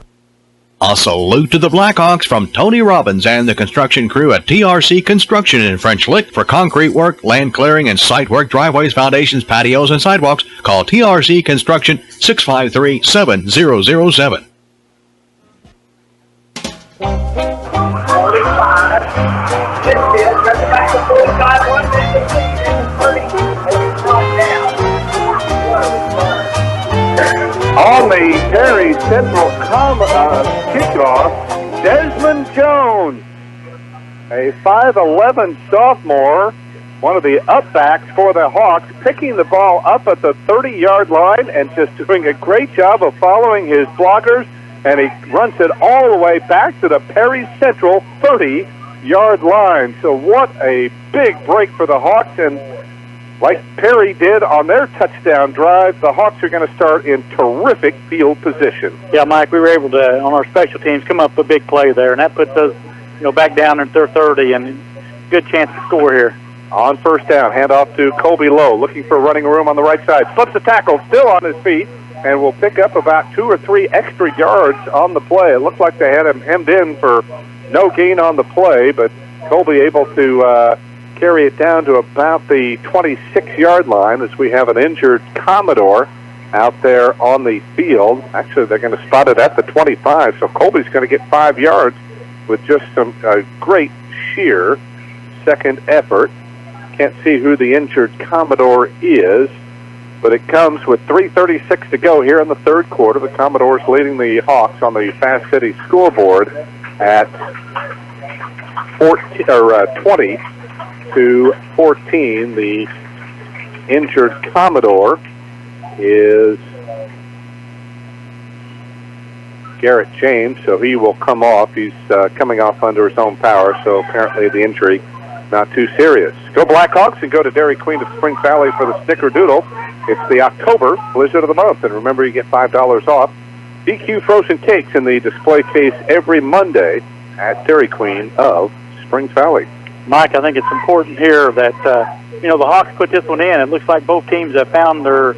A salute to the Blackhawks from Tony Robbins and the construction crew at TRC Construction in French Lick for concrete work, land clearing, and site work, driveways, foundations, patios, and sidewalks. Call TRC Construction 653-7007. On the Perry Central kickoff, Desmond Jones, a 5'11 sophomore, one of the upbacks for the Hawks, picking the ball up at the 30-yard line and just doing a great job of following his blockers, and he runs it all the way back to the Perry Central 30-yard line. So what a big break for the Hawks, and like Perry did on their touchdown drive, the Hawks are going to start in terrific field position. Yeah, Mike, we were able to, on our special teams, come up with a big play there, and that puts us, back down in their 30, and good chance to score here. On first down, handoff to Colby Lowe, looking for running room on the right side. Slips the tackle, still on his feet, and will pick up about 2 or 3 extra yards on the play. It looked like they had him hemmed in for no gain on the play, but Colby able to carry it down to about the 26-yard line as we have an injured Commodore out there on the field. Actually, they're going to spot it at the 25, so Colby's going to get 5 yards with just some great sheer second effort. Can't see who the injured Commodore is, but it comes with 3:36 to go here in the third quarter. The Commodores leading the Hawks on the Fast City scoreboard at 20 to 14. The injured Commodore is Garrett James, so he will come off. He's coming off under his own power, so apparently the injury not too serious. Go Blackhawks and go to Dairy Queen of Springs Valley for the Snickerdoodle. It's the October Blizzard of the Month, and remember, you get $5 off DQ frozen cakes in the display case every Monday at Dairy Queen of Springs Valley. Mike, I think it's important here that, the Hawks put this one in. It looks like both teams have found their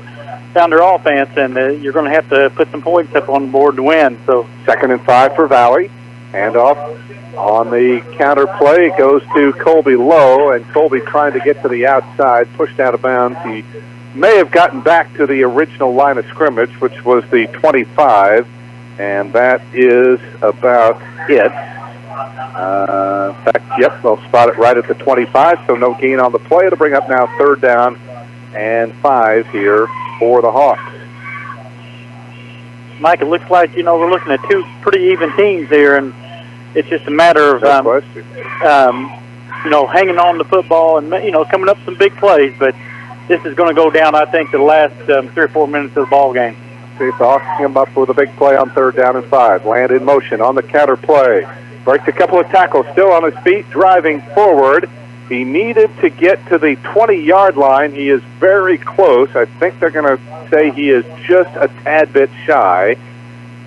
down their offense, and you're going to have to put some points up on the board to win. So 2nd and 5 for Valley. Handoff on the counter play. It goes to Colby Lowe, and Colby trying to get to the outside, pushed out of bounds. He may have gotten back to the original line of scrimmage, which was the 25, and that is about it. In fact, yep, they'll spot it right at the 25, so no gain on the play. It'll bring up now 3rd down and 5 here for the Hawks. Mike, it looks like, we're looking at two pretty even teams here, and it's just a matter of, hanging on to football and, coming up some big plays. But this is going to go down, I think, the last 3 or 4 minutes of the ball game. See if the Hawks come up with a big play on 3rd down and 5. Land in motion on the counter play. Breaks a couple of tackles, still on his feet, driving forward. He needed to get to the 20-yard line. He is very close. I think they're going to say he is just a tad bit shy.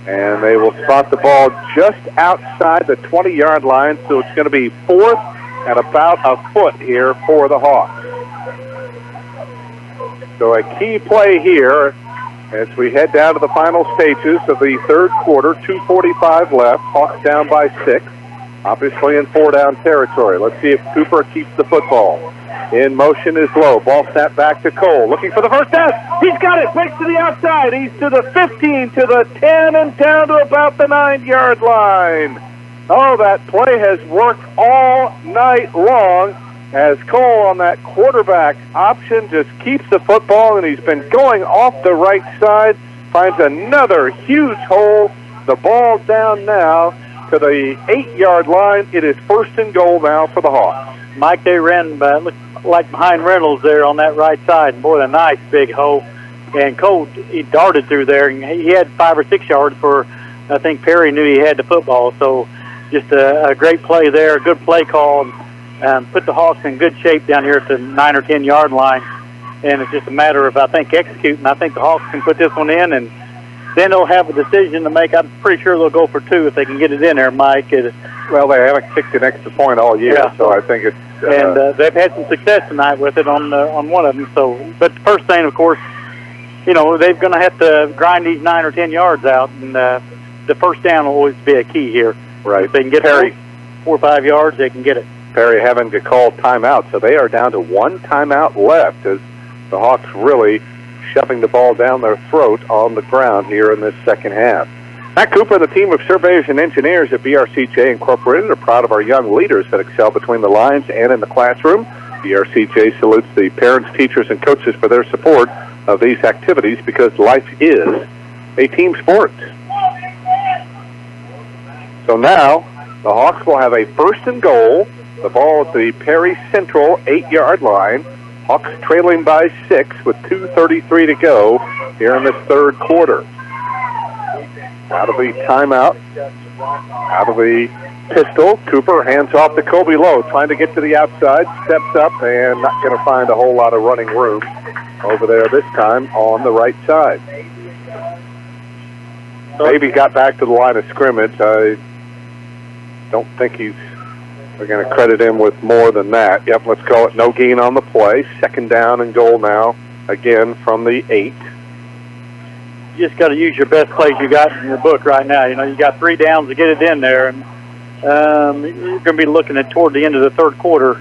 And they will spot the ball just outside the 20-yard line, so it's going to be 4th and about a foot here for the Hawks. So a key play here as we head down to the final stages of the 3rd quarter. 2:45 left. Hawks down by 6. Obviously in 4-down territory. Let's see if Cooper keeps the football. In motion is Low. Ball snapped back to Cole. Looking for the first down. He's got it. Breaks to the outside. He's to the 15, to the 10, and down to about the 9-yard line. Oh, that play has worked all night long as Cole on that quarterback option just keeps the football, and he's been going off the right side. Finds another huge hole. The ball down now to the 8-yard line. It is 1st and goal now for the Hawks. Mike, they ran looked like behind Reynolds there on that right side. And boy, a nice big hole. And Cole, he darted through there, and he had 5 or 6 yards for, I think Perry knew he had the football. So just a great play there, a good play call. Put the Hawks in good shape down here at the 9 or 10-yard line. And it's just a matter of, I think, executing. I think the Hawks can put this one in, and then they'll have a decision to make. I'm pretty sure they'll go for 2 if they can get it in there, Mike. Well, they haven't kicked an extra point all year, yeah. So I think it's... and they've had some success tonight with it on one of them. So, but the first thing, of course, they're going to have to grind these 9 or 10 yards out, and the first down will always be a key here. Right. If they can get 4 or 5 yards, they can get it. Perry having to call timeout, so they are down to 1 timeout left as the Hawks really shoving the ball down their throat on the ground here in this second half. Matt Cooper and the team of surveyors and engineers at BRCJ Incorporated are proud of our young leaders that excel between the lines and in the classroom. BRCJ salutes the parents, teachers, and coaches for their support of these activities because life is a team sport. So now the Hawks will have a 1st and goal. The ball at the Perry Central 8-yard line. Hawks trailing by 6 with 2:33 to go here in this 3rd quarter. Out of the timeout, out of the pistol, Cooper hands off to Colby Lowe, trying to get to the outside, steps up, and not going to find a whole lot of running room over there this time on the right side. Maybe got back to the line of scrimmage. I don't think we're going to credit him with more than that. Yep, let's call it no gain on the play. 2nd down and goal now, again from the 8. You just got to use your best plays you got in your book right now. You got 3 downs to get it in there, and you're going to be looking at toward the end of the 3rd quarter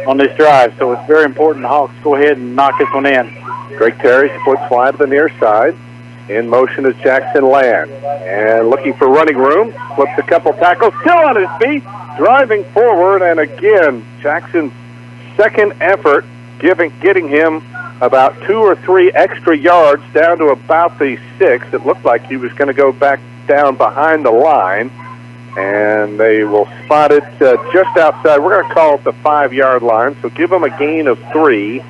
on this drive. So it's very important the Hawks go ahead and knock this one in. Greg Terry splits wide to the near side. In motion is Jackson Land. And looking for running room. Flips a couple tackles. Still on his feet. Driving forward. And again, Jackson's second effort getting him about 2 or 3 extra yards down to about the 6. It looked like he was going to go back down behind the line. And they will spot it just outside. We're going to call it the 5-yard line. So give them a gain of 3.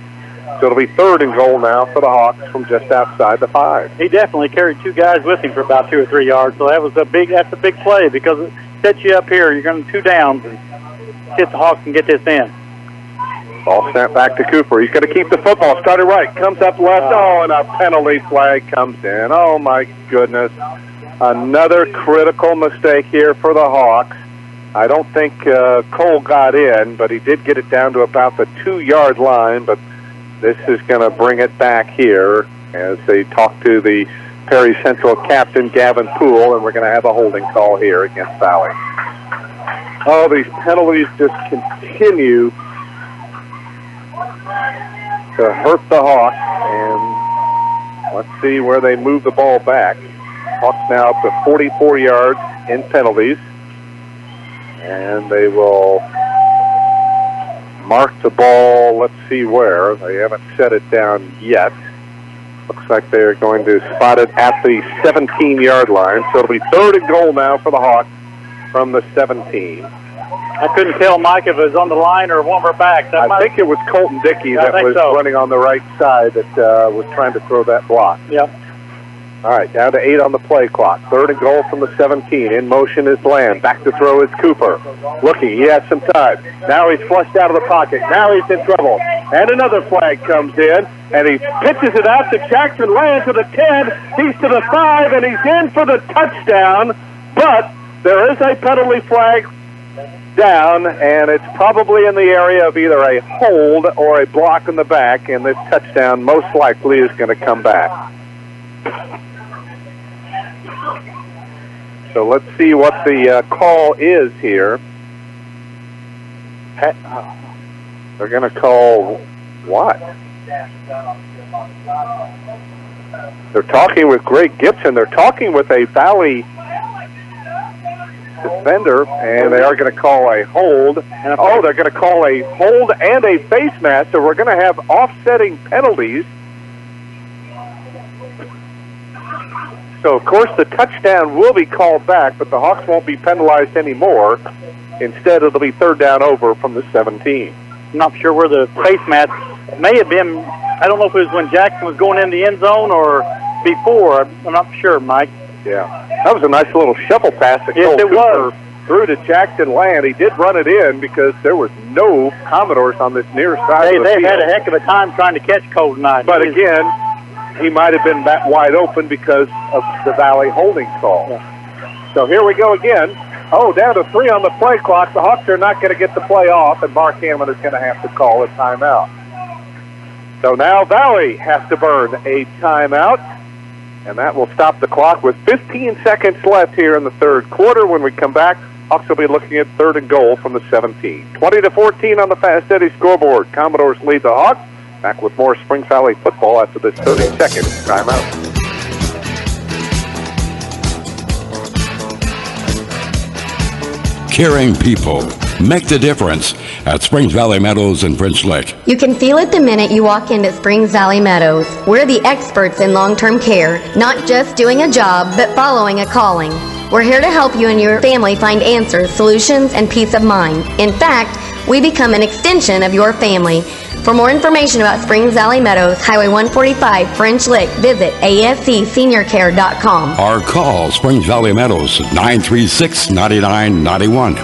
So it'll be 3rd and goal now for the Hawks from just outside the 5. He definitely carried 2 guys with him for about 2 or 3 yards. So that's a big play because it sets you up here. You're going to 2 downs and hit the Hawks and get this in. Ball snapped back to Cooper. He's going to keep the football. Started right. Comes up left. Oh, and a penalty flag comes in. Oh, my goodness. Another critical mistake here for the Hawks. I don't think Cole got in, but he did get it down to about the 2-yard line. But this is going to bring it back here as they talk to the Perry Central captain, Gavin Poole, and we're going to have a holding call here against Valley. Oh, these penalties just continue to hurt the Hawks, and let's see where they move the ball back. Hawks now up to 44 yards in penalties, and they will mark the ball, let's see where. They haven't set it down yet. Looks like they're going to spot it at the 17-yard line, so it'll be 3rd and goal now for the Hawks from the 17. I couldn't tell, Mike, if it was on the line or one of our backs. I think it was Colton Dickey that was running on the right side that was trying to throw that block. Yep. All right, down to 8 on the play clock. 3rd and goal from the 17. In motion is Land. Back to throw is Cooper. Looking, he has some time. Now he's flushed out of the pocket. Now he's in trouble. And another flag comes in, and he pitches it out to Jackson Land to the 10. He's to the 5, and he's in for the touchdown. But there is a penalty flag down, and it's probably in the area of either a hold or a block in the back, and this touchdown most likely is going to come back. So let's see what the call is here. They're going to call what? They're talking with Greg Gibson. They're talking with a Valley defender, and they are going to call a hold. Oh, they're going to call a hold and a face mask, so we're going to have offsetting penalties. So, of course, the touchdown will be called back, but the Hawks won't be penalized anymore. Instead, it'll be 3rd down over from the 17. I'm not sure where the face mask may have been. I don't know if it was when Jackson was going in the end zone or before. I'm not sure, Mike. Yeah. That was a nice little shuffle pass that Cooper threw to Jackson Land. He did run it in because there was no Commodores on this near side of the they've field. had a heck of a time trying to catch Cole tonight. But again, he might have been that wide open because of the Valley holding call. Yeah. So here we go again. Oh, down to 3 on the play clock. The Hawks are not going to get the play off, and Mark Hammond is going to have to call a timeout. So now Valley has to burn a timeout, and that will stop the clock with 15 seconds left here in the 3rd quarter. When we come back, Hawks will be looking at 3rd and goal from the 17. 20-14 on the Fast Eddie scoreboard. Commodores lead the Hawks. Back with more Springs Valley football after this 30-second timeout. Caring people make the difference at Springs Valley Meadows in French Lick. You can feel it the minute you walk into Springs Valley Meadows. We're the experts in long-term care, not just doing a job, but following a calling. We're here to help you and your family find answers, solutions, and peace of mind. In fact, we become an extension of your family. For more information about Springs Valley Meadows, Highway 145, French Lick, visit ascseniorcare.com. Or call Springs Valley Meadows at 936-9991.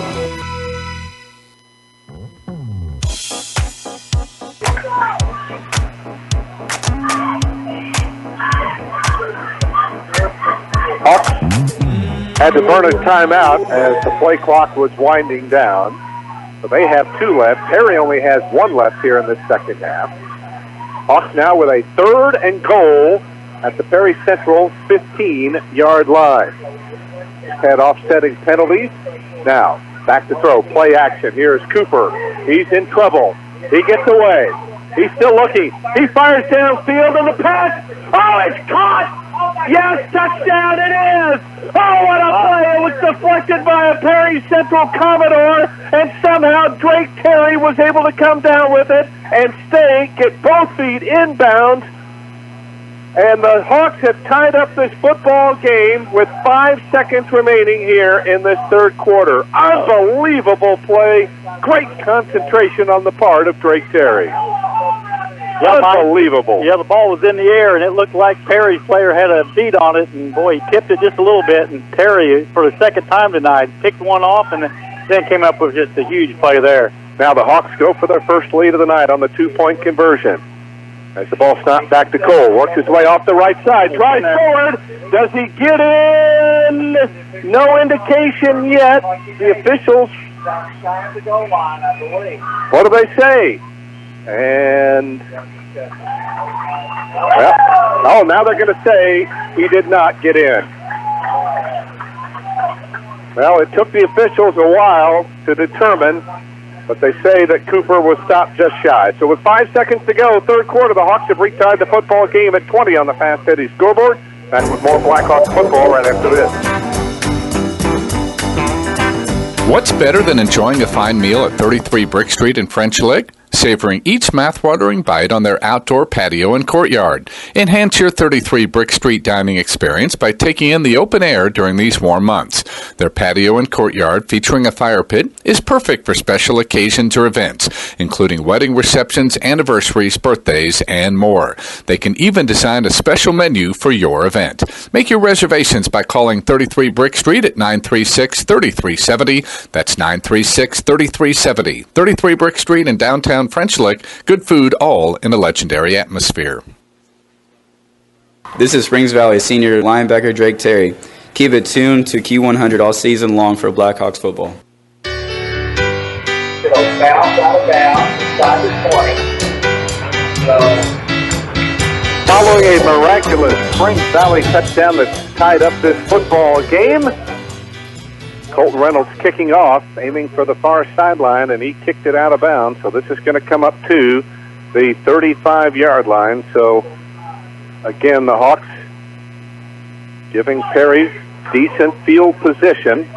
Hawks had to burn a timeout as the play clock was winding down. So they have 2 left. Perry only has 1 left here in this second half. Hawks now with a 3rd and goal at the Perry Central 15-yard line. Had offsetting penalties. Now, back to throw. Play action. Here's Cooper. He's in trouble. He gets away. He's still looking. He fires downfield on the pass. Oh, it's caught! Yes, touchdown it is! Oh, what a play! It was deflected by a Perry Central Commodore, and somehow Drake Terry was able to come down with it and get both feet inbounds. And the Hawks have tied up this football game with 5 seconds remaining here in this 3rd quarter. Unbelievable play. Great concentration on the part of Drake Terry. Unbelievable. Yeah, the ball was in the air, and it looked like Perry's player had a beat on it, and boy, he tipped it just a little bit, and Terry, for the 2nd time tonight, picked one off and then came up with just a huge play there. Now the Hawks go for their first lead of the night on the 2-point conversion. As the ball snapped back to Cole, works his way off the right side, drives forward. Does he get in? No indication yet. The officials. What do they say? And Well, oh, now they're going to say he did not get in. Well, it took the officials a while to determine, but they say that Cooper was stopped just shy. So with 5 seconds to go, third quarter, the Hawks have retied the football game at 20 on the Fast Eddie scoreboard. Back with more Blackhawks football right after this. What's better than enjoying a fine meal at 33 Brick Street in French Lick? Savoring each mouth-watering bite on their outdoor patio and courtyard. Enhance your 33 Brick Street dining experience by taking in the open air during these warm months. Their patio and courtyard, featuring a fire pit, is perfect for special occasions or events, including wedding receptions, anniversaries, birthdays, and more. They can even design a special menu for your event. Make your reservations by calling 33 Brick Street at 936-3370. That's 936-3370. 33 Brick Street in downtown French Lick. Good food, all in a legendary atmosphere. This is Springs Valley senior linebacker Drake Terry. Keep it tuned to Q100 all season long for Blackhawks football. It'll bounce out of bounds inside the 20. Following a miraculous Springs Valley touchdown that tied up this football game, Colton Reynolds kicking off, aiming for the far sideline, and he kicked it out of bounds. So this is going to come up to the 35-yard line. So, again, the Hawks giving Perry decent field position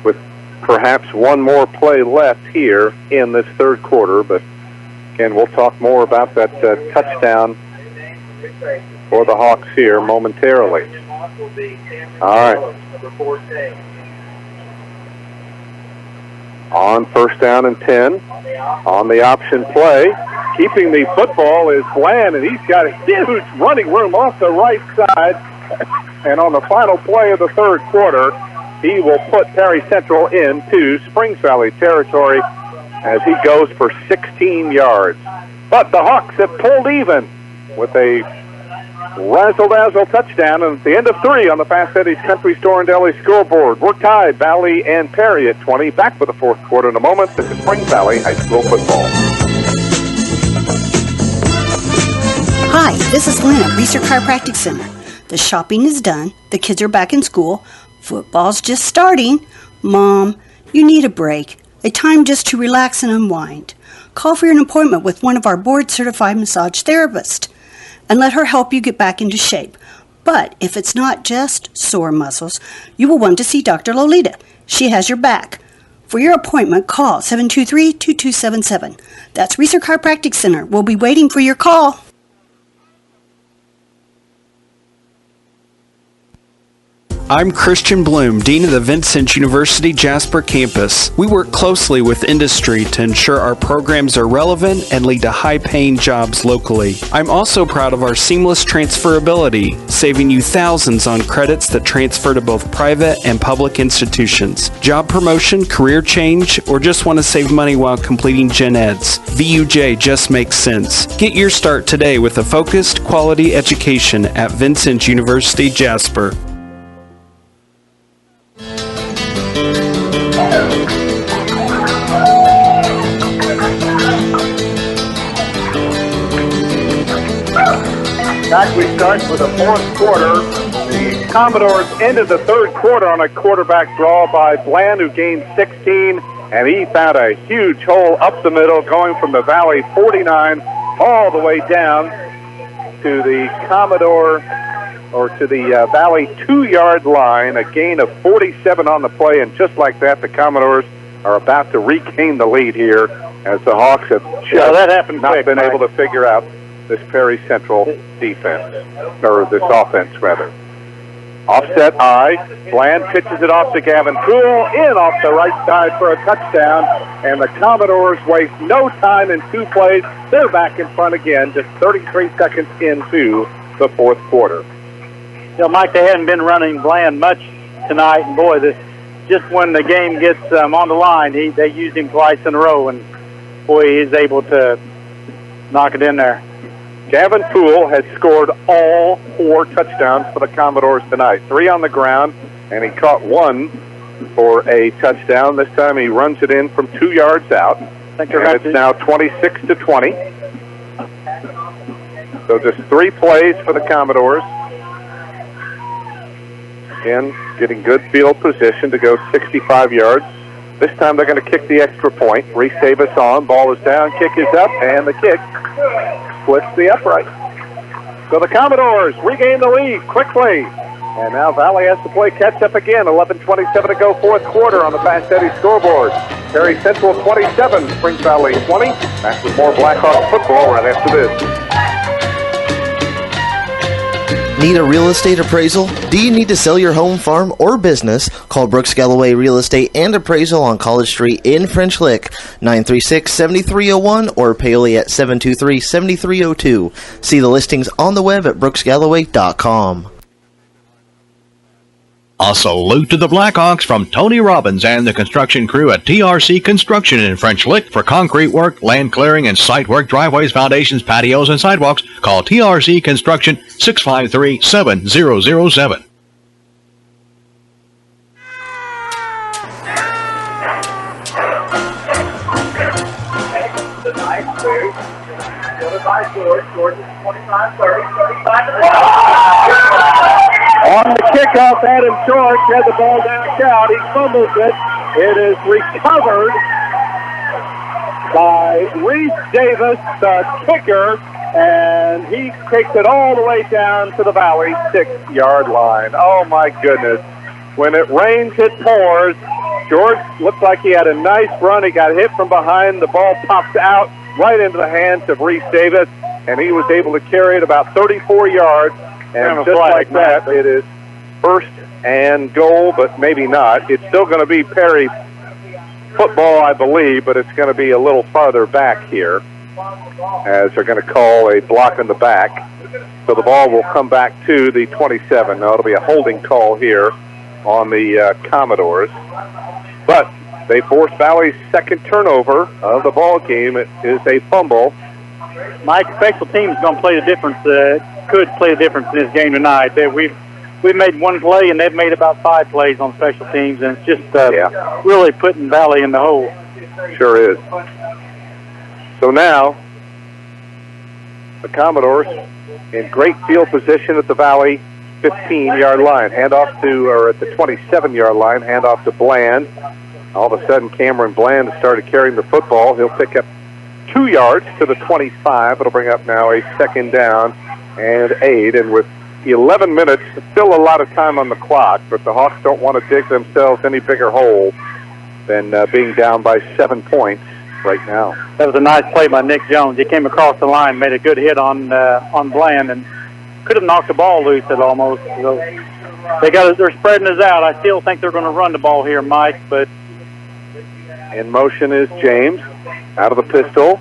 with perhaps one more play left here in this third quarter. But, again, we'll talk more about that touchdown for the Hawks here momentarily. All right. On first down and 10, on the option play, keeping the football is Bland, and he's got a huge running room off the right side. And on the final play of the third quarter, he will put Perry Central into Springs Valley territory as he goes for 16 yards. But the Hawks have pulled even with a razzle-dazzle touchdown, and at the end of 3 on the Fast Eddie's Country Store and Deli scoreboard. We're tied, Valley and Perry at 20. Back for the fourth quarter in a moment. This is Springs Valley High School football. Hi, this is Lynn at Research Chiropractic Center. The shopping is done. The kids are back in school. Football's just starting. Mom, you need a break. A time just to relax and unwind. Call for an appointment with one of our board-certified massage therapists and let her help you get back into shape. But if it's not just sore muscles, you will want to see Dr. Lolita. She has your back. For your appointment, call 723-2277. That's Research Chiropractic Center. We'll be waiting for your call. I'm Christian Bloom, Dean of the Vincent University Jasper campus. We work closely with industry to ensure our programs are relevant and lead to high-paying jobs locally. I'm also proud of our seamless transferability, saving you thousands on credits that transfer to both private and public institutions. Job promotion, career change, or just want to save money while completing gen eds. VUJ just makes sense. Get your start today with a focused, quality education at Vincent University Jasper. Back we start with the fourth quarter. The Commodores ended the third quarter on a quarterback draw by Bland, who gained 16, and he found a huge hole up the middle, going from the Valley 49 all the way down to the Commodore, or to the Valley 2-yard line, a gain of 47 on the play, and just like that, the Commodores are about to regain the lead here as the Hawks have just not been able to figure out this Perry Central defense, or this offense, rather. Offset I. Bland pitches it off to Gavin Poole, in off the right side for a touchdown, and the Commodores waste no time in 2 plays. They're back in front again, just 33 seconds into the fourth quarter. You know, Mike, they hadn't been running Bland much tonight, and boy, this just when the game gets on the line, they used him twice in a row, and boy, he's able to knock it in there. Gavin Poole has scored all 4 touchdowns for the Commodores tonight. 3 on the ground, and he caught 1 for a touchdown. This time he runs it in from 2 yards out. And it's now 26-20. So just 3 plays for the Commodores. Again, getting good field position to go 65 yards. This time they're going to kick the extra point. Reese Davis on. Ball is down. Kick is up. And the kick splits the upright. So the Commodores regain the lead quickly. And now Valley has to play catch-up again. 11:27 to go, fourth quarter on the Fast Eddie scoreboard. Perry Central 27, Springs Valley 20. Back with more Blackhawks football right after this. Need a real estate appraisal? Do you need to sell your home, farm, or business? Call Brooks Galloway Real Estate and Appraisal on College Street in French Lick, 936-7301 or Paoli at 723-7302. See the listings on the web at brooksgalloway.com. A salute to the Blackhawks from Tony Robbins and the construction crew at TRC Construction in French Lick for concrete work, land clearing, and site work, driveways, foundations, patios, and sidewalks. Call TRC Construction 653-7007. On the kickoff, Adam George had the ball knocked out. He fumbles it. It is recovered by Reese Davis, the kicker, and he takes it all the way down to the Valley 6-yard line. Oh, my goodness. When it rains, it pours. George looked like he had a nice run. He got hit from behind. The ball popped out right into the hands of Reese Davis, and he was able to carry it about 34 yards. And just like that, it is first and goal, but maybe not. It's still going to be Perry football, I believe, but it's going to be a little farther back here, as they're going to call a block in the back. So the ball will come back to the 27. Now it'll be a holding call here on the Commodores. But they force Valley's second turnover of the ball game. It is a fumble. Mike, special teams is going to play the difference. Could play a difference in this game tonight. We've made one play, and they've made about 5 plays on special teams, and it's just really putting Valley in the hole. Sure is. So now, the Commodores in great field position at the Valley 15-yard line. Handoff to, or at the 27-yard line, handoff to Bland. All of a sudden, Cameron Bland has started carrying the football. He'll pick up 2 yards to the 25. It'll bring up now a second down and 8, and with 11 minutes, still a lot of time on the clock, but the Hawks don't want to dig themselves any bigger hole than being down by 7 points right now. That was a nice play by Nick Jones. He came across the line, made a good hit on Bland, and could have knocked the ball loose at almost. So they're spreading us out. I still think they're going to run the ball here, Mike, but in motion is James out of the pistol.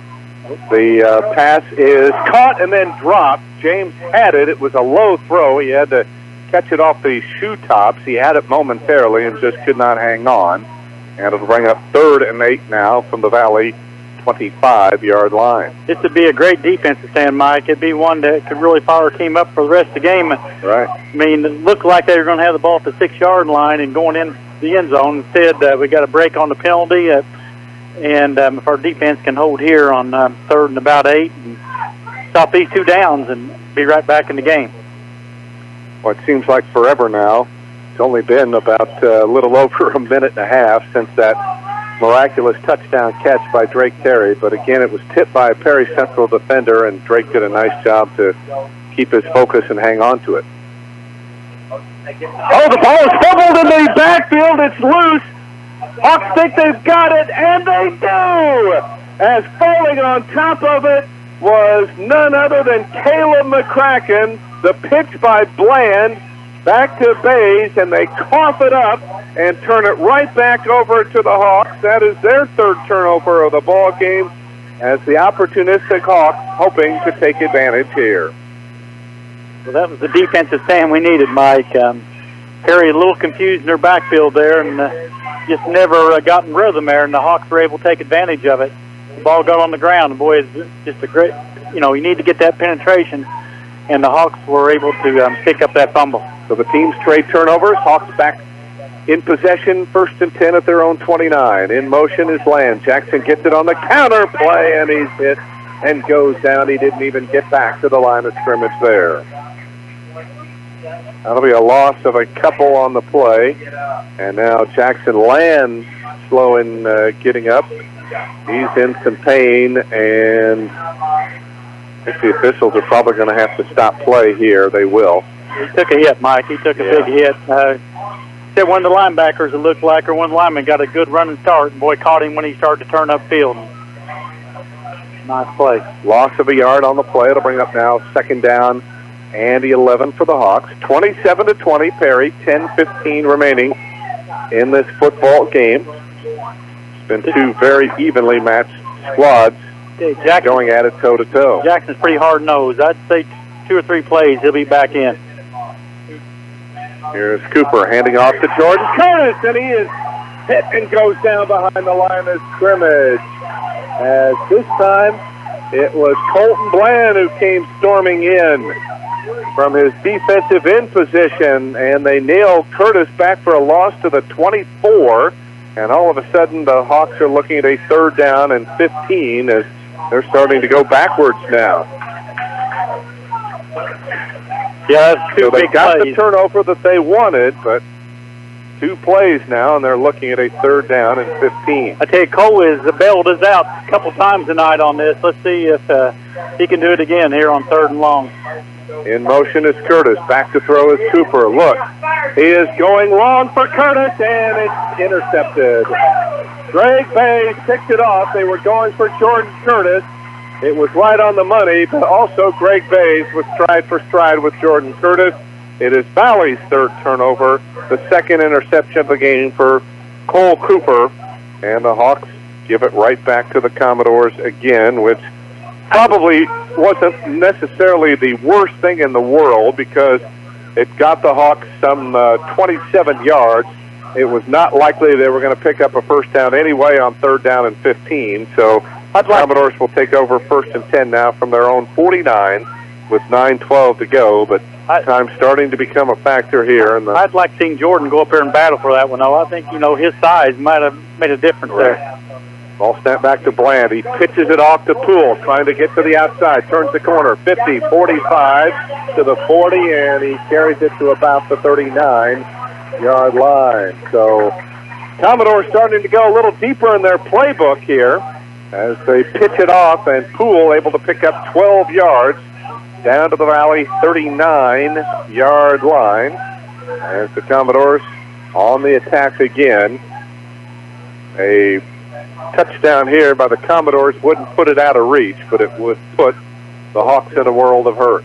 The pass is caught and then dropped. James had it. It was a low throw. He had to catch it off the shoe tops. He had it momentarily and just could not hang on. And it'll bring up 3rd and 8 now from the Valley 25-yard line. This would be a great defensive stand, Mike. It'd be one that could really fire a team up for the rest of the game. Right. I mean, it looked like they were going to have the ball at the 6-yard line and going in the end zone. Instead, we got a break on the penalty. And if our defense can hold here on 3rd and about 8 and stop these 2 downs and be right back in the game. Well, it seems like forever now. It's only been about a little over a minute and a half since that miraculous touchdown catch by Drake Terry. But again, it was tipped by a Perry Central defender, and Drake did a nice job to keep his focus and hang on to it. Oh, the ball is fumbled in the backfield. It's loose. Hawks think they've got it, and they do! As falling on top of it was none other than Caleb McCracken. The pitch by Bland back to Bays, and they cough it up and turn it right back over to the Hawks. That is their 3rd turnover of the ball game, as the opportunistic Hawks hoping to take advantage here. Well, that was the defensive stand we needed, Mike. Perry a little confused in their backfield there, and just never got in rhythm there, and the Hawks were able to take advantage of it. The ball got on the ground. The boy is just a great, you need to get that penetration, and the Hawks were able to pick up that fumble. So the teams trade turnovers. Hawks back in possession, 1st and 10 at their own 29. In motion is Land. Jackson gets it on the counter play, and he's hit and goes down. He didn't even get back to the line of scrimmage there. That'll be a loss of a couple on the play. And now Jackson Land slow in getting up. He's in some pain, and I think the officials are probably going to have to stop play here. They will. He took a hit, Mike. He took a big hit. Said one of the linebackers, it looked like, or one of the linemen got a good running start, and boy caught him when he started to turn upfield. Nice play. Loss of a yard on the play. It'll bring up now 2nd down and 11 for the Hawks. 27-20, Perry. 10-15 remaining in this football game. It's been two very evenly matched squads going at it toe-to-toe. Jackson's pretty hard-nosed. I'd say 2 or 3 plays, he'll be back in. Here's Cooper handing off to Jordan Curtis, and he is hit and goes down behind the line of scrimmage. As this time, it was Colton Bland who came storming in from his defensive end position, and they nailed Curtis back for a loss to the 24, and all of a sudden the Hawks are looking at a 3rd down and 15 as they're starting to go backwards now. Yeah, that's 2 so they big got plays. the turnover that they wanted, but 2 plays now, and they're looking at a 3rd down and 15. I tell you, Cole has bailed us out a couple times tonight on this. Let's see if he can do it again here on 3rd and long. In motion is Curtis. Back to throw is Cooper. Look, he is going long for Curtis, and it's intercepted. Greg Bays picked it off. They were going for Jordan Curtis. It was right on the money, but also Greg Bays was stride for stride with Jordan Curtis. It is Valley's 3rd turnover, the 2nd interception of the game for Cole Cooper, and the Hawks give it right back to the Commodores again, which probably wasn't necessarily the worst thing in the world because it got the Hawks some 27 yards. It was not likely they were going to pick up a 1st down anyway on 3rd down and 15, so Commodores will take over 1st and 10 now from their own 49 with 9:12 to go, but time's starting to become a factor here. And I'd like seeing Jordan go up there and battle for that one, though. I think, his size might have made a difference there. Ball snap back to Bland. He pitches it off to Poole, trying to get to the outside. Turns the corner, 50, 45 to the 40, and he carries it to about the 39-yard line. So Commodores starting to go a little deeper in their playbook here as they pitch it off, and Poole able to pick up 12 yards down to the Valley 39-yard line as the Commodores on the attack again. A touchdown here by the Commodores wouldn't put it out of reach, but it would put the Hawks in a world of hurt.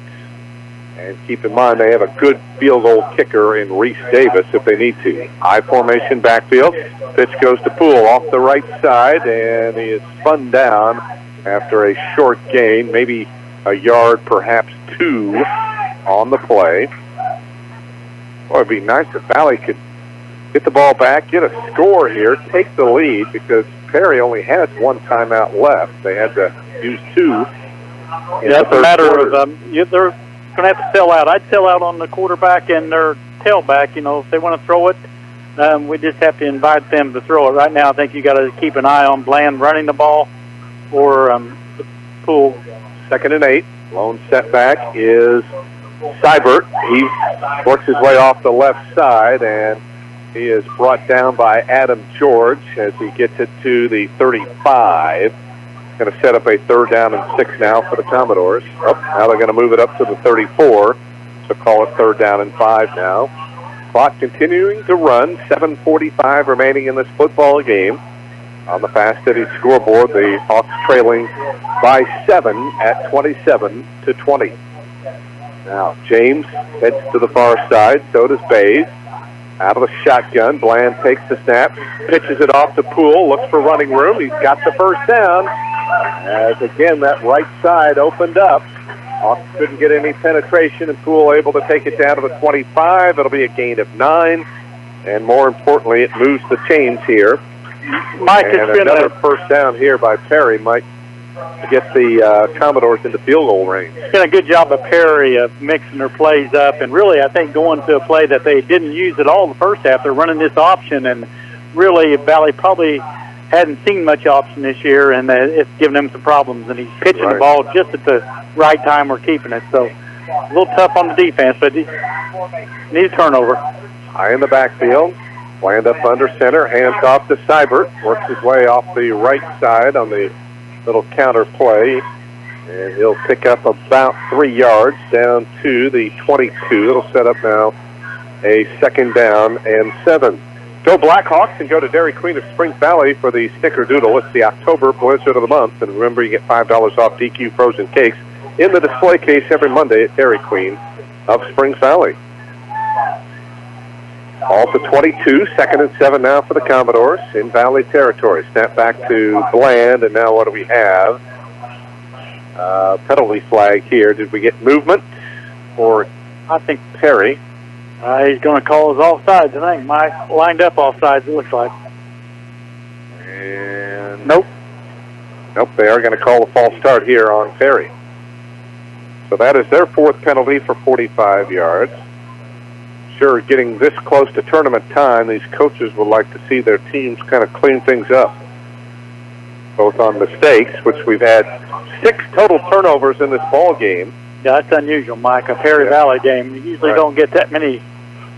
And keep in mind, they have a good field goal kicker in Reese Davis if they need to. High formation backfield. Pitch goes to Poole off the right side, and he is spun down after a short gain, maybe a yard, perhaps 2 on the play. Boy, it'd be nice if Valley could get the ball back, get a score here, take the lead, because Perry only has 1 timeout left. They had to use 2. That's a matter of they're going to have to sell out. I'd sell out on the quarterback and their tailback. If they want to throw it, we just have to invite them to throw it. Right now, I think you got to keep an eye on Bland running the ball or Poole. 2nd and 8. Lone setback is Seibert. He works his way off the left side, and he is brought down by Adam George as he gets it to the 35. Going to set up a 3rd down and 6 now for the Commodores. Now they're going to move it up to the 34, so call it 3rd down and 5 now. Clock continuing to run, 7:45 remaining in this football game. On the Fast City scoreboard, the Hawks trailing by 7 at 27-20. Now James heads to the far side, so does Bays. Out of the shotgun, Bland takes the snap, pitches it off to Poole, looks for running room. He's got the 1st down. As again, that right side opened up. Hawks couldn't get any penetration, and Poole able to take it down to the 25. It'll be a gain of 9. And more importantly, it moves the chains here. Mike, and it's been another 1st down here by Perry might to get the Commodores into field goal range. Done a good job of Perry of mixing their plays up, and really I think going to a play that they didn't use at all the first half. They're running this option, and really Valley probably hadn't seen much option this year, and it's giving them some problems, and he's pitching the ball just at the right time. We're keeping it, so a little tough on the defense, but he needs a turnover. High in the backfield, land up under center, hands off to Seibert, works his way off the right side on the little counter play, and he'll pick up about 3 yards down to the 22. It'll set up now a 2nd down and 7. Go Blackhawks and go to Dairy Queen of Springs Valley for the Snickerdoodle. It's the October Blizzard of the Month, and remember you get $5 off DQ frozen cakes in the display case every Monday at Dairy Queen of Springs Valley. All to 22, 2nd and 7 now for the Commodores in Valley territory. Snap back to Bland, and now what do we have? Penalty flag here. Did we get movement? Or I think Perry? He's going to call his offsides, I think. Mike lined up offsides, it looks like. And nope, they are going to call the false start here on Perry. So that is their 4th penalty for 45 yards. Sure, getting this close to tournament time, these coaches would like to see their teams kind of clean things up, both on mistakes, which we've had 6 total turnovers in this ball game. Yeah, that's unusual, Mike. A Perry Valley game, you usually don't get that many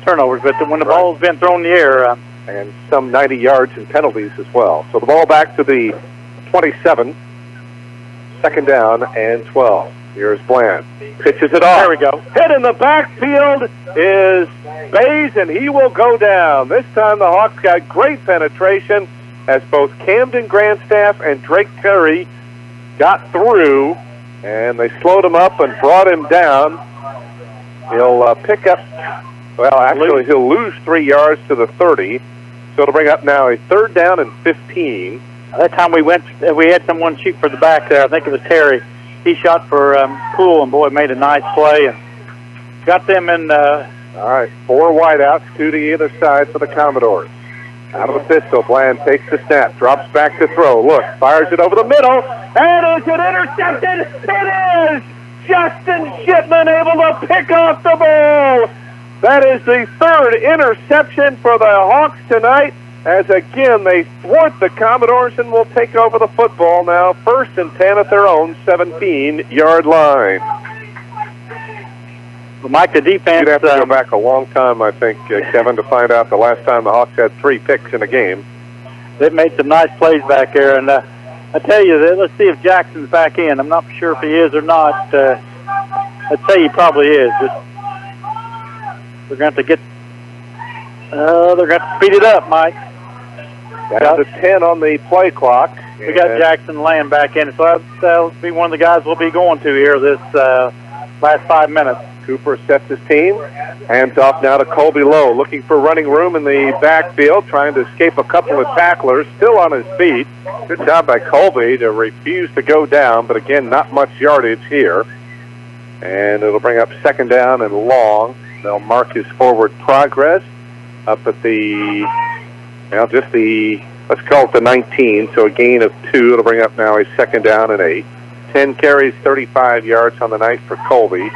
turnovers, but when the ball's been thrown in the air. And some 90 yards in penalties as well. So the ball back to the 27, 2nd down and 12. Here's Bland. Pitches it off. There we go. Hit in the backfield is Bays, and he will go down. This time the Hawks got great penetration as both Camden Grandstaff and Drake Perry got through, and they slowed him up and brought him down. He'll pick up, well, actually he'll lose 3 yards to the 30, so it'll bring up now a 3rd down and 15. That time we had someone shoot for the back there. I think it was Terry. He shot for Poole, and boy, made a nice play and got them in. All right, 4 wideouts, 2 to either side for the Commodores. Out of the pistol, Bland takes the snap, drops back to throw. Look, fires it over the middle, and is it intercepted? It is! Justin Shipman able to pick off the ball. That is the 3rd interception for the Hawks tonight, as again they thwart the Commodores and will take over the football now, 1st and 10 at their own 17-yard line. Well, Mike, the defense... You'd have to go back a long time, I think, Kevin, to find out the last time the Hawks had 3 picks in a game. They've made some nice plays back there, and I tell you, let's see if Jackson's back in. I'm not sure if he is or not. I'd say he probably is. They're going to have to get... they're going to have to speed it up, Mike. Down to 10 on the play clock. We got Jackson Lamb back in, so that'll be one of the guys we'll be going to here this last 5 minutes. Cooper sets his team. Hands off now to Colby Lowe, looking for running room in the backfield, trying to escape a couple of tacklers, still on his feet. Good job by Colby to refuse to go down, but again, not much yardage here. And it'll bring up 2nd down and long. They'll mark his forward progress up at the, well, just the, let's call it the 19, so a gain of 2. It'll bring up now a 2nd down and 8. 10 carries, 35 yards on the night for Colby.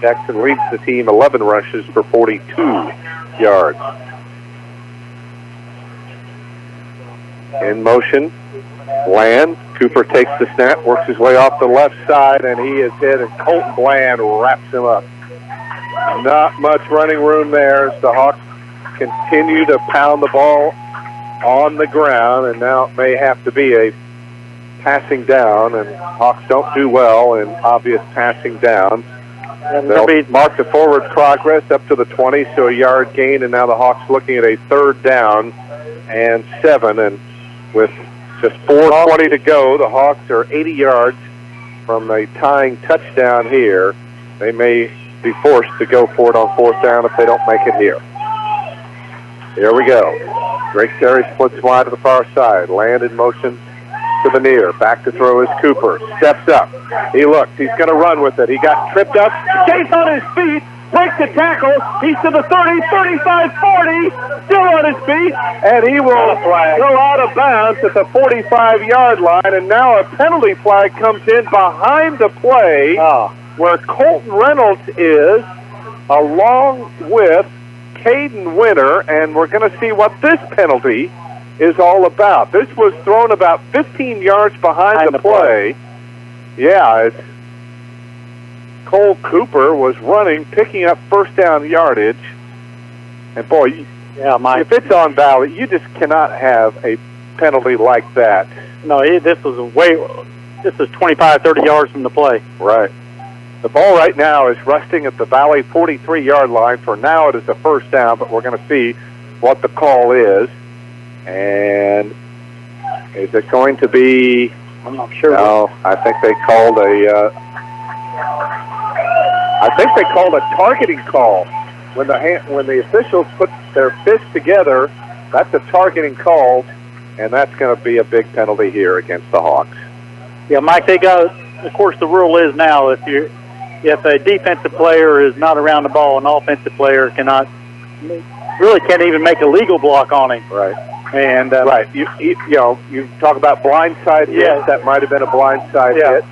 Jackson leads the team 11 rushes for 42 yards. In motion, Bland. Cooper takes the snap, works his way off the left side, and he is hit, and Colton Bland wraps him up. Not much running room there as the Hawks continue to pound the ball on the ground, and now it may have to be a passing down, and Hawks don't do well in obvious passing down. They'll mark the forward progress up to the 20, so a yard gain, and now the Hawks looking at a 3rd down and 7, and with just 4:20 to go, the Hawks are 80 yards from a tying touchdown here. They may be forced to go for it on 4th down if they don't make it here. Here we go. Drake Terry splits wide to the far side. Land in motion to the near. Back to throw is Cooper. Steps up. He looks. He's going to run with it. He got tripped up. Stays on his feet. breaks the tackle. He's to the 30, 35, 40, still on his feet, and he will go out of bounds at the 45-yard line, and now a penalty flag comes in behind the play where Colton Reynolds is, along with Caden Winter, and we're going to see what this penalty is all about. This was thrown about 15 yards behind the play. Yeah, Cole Cooper was running, picking up first down yardage. And boy, if it's on Valley, you just cannot have a penalty like that. No, this is 25, 30 yards from the play. Right. The ball right now is resting at the Valley 43-yard line. For now, it is a first down, but we're going to see what the call is. And is it going to be? I'm not sure. No, I think they called a targeting call. When the officials put their fists together, that's a targeting call, and that's going to be a big penalty here against the Hawks. Yeah, Mike, of course, the rule is now if a defensive player is not around the ball, an offensive player can't even make a legal block on him. Right. And right. You talk about blindside hits. That might have been a blindside hit.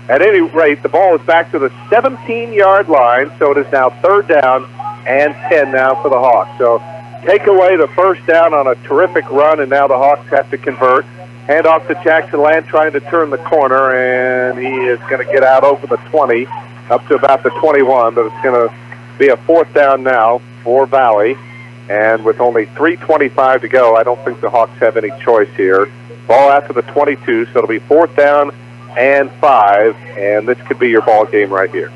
At any rate, the ball is back to the 17-yard line, so it is now third down and 10 now for the Hawks. So take away the first down on a terrific run, and now the Hawks have to convert. Hand off to Jackson Land, trying to turn the corner, and he is going to get out over the 20, up to about the 21, but it's going to be a fourth down now for Valley. And with only 3:25 to go, I don't think the Hawks have any choice here. Ball after the 22, so it'll be fourth down and 5, and this could be your ball game right here.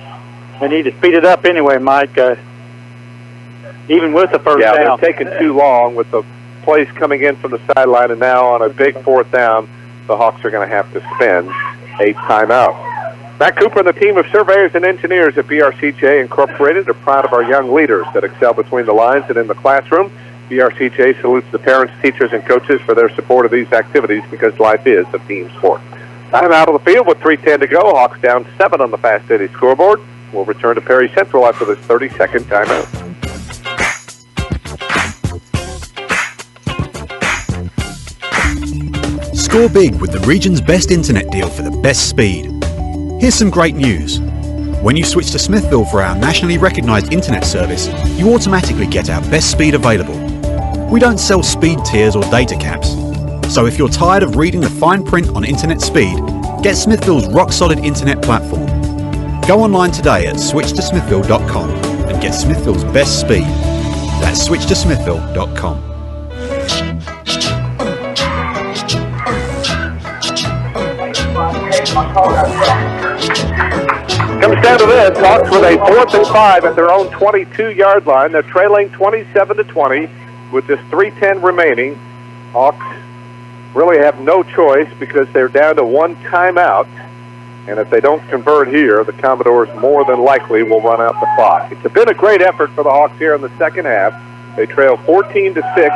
They need to speed it up anyway, Mike, even with the first down. Yeah, they're taking too long with the plays coming in from the sideline, and now on a big fourth down, the Hawks are going to have to spend a timeout. Matt Cooper and the team of surveyors and engineers at BRCJ Incorporated are proud of our young leaders that excel between the lines and in the classroom. BRCJ salutes the parents, teachers, and coaches for their support of these activities because life is a team sport. Time out of the field with 3:10 to go. Hawks down 7 on the Fast City scoreboard. We'll return to Perry Central after this 30-second timeout. Score big with the region's best internet deal for the best speed. Here's some great news. When you switch to Smithville for our nationally recognised internet service, you automatically get our best speed available. We don't sell speed tiers or data caps. So if you're tired of reading the fine print on internet speed, get Smithville's rock-solid internet platform. Go online today at switchtosmithville.com and get Smithville's best speed. That's switchtosmithville.com. Comes down to this. Hawks with a 4th and 5 at their own 22-yard line. They're trailing 27-20 with just 3:10 remaining. Hawks really have no choice because they're down to one timeout. And if they don't convert here, the Commodores more than likely will run out the clock. It's been a great effort for the Hawks here in the second half. They trail 14-6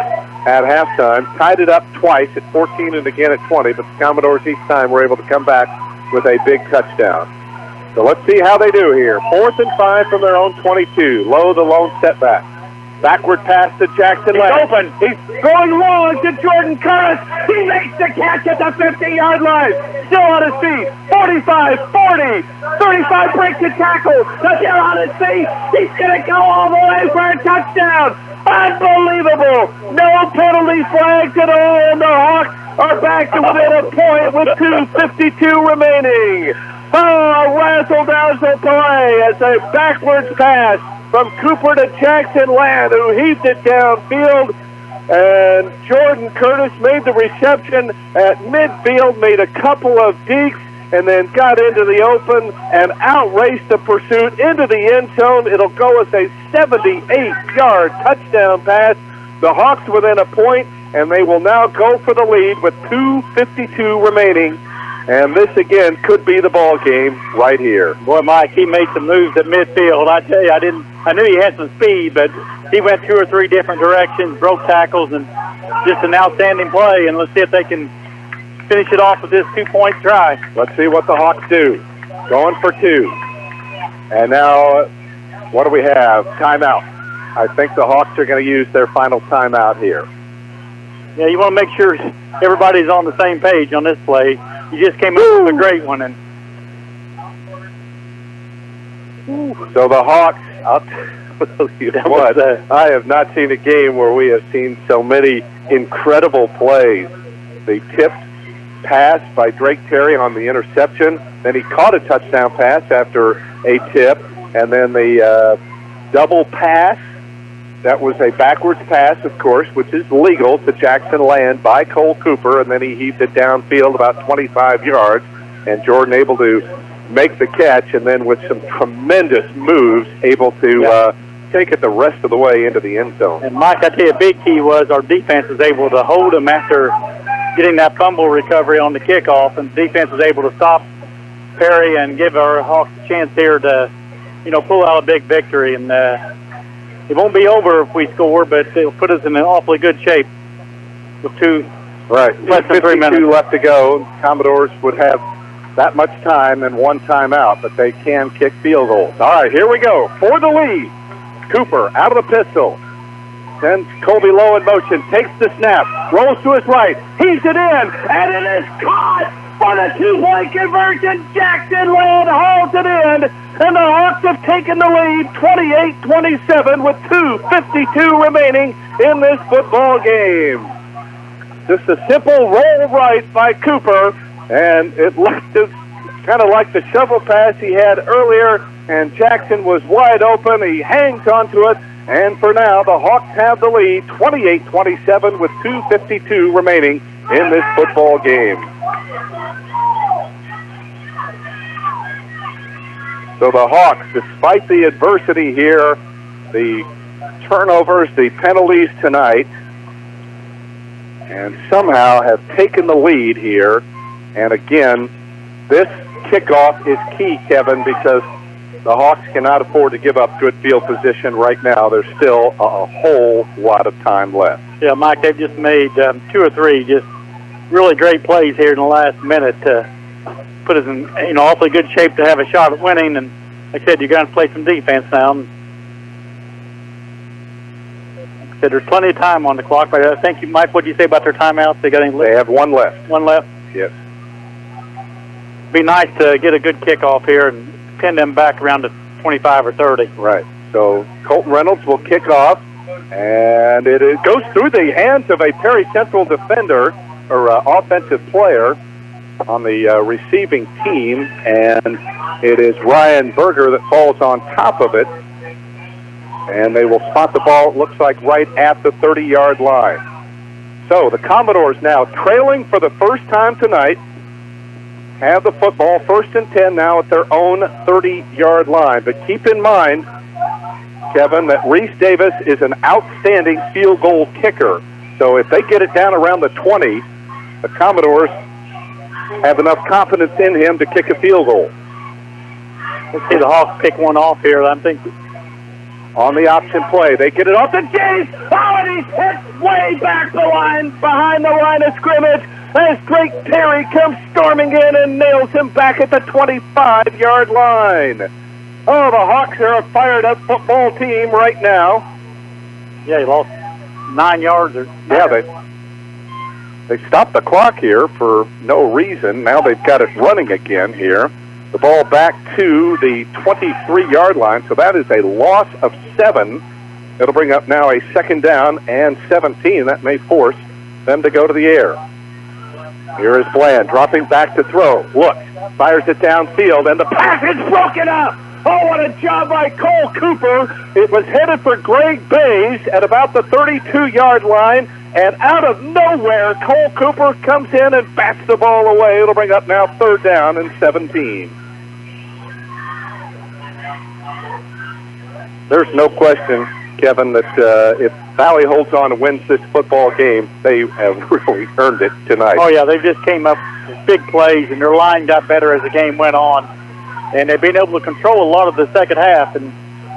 at halftime, tied it up twice at 14 and again at 20, but the Commodores each time were able to come back with a big touchdown. So let's see how they do here. 4th and 5 from their own 22. Low, the lone setback. Backward pass to Jackson Land. He's open. He's going long to Jordan Curtis. He makes the catch at the 50-yard line. Still on his feet. 45, 40, 35 breaks the tackle. Still on his feet. He's going to go all the way for a touchdown. Unbelievable. No penalty flags at all, and the Hawks are back to within a point with 2:52 remaining. Oh, a razzle-dazzle play as a backwards pass from Cooper to Jackson Land, who heaved it downfield. And Jordan Curtis made the reception at midfield, made a couple of dekes, and then got into the open and outraced the pursuit into the end zone. It'll go as a 78-yard touchdown pass. The Hawks within a point, and they will now go for the lead with 2:52 remaining. And this, again, could be the ball game right here. Boy, Mike, he made some moves at midfield. I tell you, I knew he had some speed, but he went 2 or 3 different directions, broke tackles, and just an outstanding play. And let's see if they can finish it off with this 2-point try. Let's see what the Hawks do. Going for 2. And now What do we have? Timeout. I think the Hawks are going to use their final timeout here. Yeah, you want to make sure everybody's on the same page on this play. You just came up with a great one. And so the Hawks, I'll tell you what, I have not seen a game where we have seen so many incredible plays. The tipped pass by Drake Terry on the interception. Then he caught a touchdown pass after a tip. And then the double pass. That was a backwards pass, of course, which is legal to Jackson Land by Cole Cooper. And then he heaved it downfield about 25 yards. And Jordan able to make the catch. And then with some tremendous moves, able to take it the rest of the way into the end zone. And Mike, I tell you, a big key was our defense was able to hold him after getting that fumble recovery on the kickoff, and the defense was able to stop Perry and give our Hawks a chance here to, pull out a big victory. And it won't be over if we score, but it'll put us in an awfully good shape with less than 3 minutes left to go. Commodores would have that much time and one timeout, but they can kick field goals. All right, here we go for the lead. Cooper out of the pistol. Then Colby Lowe in motion, takes the snap, rolls to his right, heaves it in, and it is caught for the two-point conversion. Jackson Land hauls it in, and the Hawks have taken the lead 28-27 with 2:52 remaining in this football game. Just a simple roll right by Cooper, and it looked kind of like the shovel pass he had earlier, and Jackson was wide open. He hangs onto it, and for now, the Hawks have the lead 28-27 with 2:52 remaining in this football game. So the Hawks, despite the adversity here, the turnovers, the penalties tonight, and somehow have taken the lead here. And again, this kickoff is key, Kevin, because the Hawks cannot afford to give up good field position right now. There's still a whole lot of time left. Yeah, Mike, they've just made 2 or 3 just really great plays here in the last minute to put us in awfully good shape to have a shot at winning. And like I said, you're going to play some defense now. Like I said, there's plenty of time on the clock. But I think, Mike, what did you say about their timeouts? They have one left. One left? Yes. Be nice to get a good kickoff here and pin them back around to 25 or 30. Right. So Colton Reynolds will kick off, and it goes through the hands of a Perry Central defender or offensive player on the receiving team, and it is Ryan Berger that falls on top of it, and they will spot the ball, it looks like, right at the 30-yard line. So the Commodores now trailing for the first time tonight, have the football, 1st and 10 now at their own 30-yard line. But keep in mind, Kevin, that Reese Davis is an outstanding field goal kicker. So if they get it down around the 20, the Commodores have enough confidence in him to kick a field goal. Let's see the Hawks pick one off here. I'm thinking on the option play, they get it off to James. Oh, and he's hit way back the line, behind the line of scrimmage, as Drake Terry comes storming in and nails him back at the 25-yard line. Oh, the Hawks are a fired-up football team right now. Yeah, he lost 9 yards. Yeah, they stopped the clock here for no reason. Now they've got it running again here. The ball back to the 23-yard line, so that is a loss of 7. It'll bring up now a 2nd down and 17. That may force them to go to the air. Here is Bland dropping back to throw. Look, fires it downfield, and the pass is broken up. Oh, what a job by Cole Cooper. It was headed for Greg Bays at about the 32-yard line, and out of nowhere, Cole Cooper comes in and bats the ball away. It'll bring up now 3rd down and 17. There's no question, Kevin, that if Valley holds on and wins this football game, they have really earned it tonight. Oh, yeah, they just came up with big plays, and their line got better as the game went on. And they've been able to control a lot of the second half, and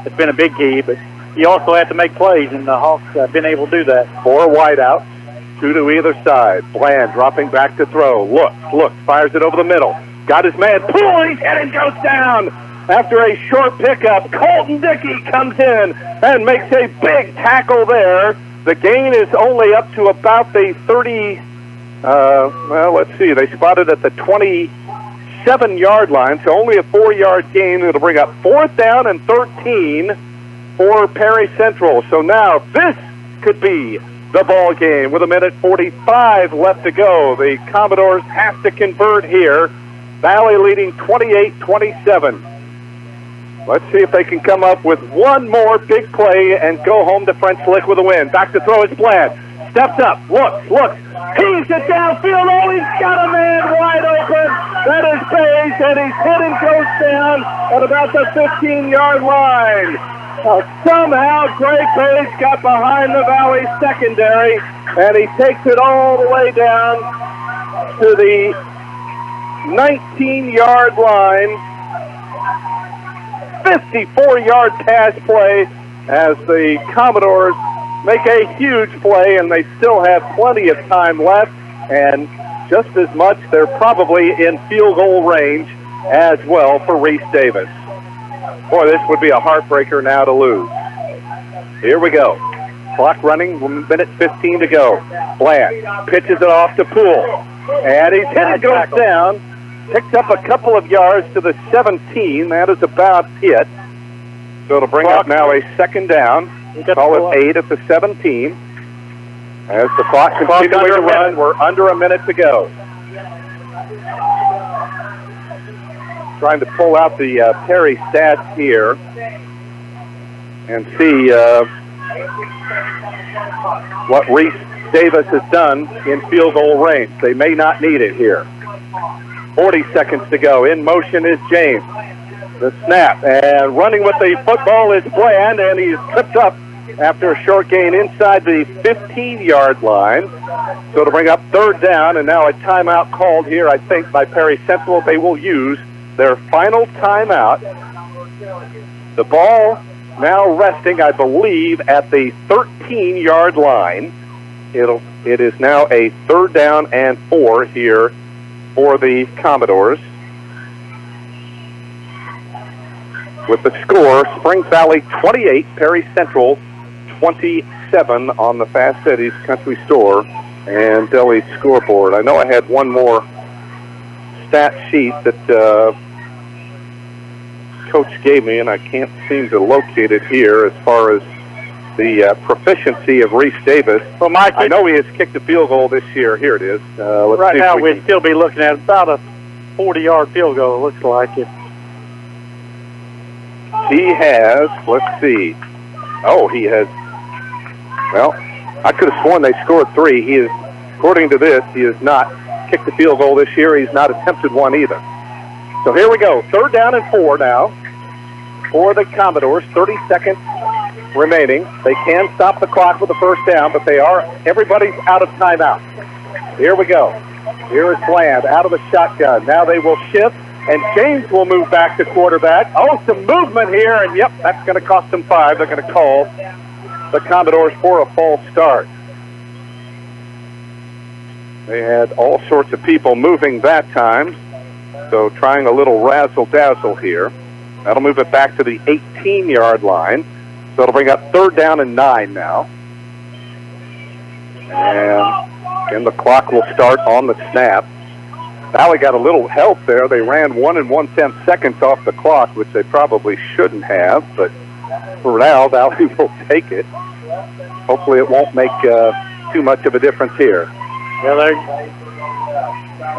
it's been a big key. But you also have to make plays, and the Hawks have been able to do that. 4 wideouts, 2 to either side. Bland dropping back to throw. Look, fires it over the middle. Got his man. Pull, he's hit and goes down. after a short pickup. Colton Dickey comes in and makes a big tackle there. The gain is only up to about the 30, let's see, they spotted at the 27-yard line, so only a 4-yard gain. It'll bring up 4th down and 13 for Perry Central. So now this could be the ball game with 1:45 left to go. The Commodores have to convert here. Valley leading 28-27. Let's see if they can come up with one more big play and go home to French Lick with a win. Back to throw is Bland. Steps up, looks. He's it downfield. Oh, he's got a man wide open. That is Page, and he's hit and goes down at about the 15-yard line. Somehow Greg Page got behind the Valley secondary, and he takes it all the way down to the 19-yard line. 54-yard pass play as the Commodores make a huge play, and they still have plenty of time left, and just as much, they're probably in field goal range as well for Reese Davis. Boy, this would be a heartbreaker now to lose. Here we go. Clock running, 1:15 to go. Bland pitches it off to Poole, and he's hit and goes down. Picked up a couple of yards to the 17. That is about it. So it'll bring up now a 2nd down. Call it 8 at the 17. As the clock continues to run, we're under a minute to go. Trying to pull out the Perry stats here and see what Reese Davis has done in field goal range. They may not need it here. 40 seconds to go. In motion is James. The snap, and running with the football is Bland, and he's tripped up after a short gain inside the 15-yard line. So to bring up 3rd down, and now a timeout called here, I think, by Perry Central. They will use their final timeout. The ball now resting, I believe, at the 13-yard line. It is now a 3rd down and 4 here for the Commodores. With the score, Springs Valley 28, Perry Central 27 on the Fast Eddie's Country Store and Deli scoreboard. I know I had one more stat sheet that Coach gave me, and I can't seem to locate it here as far as the proficiency of Reese Davis. Well, Mike, I know he has kicked a field goal this year. Here it is. Right now, we'd still be looking at about a 40-yard field goal, it looks like it. He has, let's see. Oh, he has, well, I could have sworn they scored 3. He is, according to this, he has not kicked a field goal this year. He's not attempted one either. So here we go. 3rd down and 4 now for the Commodores. 30 seconds remaining. They can stop the clock with the 1st down, but everybody's out of timeout. Here we go. Here is Bland out of the shotgun. Now they will shift, and James will move back to quarterback. Oh, some movement here, and yep, that's going to cost them 5. They're going to call the Commodores for a false start. They had all sorts of people moving that time, so trying a little razzle-dazzle here. That'll move it back to the 18-yard line. So it'll bring up 3rd down and 9 now. And the clock will start on the snap. Valley got a little help there. They ran 1 1/10 seconds off the clock, which they probably shouldn't have, but for now, Valley will take it. Hopefully it won't make too much of a difference here.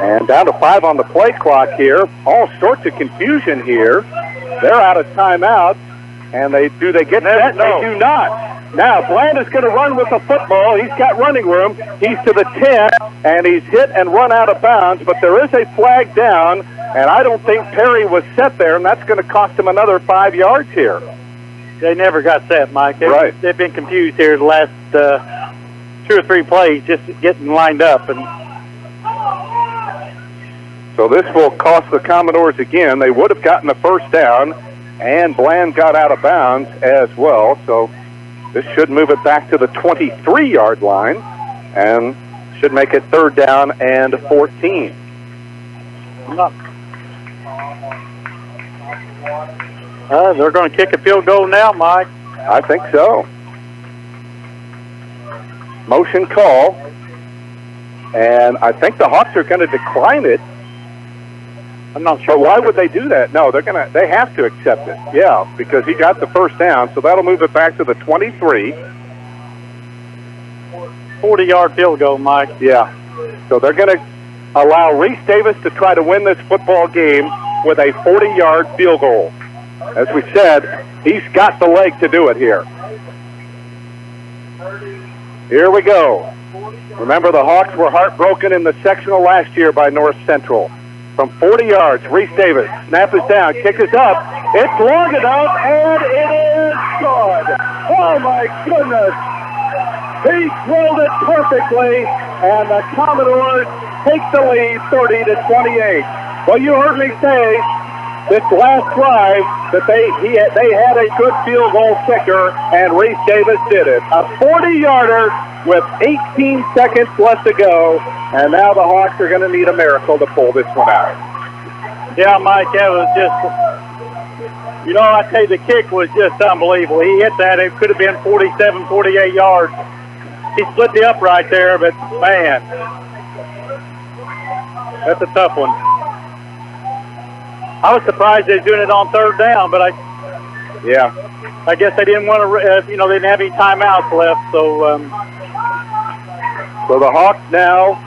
And down to 5 on the play clock here. All sorts of confusion here. They're out of timeout. And they get set? No. They do not. Now, Bland is going to run with the football. He's got running room. He's to the 10, and he's hit and run out of bounds, but there is a flag down, and I don't think Perry was set there, and that's going to cost him another 5 yards here. They never got set, Mike. They've been confused here the last 2 or 3 plays, just getting lined up. And so this will cost the Commodores again. They would have gotten the 1st down, and Bland got out of bounds as well. So this should move it back to the 23-yard line and should make it 3rd down and 14. They're going to kick a field goal now, Mike. I think so. Motion call. And I think the Hawks are going to decline it. I'm not sure. But why would they do that? No, they have to accept it. Yeah, because he got the first down, so that'll move it back to the 23. 40-yard field goal, Mike. Yeah. So they're going to allow Reese Davis to try to win this football game with a 40-yard field goal. As we said, he's got the leg to do it here. Here we go. Remember, the Hawks were heartbroken in the sectional last year by North Central. From 40 yards, Reese Davis, snap is down, kick is up. It's long enough, and it is good. Oh, my goodness. He drilled it perfectly, and the Commodores take the lead 30-28. Well, you heard me say this last drive that they had a good field goal kicker, and Reese Davis did it. A 40-yarder with 18 seconds left to go, and now the Hawks are going to need a miracle to pull this one out. Yeah, Mike, that was just, you know, I tell you, the kick was just unbelievable. He hit that. It could have been 47, 48 yards. He split the upright there, but, man, that's a tough one. I was surprised they were doing it on third down, but I guess they didn't want to, they didn't have any timeouts left. So the Hawks now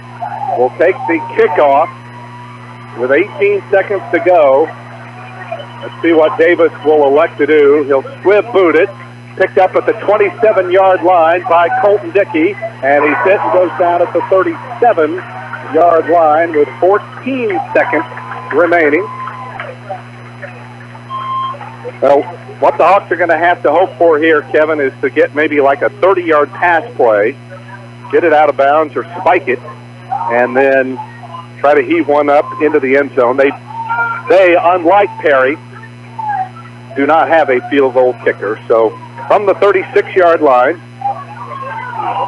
will take the kickoff with 18 seconds to go. Let's see what Davis will elect to do. He'll squib boot it, picked up at the 27-yard line by Colton Dickey, and he's hit and goes down at the 37-yard line with 14 seconds remaining. Well, what the Hawks are going to have to hope for here, Kevin, is to get maybe like a 30-yard pass play, get it out of bounds or spike it, and then try to heave one up into the end zone. They unlike Perry, do not have a field goal kicker. So from the 36-yard line,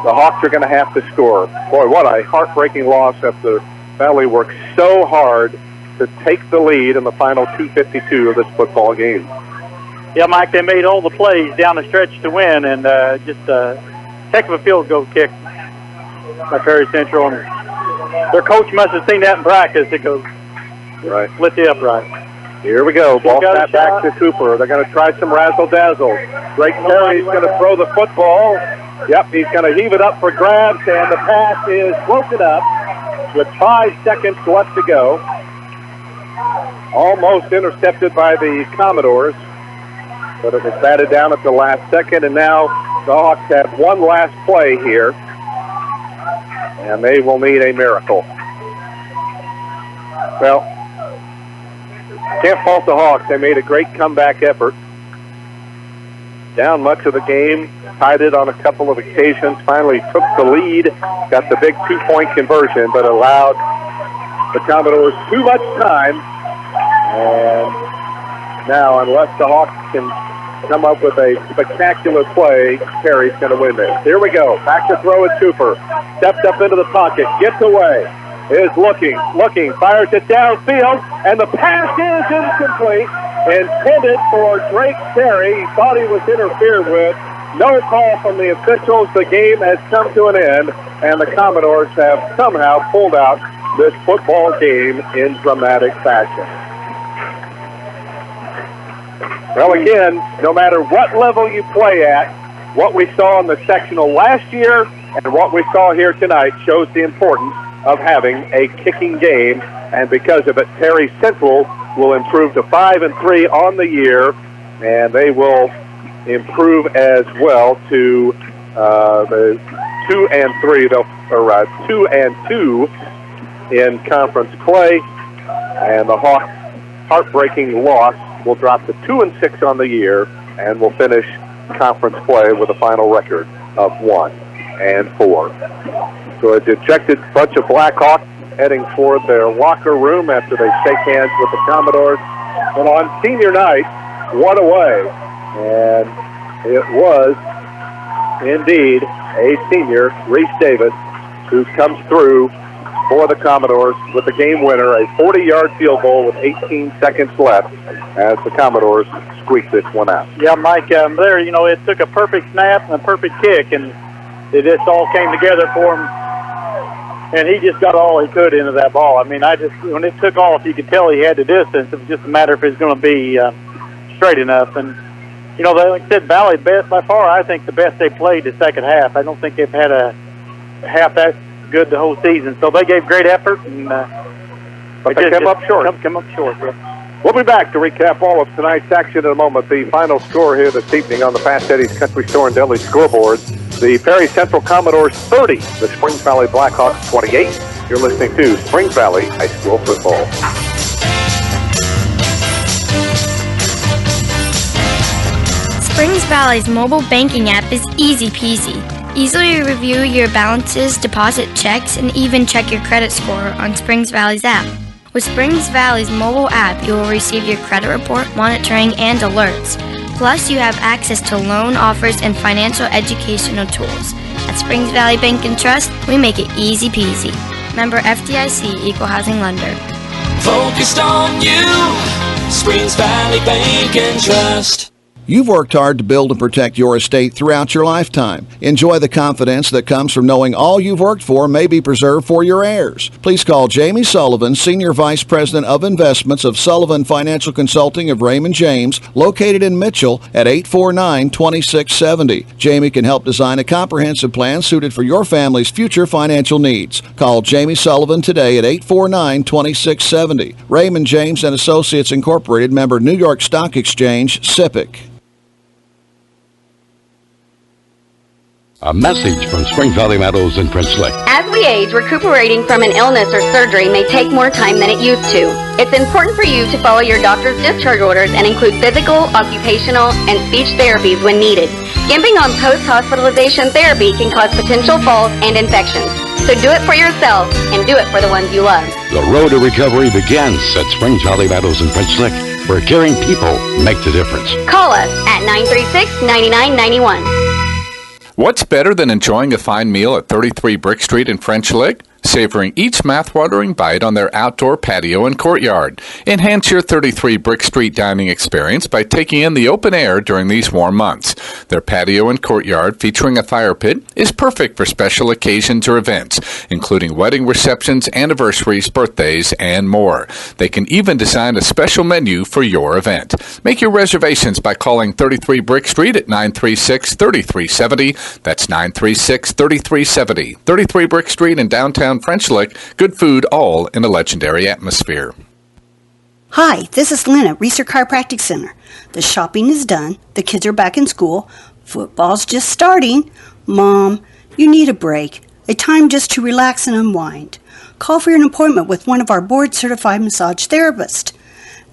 the Hawks are going to have to score. Boy, what a heartbreaking loss after Valley worked so hard to take the lead in the final 2:52 of this football game. Yeah, Mike, they made all the plays down the stretch to win, and just a heck of a field goal kick by Perry Central. And their coach must have seen that in practice. It goes right, split the upright. Here we go. Ball snap back to Cooper. They're going to try some razzle-dazzle. Drake Terry's going to throw the football. Yep, he's going to heave it up for grabs, and the pass is broken up with 5 seconds left to go. Almost intercepted by the Commodores, but it was batted down at the last second, and now the Hawks have one last play here, and they will need a miracle. Well, can't fault the Hawks. They made a great comeback effort. Down much of the game, tied it on a couple of occasions, finally took the lead, got the big 2-point conversion, but allowed the Commodores too much time. And now, unless the Hawks can come up with a spectacular play, Perry's going to win this. Here we go. Back to throw at Cooper. Steps up into the pocket, gets away, is looking, fires it downfield, and the pass is incomplete. Intended for Drake Terry. He thought he was interfered with. No call from the officials. The game has come to an end, and the Commodores have somehow pulled out this football game in dramatic fashion. Well, again, no matter what level you play at, what we saw in the sectional last year and what we saw here tonight shows the importance of having a kicking game, and because of it, Perry Central will improve to 5-3 on the year, and they will improve as well to the 2-3. They'll 2-2 in conference play, and the Hawks' heartbreaking loss will drop to 2-6 on the year, and will finish conference play with a final record of 1-4. So a dejected bunch of Blackhawks heading toward their locker room after they shake hands with the Commodores. But on senior night, one away, and it was indeed a senior, Reese Davis, who comes through for the Commodores with the game winner, a 40-yard field goal with 18 seconds left as the Commodores squeak this one out. Yeah, Mike, there, it took a perfect snap and a perfect kick, and it just all came together for him. And he just got all he could into that ball. I mean, when it took off, you could tell he had the distance. It was just a matter if it was going to be straight enough. And, like I said, Valley best by far, I think the best they played the second half. I don't think they've had a half that good the whole season. So they gave great effort, and but they came up short. Come up short, yeah. We'll be back to recap all of tonight's action in a moment. The final score here this evening on the Fast Eddie's Country Store and Deli scoreboard. The Perry Central Commodores 30, the Springs Valley Blackhawks 28. You're listening to Springs Valley High School Football. Springs Valley's mobile banking app is easy peasy. Easily review your balances, deposit checks, and even check your credit score on Springs Valley's app. With Springs Valley's mobile app, you will receive your credit report, monitoring, and alerts. Plus, you have access to loan offers and financial educational tools. At Springs Valley Bank and Trust, we make it easy peasy. Member FDIC, Equal Housing Lender. Focused on you, Springs Valley Bank and Trust. You've worked hard to build and protect your estate throughout your lifetime. Enjoy the confidence that comes from knowing all you've worked for may be preserved for your heirs. Please call Jamie Sullivan, Senior Vice President of Investments of Sullivan Financial Consulting of Raymond James, located in Mitchell at 849-2670. Jamie can help design a comprehensive plan suited for your family's future financial needs. Call Jamie Sullivan today at 849-2670. Raymond James and Associates Incorporated, member New York Stock Exchange, SIPC. A message from Spring Valley Meadows and French Lick. As we age, recuperating from an illness or surgery may take more time than it used to. It's important for you to follow your doctor's discharge orders and include physical, occupational, and speech therapies when needed. Skimping on post-hospitalization therapy can cause potential falls and infections. So do it for yourself and do it for the ones you love. The road to recovery begins at Springs Valley Meadows and French Lick, where caring people make the difference. Call us at 936-9991. What's better than enjoying a fine meal at 33 Brick Street in French Lick? Savoring each mouth-watering bite on their outdoor patio and courtyard. Enhance your 33 Brick Street dining experience by taking in the open air during these warm months. Their patio and courtyard, featuring a fire pit, is perfect for special occasions or events, including wedding receptions, anniversaries, birthdays, and more. They can even design a special menu for your event. Make your reservations by calling 33 Brick Street at 936-3370. That's 936-3370. 33 Brick Street in downtown French Lick, good food, all in a legendary atmosphere. Hi, this is Lynn at Reeser Chiropractic Center. The shopping is done. The kids are back in school. Football's just starting. Mom, you need a break. A time just to relax and unwind. Call for an appointment with one of our board-certified massage therapists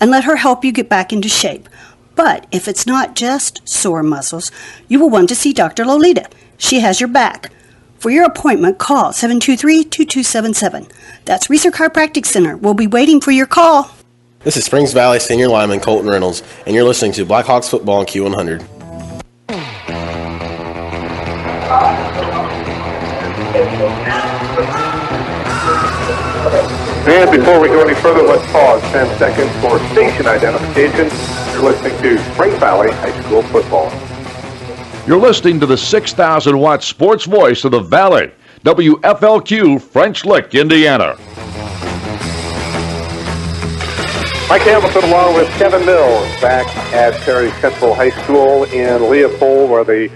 and let her help you get back into shape. But if it's not just sore muscles, you will want to see Dr. Lolita. She has your back. For your appointment, call 723-2277. That's Reeser Chiropractic Center. We'll be waiting for your call. This is Springs Valley senior lineman Colton Reynolds, and you're listening to Blackhawks Football on Q100. And before we go any further, let's pause 10 seconds for station identification. You're listening to Springs Valley High School Football. You're listening to the 6,000-watt sports voice of the Valley, WFLQ, French Lick, Indiana. Mike Hamilton along with Kevin Mills back at Perry Central High School in Leopold, where the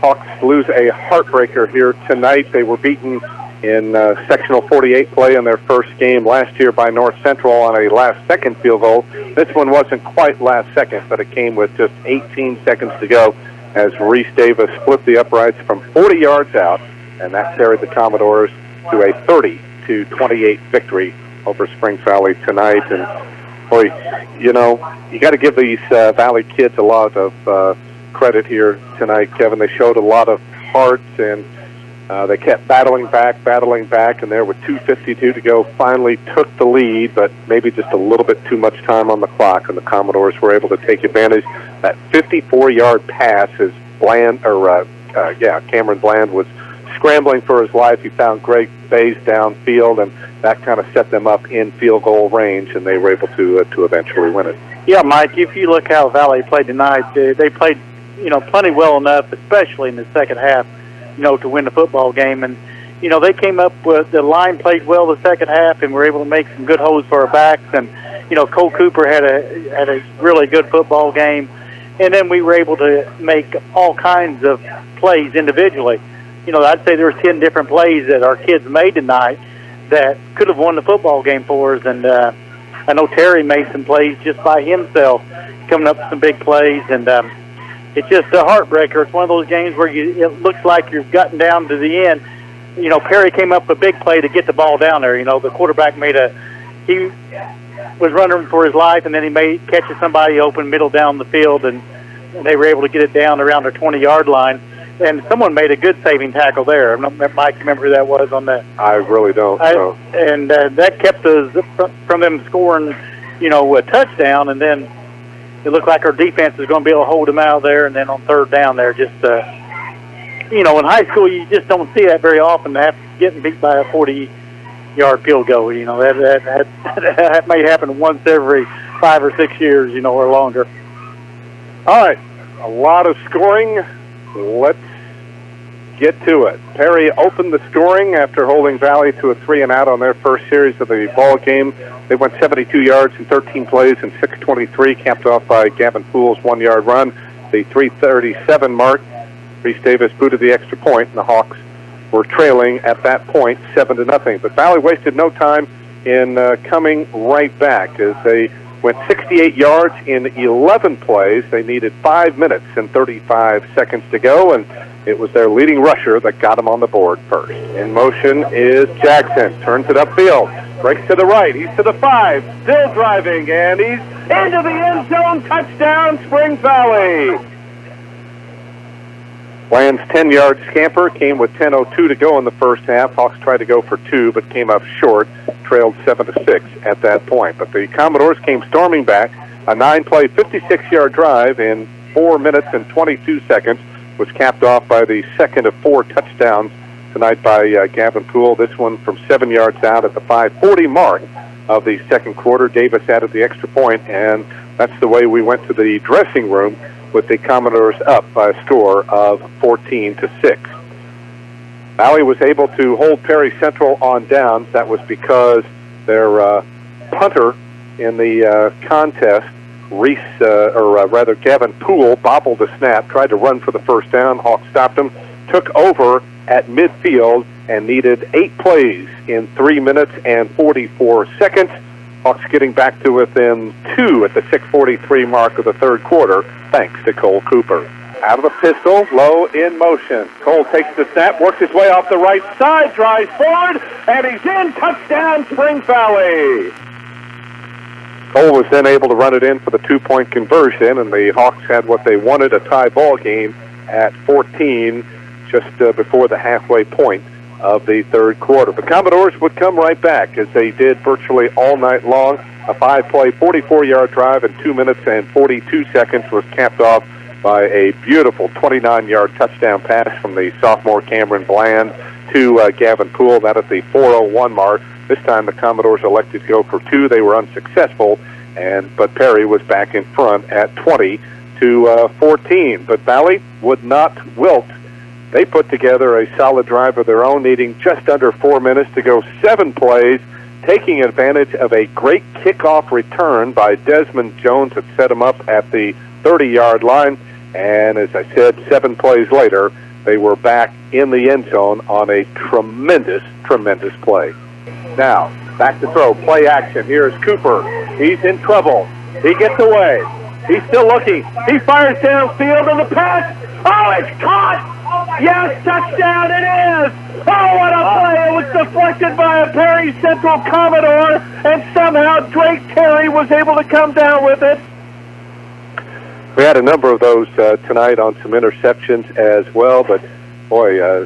Hawks lose a heartbreaker here tonight. They were beaten in sectional 48 play in their first game last year by North Central on a last-second field goal. This one wasn't quite last second, but it came with just 18 seconds to go as Reese Davis split the uprights from 40 yards out, and that carried the Commodores to a 30-28 victory over Springs Valley tonight. And boy, you got to give these Valley kids a lot of credit here tonight, Kevin. They showed a lot of heart, and they kept battling back, and there with 2:52 to go, finally took the lead, but maybe just a little bit too much time on the clock, and the Commodores were able to take advantage. That 54-yard pass is Cameron Bland was scrambling for his life. He found Greg Bays downfield, and that kind of set them up in field goal range, and they were able to eventually win it. Yeah, Mike, if you look how Valley played tonight, they played, plenty well enough, especially in the second half, to win the football game. And, they came up with, the line played well the second half and were able to make some good holds for our backs. And, Cole Cooper had a really good football game. And then we were able to make all kinds of plays individually. I'd say there were 10 different plays that our kids made tonight that could have won the football game for us. And I know Terry made some plays just by himself, coming up with some big plays. And it's just a heartbreaker. It's one of those games where it looks like you've gotten down to the end. Perry came up with a big play to get the ball down there. The quarterback he was running for his life, and then he catches somebody open middle down the field, and they were able to get it down around their 20-yard line. And someone made a good saving tackle there. Mike, remember who that was on that? I really don't. And that kept us from them scoring, a touchdown. And then it looked like our defense was going to be able to hold them out there. And then on third down there, just, in high school, you just don't see that very often, getting beat by a 40-yard field goal. That may happen once every 5 or 6 years, or longer. All right, a lot of scoring. Let's get to it. Perry opened the scoring after holding Valley to a 3-and-out on their first series of the ball game. They went 72 yards in 13 plays and 6:23, capped off by Gavin Poole's 1-yard run. The 3:37 mark, Reese Davis booted the extra point, and the Hawks were trailing at that point 7-0. But Valley wasted no time in coming right back as they went 68 yards in 11 plays. They needed 5 minutes and 35 seconds to go, and it was their leading rusher that got them on the board first. In motion is Jackson. Turns it upfield. Breaks to the right. He's to the 5. Still driving, and he's into the end zone. Touchdown, Springs Valley. Bland's 10-yard scamper came with 10:02 to go in the first half. Hawks tried to go for 2, but came up short, trailed 7-6 at that point. But the Commodores came storming back. A 9-play, 56-yard drive in 4 minutes and 22 seconds was capped off by the second of 4 touchdowns tonight by Gavin Poole. This one from 7 yards out at the 5:40 mark of the second quarter. Davis added the extra point, and that's the way we went to the dressing room, with the Commodores up by a score of 14-6. Valley was able to hold Perry Central on downs. That was because their punter in the contest, Gavin Poole, bobbled the snap, tried to run for the first down. Hawks stopped him, took over at midfield, and needed 8 plays in 3 minutes and 44 seconds. Hawks getting back to within 2 at the 6:43 mark of the third quarter, thanks to Cole Cooper. Out of the pistol, low in motion. Cole takes the snap, works his way off the right side, drives forward, and he's in. Touchdown, Springs Valley. Cole was then able to run it in for the 2-point conversion, and the Hawks had what they wanted, a tie ball game at 14, just before the halfway point of the third quarter. The Commodores would come right back, as they did virtually all night long. A 5-play, 44-yard drive in 2 minutes and 42 seconds was capped off by a beautiful 29-yard touchdown pass from the sophomore Cameron Bland to Gavin Poole. That at the 4:01 mark. This time the Commodores elected to go for 2. They were unsuccessful, but Perry was back in front at 20-14. But Valley would not wilt. They put together a solid drive of their own, needing just under 4 minutes to go 7 plays, taking advantage of a great kickoff return by Desmond Jones that set him up at the 30-yard line. And as I said, 7 plays later, they were back in the end zone on a tremendous, tremendous play. Now, back to throw, play action. Here's Cooper. He's in trouble. He gets away. He's still looking. He fires downfield on the pass. Oh, it's caught! Yes, touchdown it is! Oh, what a play! It was deflected by a Perry Central Commodore, and somehow Drake Terry was able to come down with it. We had a number of those tonight on some interceptions as well, but boy,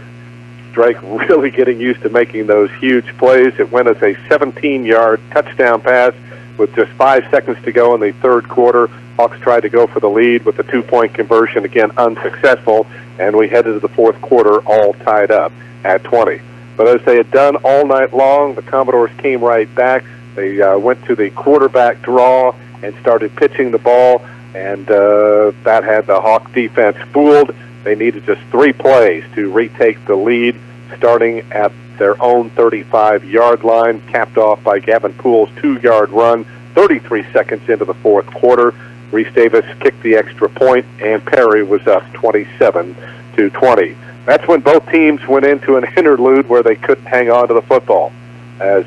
Drake really getting used to making those huge plays. It went as a 17-yard touchdown pass with just 5 seconds to go in the third quarter. Hawks tried to go for the lead with the 2-point conversion, again unsuccessful, and we headed to the fourth quarter all tied up at 20. But as they had done all night long, the Commodores came right back. They went to the quarterback draw and started pitching the ball, and that had the Hawk defense fooled. They needed just 3 plays to retake the lead, starting at their own 35-yard line, capped off by Gavin Poole's 2-yard run 33 seconds into the fourth quarter. Reese Davis kicked the extra point, and Perry was up 27-20. That's when both teams went into an interlude where they couldn't hang on to the football. As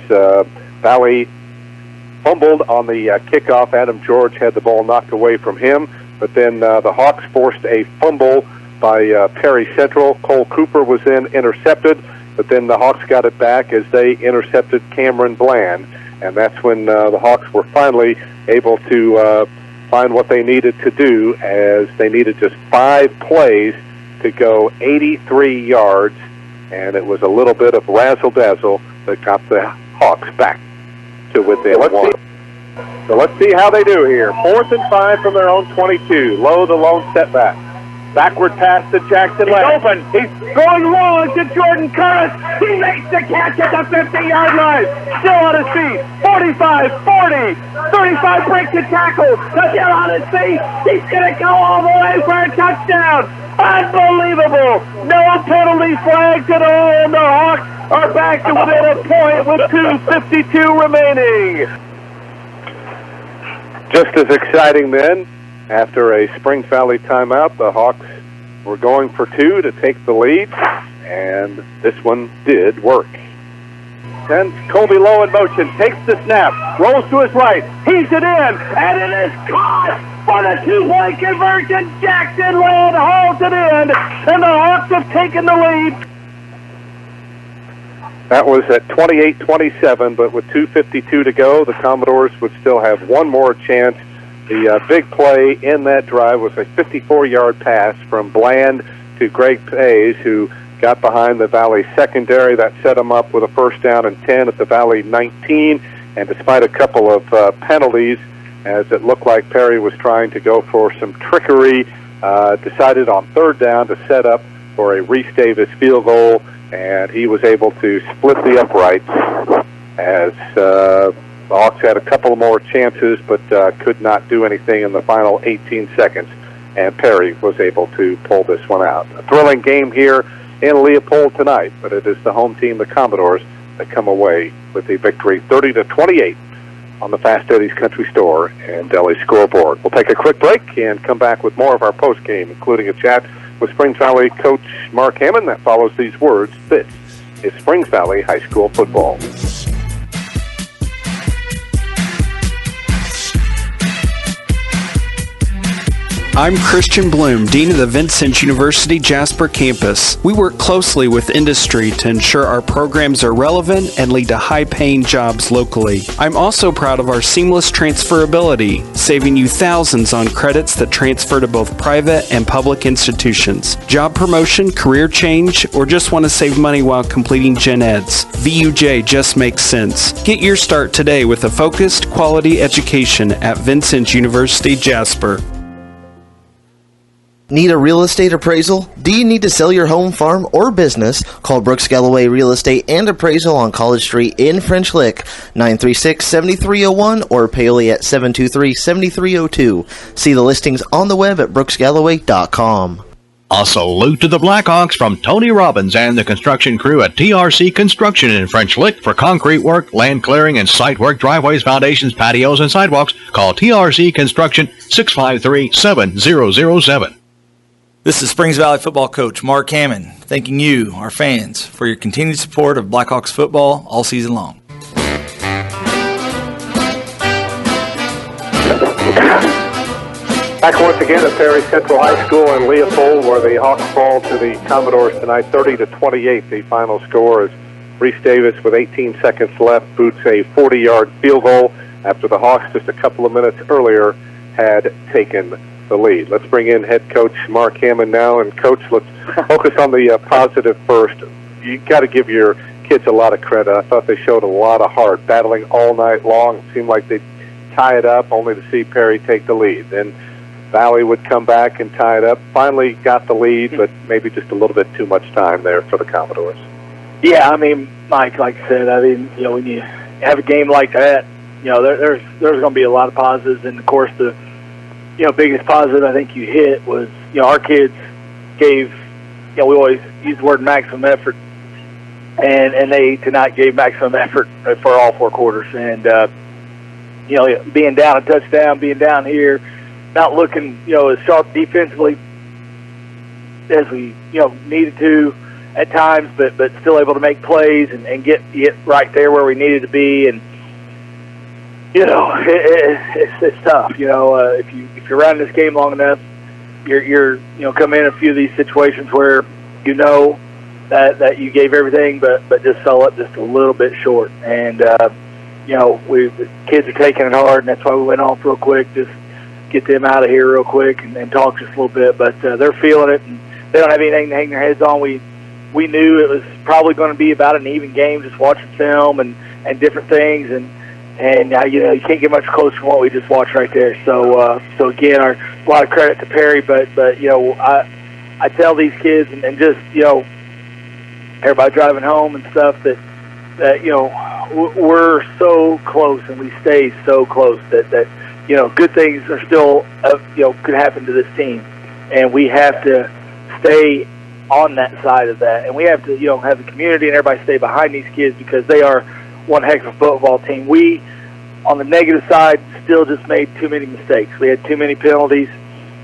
Valley fumbled on the kickoff, Adam George had the ball knocked away from him, but then the Hawks forced a fumble by Perry Central. Cole Cooper was then intercepted, but then the Hawks got it back as they intercepted Cameron Bland, and that's when the Hawks were finally able to find what they needed to do, as they needed just 5 plays to go 83 yards, and it was a little bit of razzle-dazzle that got the Hawks back to within 1. So let's see how they do here. 4th and 5 from their own 22. Lowe, the lone setback. Backward pass to Jackson Leonard. He's open. He's going long to Jordan Curtis. He makes the catch at the 50-yard line. Still on his feet. 45, 40, 35 breaks a tackle. Still on his feet. He's going to go all the way for a touchdown. Unbelievable. No penalty flags at all, and the Hawks are back to within a point with 2:52 remaining. Just as exciting then, after a Springs Valley timeout, the Hawks were going for 2 to take the lead, and this one did work. Then Colby Lowe in motion, takes the snap, rolls to his right, heaves it in, and it is caught for the 2-point conversion. Jackson Land hauls it in, and the Hawks have taken the lead. That was at 28-27, but with 2:52 to go, the Commodores would still have one more chance. The big play in that drive was a 54-yard pass from Bland to Greg Pays, who got behind the Valley secondary. That set him up with a first down and 10 at the Valley 19. And despite a couple of penalties, as it looked like Perry was trying to go for some trickery, decided on 3rd down to set up for a Reese Davis field goal, and he was able to split the uprights as the Hawks had a couple more chances, but could not do anything in the final 18 seconds, and Perry was able to pull this one out. A thrilling game here in Leopold tonight, but it is the home team, the Commodores, that come away with the victory 30-28 on the Fast Eddie's Country Store and Deli scoreboard. We'll take a quick break and come back with more of our postgame, including a chat with Springs Valley coach Mark Hammond that follows these words. This is Springs Valley High School football. I'm Christian Bloom, Dean of the Vincent University Jasper campus. We work closely with industry to ensure our programs are relevant and lead to high-paying jobs locally. I'm also proud of our seamless transferability, saving you thousands on credits that transfer to both private and public institutions. Job promotion, career change, or just want to save money while completing gen eds. VUJ just makes sense. Get your start today with a focused, quality education at Vincent University Jasper. Need a real estate appraisal? Do you need to sell your home, farm, or business? Call Brooks Galloway Real Estate and Appraisal on College Street in French Lick, 936-7301 or Paoli at 723-7302. See the listings on the web at brooksgalloway.com. A salute to the Blackhawks from Tony Robbins and the construction crew at TRC Construction in French Lick for concrete work, land clearing, and site work, driveways, foundations, patios, and sidewalks. Call TRC Construction 653-7007. This is Springs Valley football coach Mark Hammond, thanking you, our fans, for your continued support of Blackhawks football all season long. Back once again at Perry Central High School in Leopold, where the Hawks fall to the Commodores tonight, 30-28. The final score is Reese Davis with 18 seconds left boots a 40-yard field goal after the Hawks just a couple of minutes earlier had taken the lead. Let's bring in head coach Mark Hammond now. And coach, let's focus on the positive first. You got to give your kids a lot of credit. I thought they showed a lot of heart, battling all night long. It seemed like they'd tie it up only to see Perry take the lead. Then Valley would come back and tie it up. Finally got the lead, but maybe just a little bit too much time there for the Commodores. Yeah, I mean, Mike, like I said, I mean, when you have a game like that, there's going to be a lot of positives, and of course the biggest positive I think you hit was our kids gave, we always use the word maximum effort, and they tonight gave maximum effort for all 4 quarters, and being down a touchdown, being down here, not looking as sharp defensively as we needed to at times, but still able to make plays and get right there where we needed to be. And it's tough. If you're around this game long enough, you're come in a few of these situations where that you gave everything, but just fell up just a little bit short. And the kids are taking it hard, and that's why we went off real quick, just get them out of here real quick and talk just a little bit. But they're feeling it, and they don't have anything to hang their heads on. We knew it was probably going to be about an even game, just watching film and different things, and you can't get much closer than what we just watched right there. So again, a lot of credit to Perry, but I tell these kids and just everybody driving home and stuff that we're so close and we stay so close that good things are still could happen to this team, and we have to stay on that side of that, and we have to have the community and everybody stay behind these kids because they are one heck of a football team. We, on the negative side, still just made too many mistakes. We had too many penalties.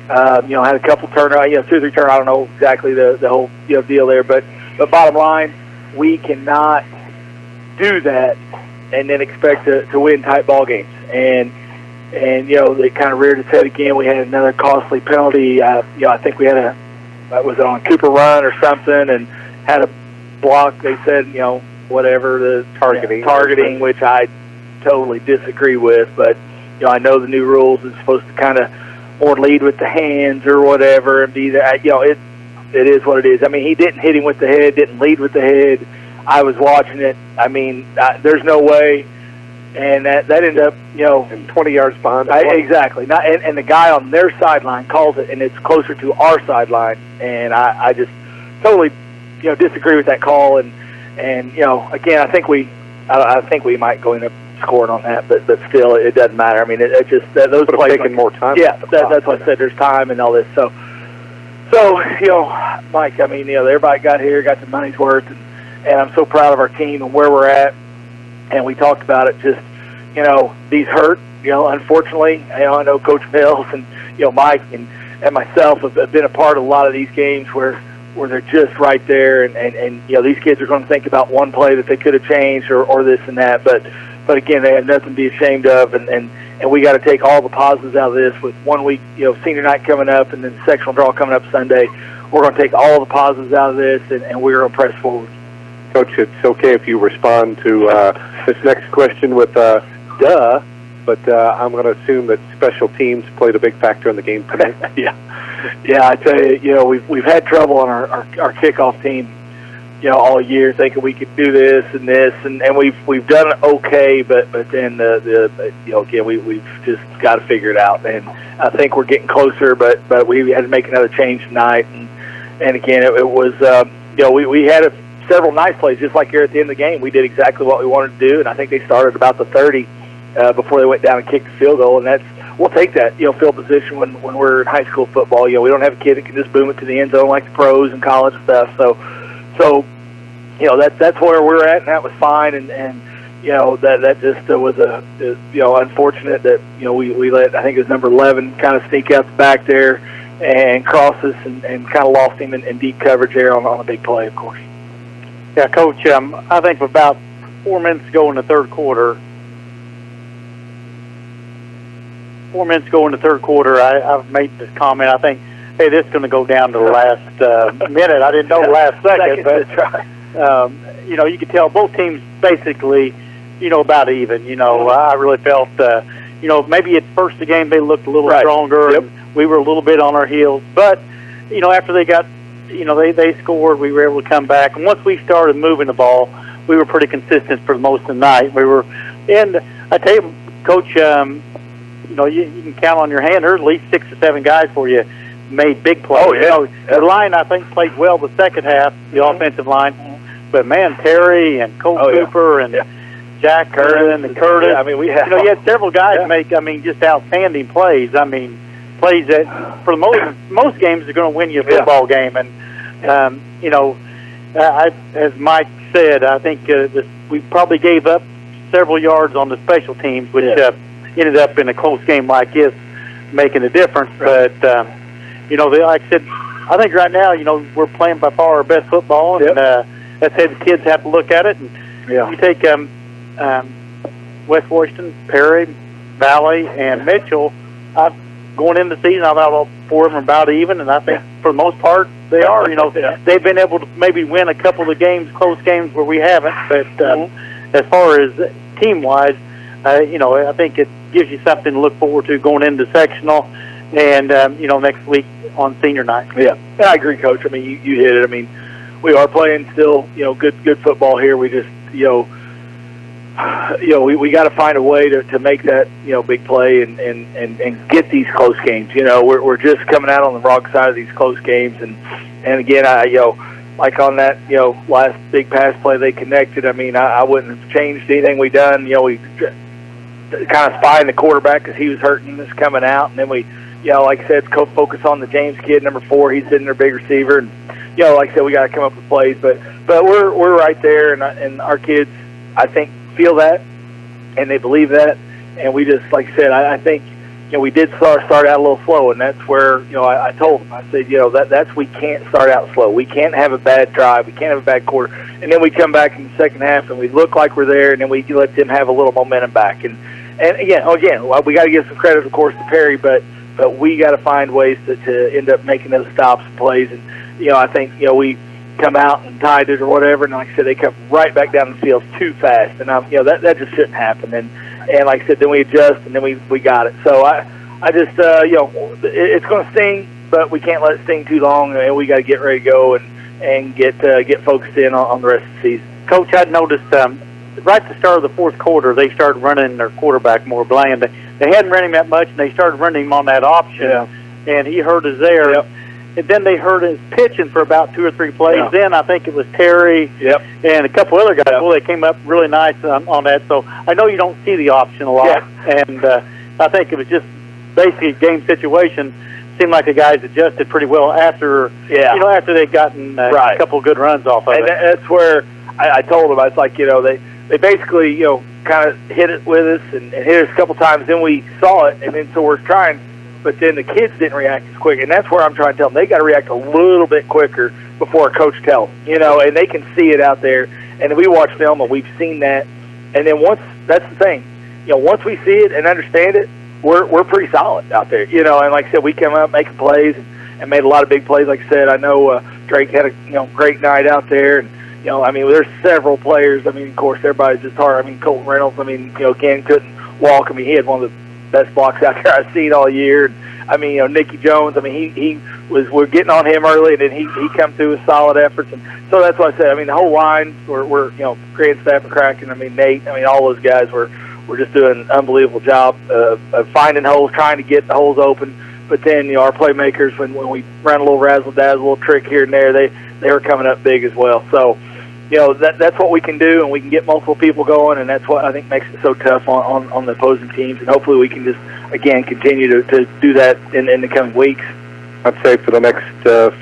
Had a couple turnovers, 2 or 3 turnovers. I don't know exactly the whole deal there, but bottom line, we cannot do that and then expect to win tight ball games. And it kind of reared its head again. We had another costly penalty. I think we had was it on Cooper run or something, and had a block. They said whatever the targeting, which I totally disagree with. But I know the new rules is supposed to kind of more lead with the hands or whatever, and be that. It is what it is. I mean, he didn't hit him with the head, didn't lead with the head. I was watching it. I mean, there's no way. And that ended up, 20 yards behind. Exactly. And the guy on their sideline calls it, and it's closer to our sideline. And I just totally, disagree with that call. And again, I think we might go into scoring on that, but still, it doesn't matter. I mean, it just those plays taking more time. Yeah, that's what I said. There's time and all this. So Mike, I mean, everybody got here, got the money's worth, and I'm so proud of our team and where we're at. And we talked about it. Just these hurt. Unfortunately, I know Coach Mills and Mike and myself have been a part of a lot of these games where they're just right there, and these kids are going to think about one play that they could have changed or this and that. But again, they have nothing to be ashamed of, and we got to take all the positives out of this. With 1 week, senior night coming up, and then the sectional draw coming up Sunday, we're going to take all the positives out of this, and we're going to press forward. Coach, it's okay if you respond to this next question with duh, but I'm going to assume that special teams played a big factor in the game tonight. Yeah, I tell you, we've had trouble on our kickoff team, all year, thinking we could do this, and we've done it okay, but then again, we've just got to figure it out, and I think we're getting closer, but we had to make another change tonight, and again, it was we had several nice plays, just like here at the end of the game. We did exactly what we wanted to do, and I think they started about the 30 before they went down and kicked the field goal, and we'll take that, field position when we're in high school football. We don't have a kid that can just boom it to the end zone like the pros and college and stuff. So that's where we're at, and that was fine, and that just was unfortunate that we let, I think it was number 11, kind of sneak out the back there and cross us and kind of lost him in deep coverage there on a big play, of course. Yeah, Coach, I think about 4 minutes ago in the third quarter, I've made this comment. I think, hey, this is going to go down to the last minute. I didn't know the last second, but you could tell both teams basically, about even. I really felt, maybe at first of the game they looked a little stronger. Yep. And we were a little bit on our heels, but after they got, they scored, we were able to come back. And once we started moving the ball, we were pretty consistent for most of the night. And I tell you, Coach, you can count on your hand. There's at least 6 or 7 guys for you made big plays. Oh, yeah. The line, I think, played well the second half, the offensive line. but man, Terry and Cole Cooper and Jack Curtis and Curtis. I mean, we have. You had several guys make, just outstanding plays. I mean, plays that for the most games are going to win you a football game. And as Mike said, I think we probably gave up several yards on the special teams, which ended up in a close game like this, making a difference. But like I said, I think right now, we're playing by far our best football, and that's how the kids have to look at it. And you take West Washington, Perry, Valley, and Mitchell. Going into the season, I thought all four of them are about even, and I think for the most part they are. They've been able to maybe win a couple of the games, close games where we haven't. But as far as team-wise, I think it gives you something to look forward to going into sectional, and next week on senior night. Yeah, I agree, Coach. I mean, you hit it. I mean, we are playing still, good football here. We just, we got to find a way to make that, big play and get these close games. We're just coming out on the wrong side of these close games, and again, like on that, last big pass play they connected. I mean, I wouldn't have changed anything we done. We kind of spying the quarterback because he was hurting us coming out, and then we, like I said, focus on the James kid, number 4. He's sitting there, big receiver, and like I said, we got to come up with plays, but we're right there, and our kids, I think, feel that, and they believe that, and we just, like I said, I think, we did start out a little slow, and that's where, I told them, I said, that's we can't start out slow. We can't have a bad drive. We can't have a bad quarter, and then we come back in the second half, and we look like we're there, and then we let them have a little momentum back, and again, we got to give some credit, of course, to Perry, but we got to find ways to end up making those stops and plays, and I think we come out and tied it or whatever, and like I said, they come right back down the field too fast, and that just shouldn't happen. And like I said, then we adjust, and then we got it. So I just it's going to sting, but we can't let it sting too long, and we got to get ready to go and get focused in on the rest of the season. Coach, I'd noticed right at the start of the fourth quarter, they started running their quarterback more bland. They hadn't run him that much, and they started running him on that option, and he hurt us there. Yep. And then they heard his pitching for about 2 or 3 plays. Yeah. Then I think it was Terry and a couple other guys. Yep. Well, they came up really nice on that. So I know you don't see the option a lot. Yeah. And I think it was just basically game situation. Seemed like the guys adjusted pretty well after after they'd gotten a couple of good runs off of it. And that's where I told them, I was like, they basically, kind of hit it with us and hit us a couple times. Then we saw it, and then so we're trying. But then the kids didn't react as quick, and that's where I'm trying to tell them. They got to react a little bit quicker before a coach tells them, and they can see it out there. And we watch film, and we've seen that. And then that's the thing, once we see it and understand it, we're pretty solid out there, And like I said, we come up making plays and made a lot of big plays. Like I said, I know Drake had a great night out there, and there's several players. I mean, of course, everybody's just hard. I mean, Colton Reynolds. I mean, again, couldn't walk. I mean, he had one of the best blocks out there I've seen all year. I mean, Nicky Jones, I mean, we're getting on him early, and then he come through with solid efforts. And so that's what I said. I mean, the whole line, we're creating staff and cracking. I mean, Nate, I mean, all those guys were just doing an unbelievable job of finding holes, trying to get the holes open. But then, our playmakers, when we ran a little razzle-dazzle, little trick here and there, they were coming up big as well. So, that's what we can do, and we can get multiple people going, and that's what I think makes it so tough on the opposing teams. And hopefully we can just, again, continue to do that in the coming weeks. I'd say for the next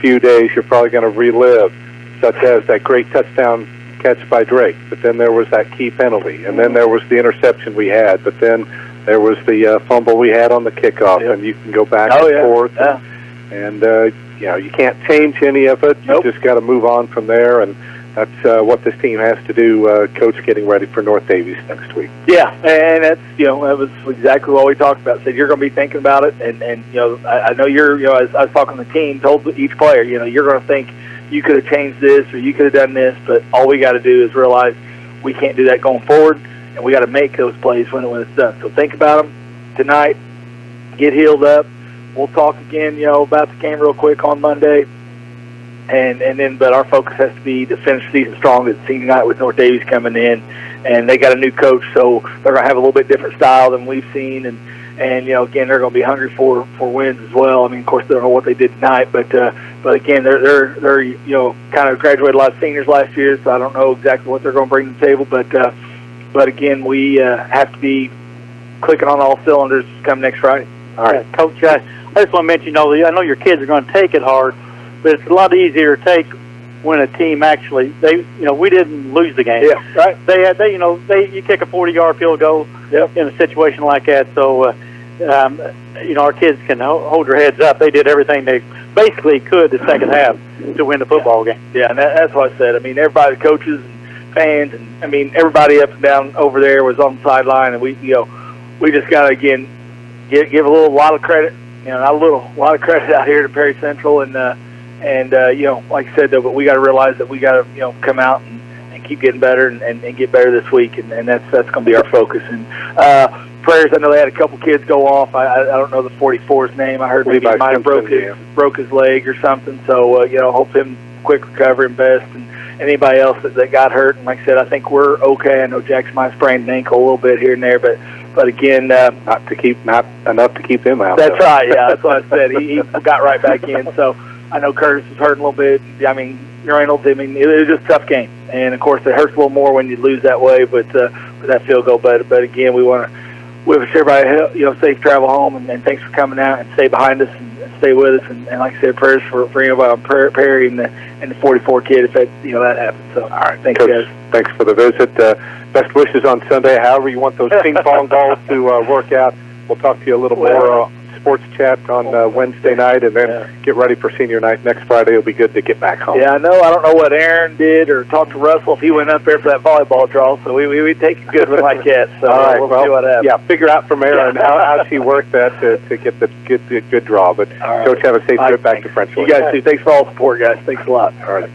few days you're probably going to relive, such as that great touchdown catch by Drake, but then there was that key penalty, and then there was the interception we had, but then there was the fumble we had on the kickoff, and you can go back and forth. Yeah. And you can't change any of it. You just got to move on from there, and that's what this team has to do, Coach, getting ready for North Davies next week. Yeah, and that's, that was exactly what we talked about. Said you're going to be thinking about it, and I know you're, as I was talking to the team, told each player, you're going to think you could have changed this or you could have done this, but all we got to do is realize we can't do that going forward, and we got to make those plays when it's done. So think about them tonight, get healed up. We'll talk again, about the game real quick on Monday. And then, but our focus has to be to finish the season strong. It's senior night with North Davies coming in, and they got a new coach, so they're going to have a little bit different style than we've seen. And And again, they're going to be hungry for wins as well. I mean, of course, they don't know what they did tonight, but again, they're kind of graduated a lot of seniors last year, so I don't know exactly what they're going to bring to the table. But again, we have to be clicking on all cylinders come next Friday. All right, Coach. I just want to mention, I know your kids are going to take it hard, but it's a lot easier to take when a team actually we didn't lose the game. Yeah, right. You kick a 40-yard field goal in a situation like that. So our kids can hold their heads up. They did everything they basically could the second half to win the football game. Yeah, and that's what I said. I mean, everybody, coaches and fans, and I mean everybody up and down over there was on the sideline, and we just got to again give a lot of credit. Not a lot of credit out here to Perry Central, and like I said, though, but we got to realize that we got to, come out and keep getting better and get better this week, and that's going to be our focus. And prayers, I know they had a couple kids go off. I don't know the 44's name. I heard maybe he might have broke his leg or something. So, hope him quick recovery and best. And anybody else that got hurt, and like I said, I think we're okay. I know Jackson might have sprained an ankle a little bit here and there, but again, not enough to keep him out. That's right. Yeah, that's what I said. He got right back in. So I know Curtis was hurting a little bit. I mean, Reynolds. I mean, it was just a tough game, and of course, it hurts a little more when you lose that way. But with that field goal, but again, we want to wish everybody safe travel home, and thanks for coming out and stay behind us and stay with us. And like I said, prayers for anybody on Perry and the 44 kid if that happens. So all right, thanks, Coach, guys. Thanks for the visit. Best wishes on Sunday. However you want those ping pong balls to work out. We'll talk to you a little more sports chat on Wednesday night, and then get ready for senior night next Friday. It'll be good to get back home. Yeah, I know. I don't know what Aaron did or talked to Russell if he went up there for that volleyball draw. So we take a good one like that. So all right, we'll see what happens. Yeah, figure out from Aaron how she worked that to get the good draw. But Coach, have a safe trip back to French. You guys too. Thanks for all the support, guys. Thanks a lot. All right.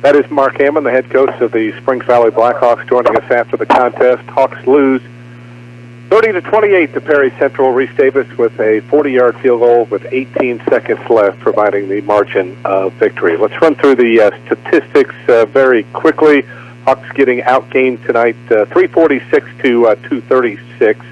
That is Mark Hammond, the head coach of the Springs Valley Blackhawks, joining us after the contest. Hawks lose 30-28 to Perry Central. Reese Davis with a 40-yard field goal with 18 seconds left, providing the margin of victory. Let's run through the statistics very quickly. Hawks getting outgained tonight, 346 to 236.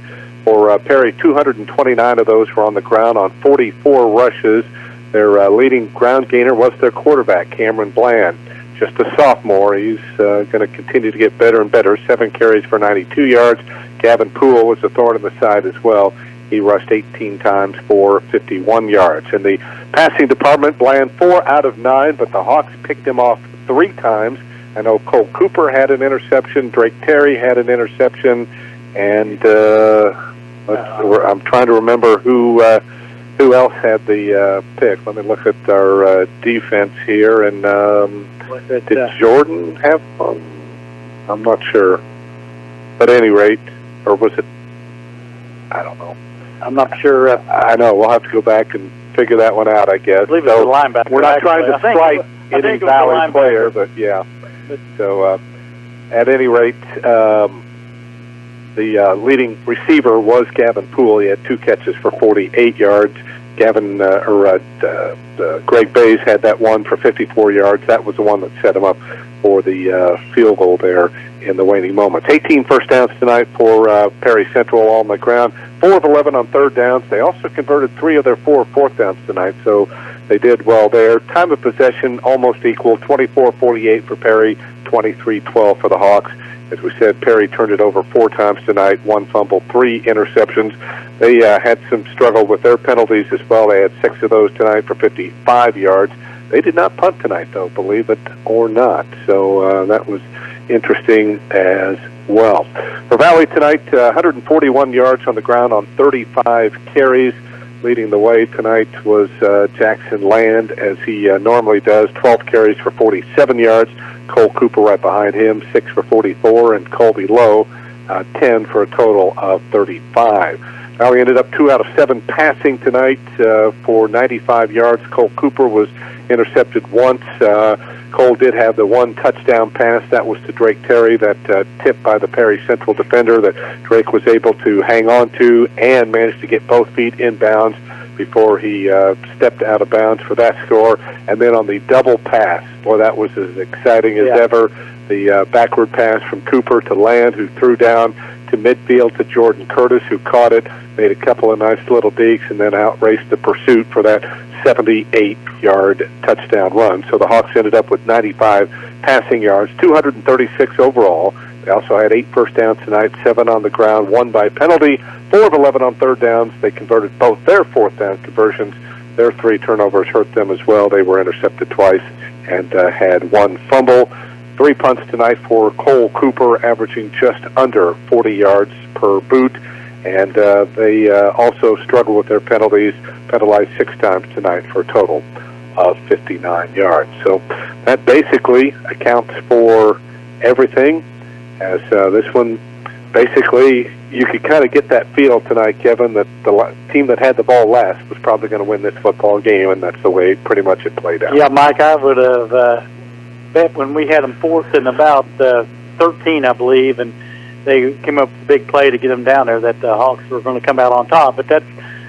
For Perry, 229 of those were on the ground on 44 rushes. Their leading ground gainer was their quarterback, Cameron Bland. Just a sophomore. He's going to continue to get better and better. 7 carries for 92 yards. Gavin Poole was a thorn in the side as well. He rushed 18 times for 51 yards. In the passing department, Bland 4 out of 9, but the Hawks picked him off 3 times. I know Cole Cooper had an interception. Drake Terry had an interception. And I'm trying to remember who else had the pick. Let me look at our defense here. And did Jordan have one? I'm not sure. But at any rate, or was it? I don't know. I'm not sure. I know. We'll have to go back and figure that one out, I guess. I believe it was a linebacker. We're not trying to slight any Valley player, but yeah. So at any rate, the leading receiver was Gavin Poole. He had 2 catches for 48 yards. Greg Bays had that one for 54 yards. That was the one that set him up for the field goal there in the waning moments. 18 first downs tonight for Perry Central all on the ground. 4 of 11 on third downs. They also converted 3 of their 4 fourth downs tonight, so they did well there. Time of possession almost equal, 24-48 for Perry, 23-12 for the Hawks. As we said, Perry turned it over 4 times tonight, 1 fumble, 3 interceptions. They had some struggle with their penalties as well. They had 6 of those tonight for 55 yards. They did not punt tonight, though, believe it or not. So that was interesting as well. For Valley tonight, 141 yards on the ground on 35 carries. Leading the way tonight was Jackson Land, as he normally does, 12 carries for 47 yards. Cole Cooper right behind him, 6 for 44, and Colby Lowe, 10 for a total of 35. Now we ended up 2 out of 7 passing tonight for 95 yards. Cole Cooper was intercepted once. Cole did have the 1 touchdown pass. That was to Drake Terry, that tip by the Perry Central defender that Drake was able to hang on to and managed to get both feet inbounds before he stepped out of bounds for that score. And then on the double pass, boy, that was as exciting as ever. The backward pass from Cooper to Land, who threw down to midfield to Jordan Curtis, who caught it. made a couple of nice little dekes, and then outraced the pursuit for that 78-yard touchdown run. So the Hawks ended up with 95 passing yards, 236 overall. They also had 8 first downs tonight, 7 on the ground, 1 by penalty, 4 of 11 on third downs. They converted both their fourth down conversions. Their 3 turnovers hurt them as well. They were intercepted twice and had 1 fumble. 3 punts tonight for Cole Cooper, averaging just under 40 yards per boot. And they also struggle with their penalties, penalized 6 times tonight for a total of 59 yards. So that basically accounts for everything, as this one basically you could kind of get that feel tonight, Kevin, that the team that had the ball last was probably going to win this football game, and that's the way pretty much it played out. Yeah, Mike, I would have bet when we had them fourth and about 13, I believe, and they came up with a big play to get them down there, that the Hawks were going to come out on top. But that's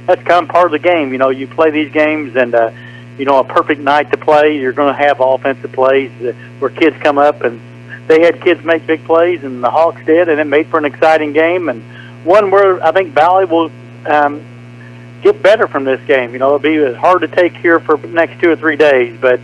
kind of part of the game. You know, you play these games, and you know, a perfect night to play, you're going to have offensive plays where kids come up, and they had kids make big plays, and the Hawks did, and it made for an exciting game, and one where I think Valley will get better from this game. You know, it'll be hard to take here for the next 2 or 3 days, but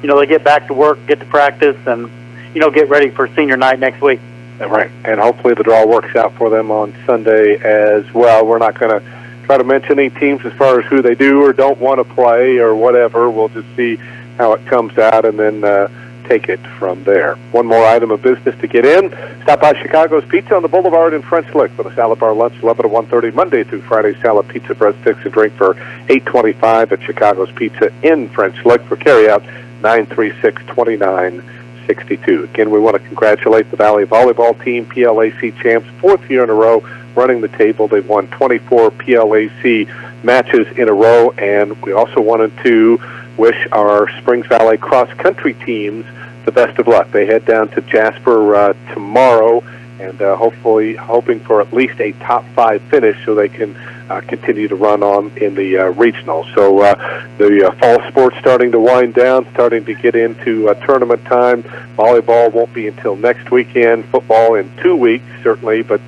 you know, they get back to work, get to practice, and you know, get ready for senior night next week. Right, and hopefully the draw works out for them on Sunday as well. We're not going to try to mention any teams as far as who they do or don't want to play or whatever. We'll just see how it comes out and then take it from there. One more item of business to get in. Stop by Chicago's Pizza on the Boulevard in French Lick for the salad bar lunch, 11 to 1:30, Monday through Friday. Salad, pizza, breadsticks, and drink for $8.25 at Chicago's Pizza in French Lick. For carryout, 936-2962. Again, we want to congratulate the Valley Volleyball team, PLAC champs, 4th year in a row, running the table. They've won 24 PLAC matches in a row, and we also wanted to wish our Springs Valley cross-country teams the best of luck. They head down to Jasper tomorrow, and hopefully hoping for at least a top 5 finish so they can continue to run on in the regional. So the fall sports starting to wind down, starting to get into tournament time. Volleyball won't be until next weekend. Football in 2 weeks, certainly, but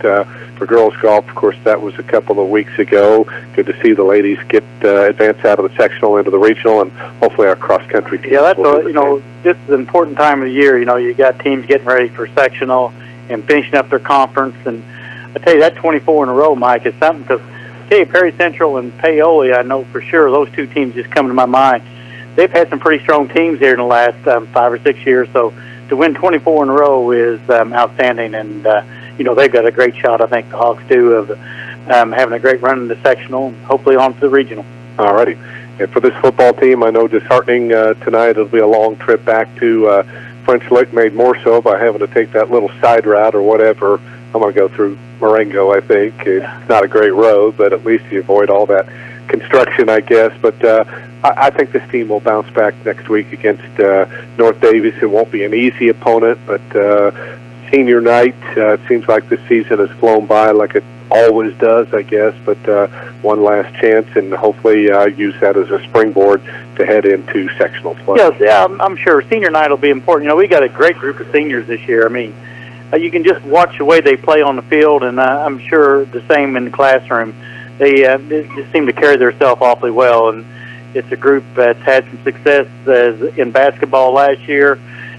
for girls golf, of course, that was a couple of weeks ago. Good to see the ladies get advance out of the sectional into the regional, and hopefully our cross-country team. Yeah, that's you know, this is an important time of the year. You know, you got teams getting ready for sectional and finishing up their conference, and I tell you, that 24 in a row, Mike, is something, because Perry Central and Paoli, I know for sure, those 2 teams just come to my mind. They've had some pretty strong teams here in the last 5 or 6 years, so to win 24 in a row is outstanding, and you know, they've got a great shot, I think the Hawks do, of having a great run in the sectional, and hopefully on to the regional. All righty. And for this football team, I know disheartening tonight, it'll be a long trip back to French Lick, made more so by having to take that little side route or whatever. I'm going to go through Marengo, I think. It's not a great road, but at least you avoid all that construction, I guess. But I think this team will bounce back next week against North Davies. It won't be an easy opponent, but senior night, it seems like this season has flown by like it always does, I guess. But one last chance, and hopefully use that as a springboard to head into sectional play. Yes, yeah, I'm sure senior night will be important. You know, we got a great group of seniors this year. I mean, you can just watch the way they play on the field, and I'm sure the same in the classroom. They just seem to carry themselves awfully well, and it's a group that's had some success in basketball last year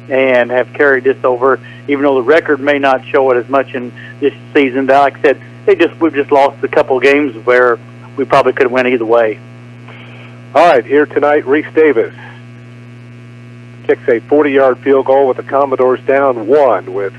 and have carried this over, even though the record may not show it as much in this season. But like I said, we've just lost a couple of games where we probably could have went either way. All right, here tonight, Reese Davis kicks a 40-yard field goal with the Commodores down 1 with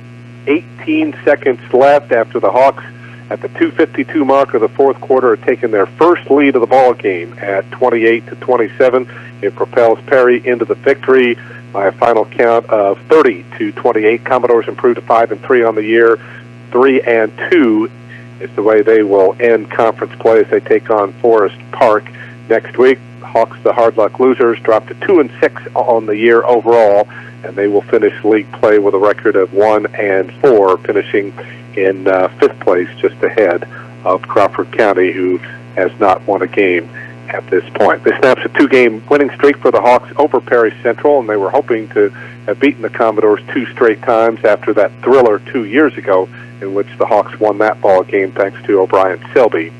18 seconds left after the Hawks at the 2:52 mark of the 4th quarter had taken their first lead of the ball game at 28-27. It propels Perry into the victory by a final count of 30-28. Commodores improved to 5-3 on the year. 3-2 is the way they will end conference play as they take on Forest Park next week. Hawks, the hard luck losers, dropped to 2-6 on the year overall, and they will finish league play with a record of 1-4, finishing in 5th place, just ahead of Crawford County, who has not won a game at this point. This snaps a 2-game winning streak for the Hawks over Perry Central, and they were hoping to have beaten the Commodores 2 straight times after that thriller 2 years ago, in which the Hawks won that ball game thanks to O'Brien Selby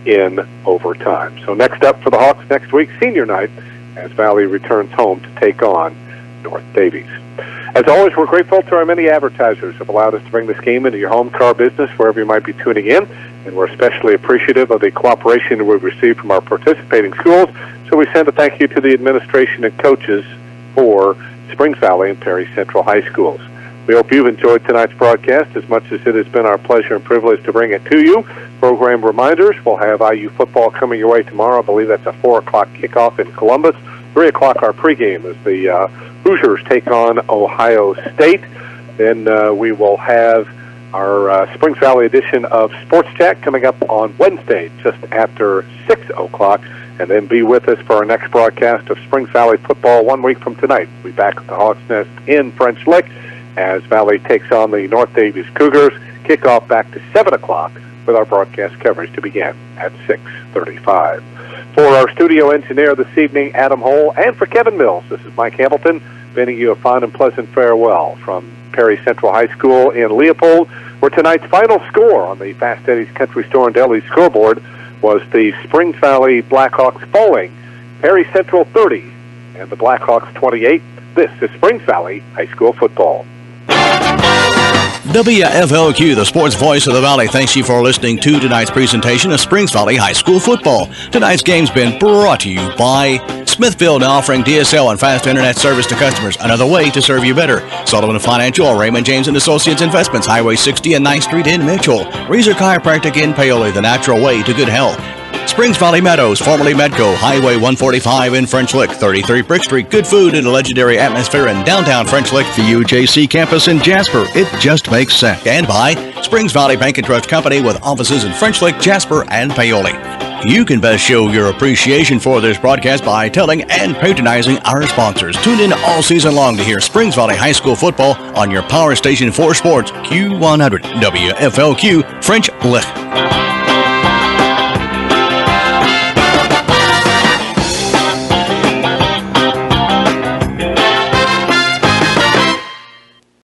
in overtime. So next up for the Hawks next week, senior night, as Valley returns home to take on North Davies. As always, we're grateful to our many advertisers who have allowed us to bring this game into your home car business wherever you might be tuning in, and we're especially appreciative of the cooperation we've received from our participating schools, so we send a thank you to the administration and coaches for Springs Valley and Perry Central High Schools. We hope you've enjoyed tonight's broadcast as much as it has been our pleasure and privilege to bring it to you. Program reminders, we'll have IU football coming your way tomorrow. I believe that's a 4 o'clock kickoff in Columbus. 3 o'clock our pregame as the Hoosiers take on Ohio State. Then we will have our Springs Valley edition of Sports Chat coming up on Wednesday just after 6 o'clock. And then be with us for our next broadcast of Springs Valley football 1 week from tonight. We'll be back at the Hawks Nest in French Lick as Valley takes on the North Davies Cougars. Kickoff back to 7 o'clock with our broadcast coverage to begin at 6:35. For our studio engineer this evening, Adam Hole, and for Kevin Mills, this is Mike Hamilton, bidding you a fond and pleasant farewell from Perry Central High School in Leopold, where tonight's final score on the Fast Eddie's Country Store and Deli scoreboard was the Springs Valley Blackhawks falling Perry Central 30 and the Blackhawks 28. This is Springs Valley High School football. WFLQ, the sports voice of the Valley, thanks you for listening to tonight's presentation of Springs Valley High School football. Tonight's game's been brought to you by Smithfield, now offering DSL and fast internet service to customers. Another way to serve you better. Sullivan Financial, Raymond James & Associates Investments, Highway 60 and 9th Street in Mitchell. Reeser Chiropractic in Paoli, the natural way to good health. Springs Valley Meadows, formerly Medco, Highway 145 in French Lick, 33 Brick Street. Good food and a legendary atmosphere in downtown French Lick. The UJC campus in Jasper. It just makes sense. And by Springs Valley Bank and Trust Company with offices in French Lick, Jasper, and Paoli. You can best show your appreciation for this broadcast by telling and patronizing our sponsors. Tune in all season long to hear Springs Valley High School football on your power station for sports, Q100 WFLQ French Lick.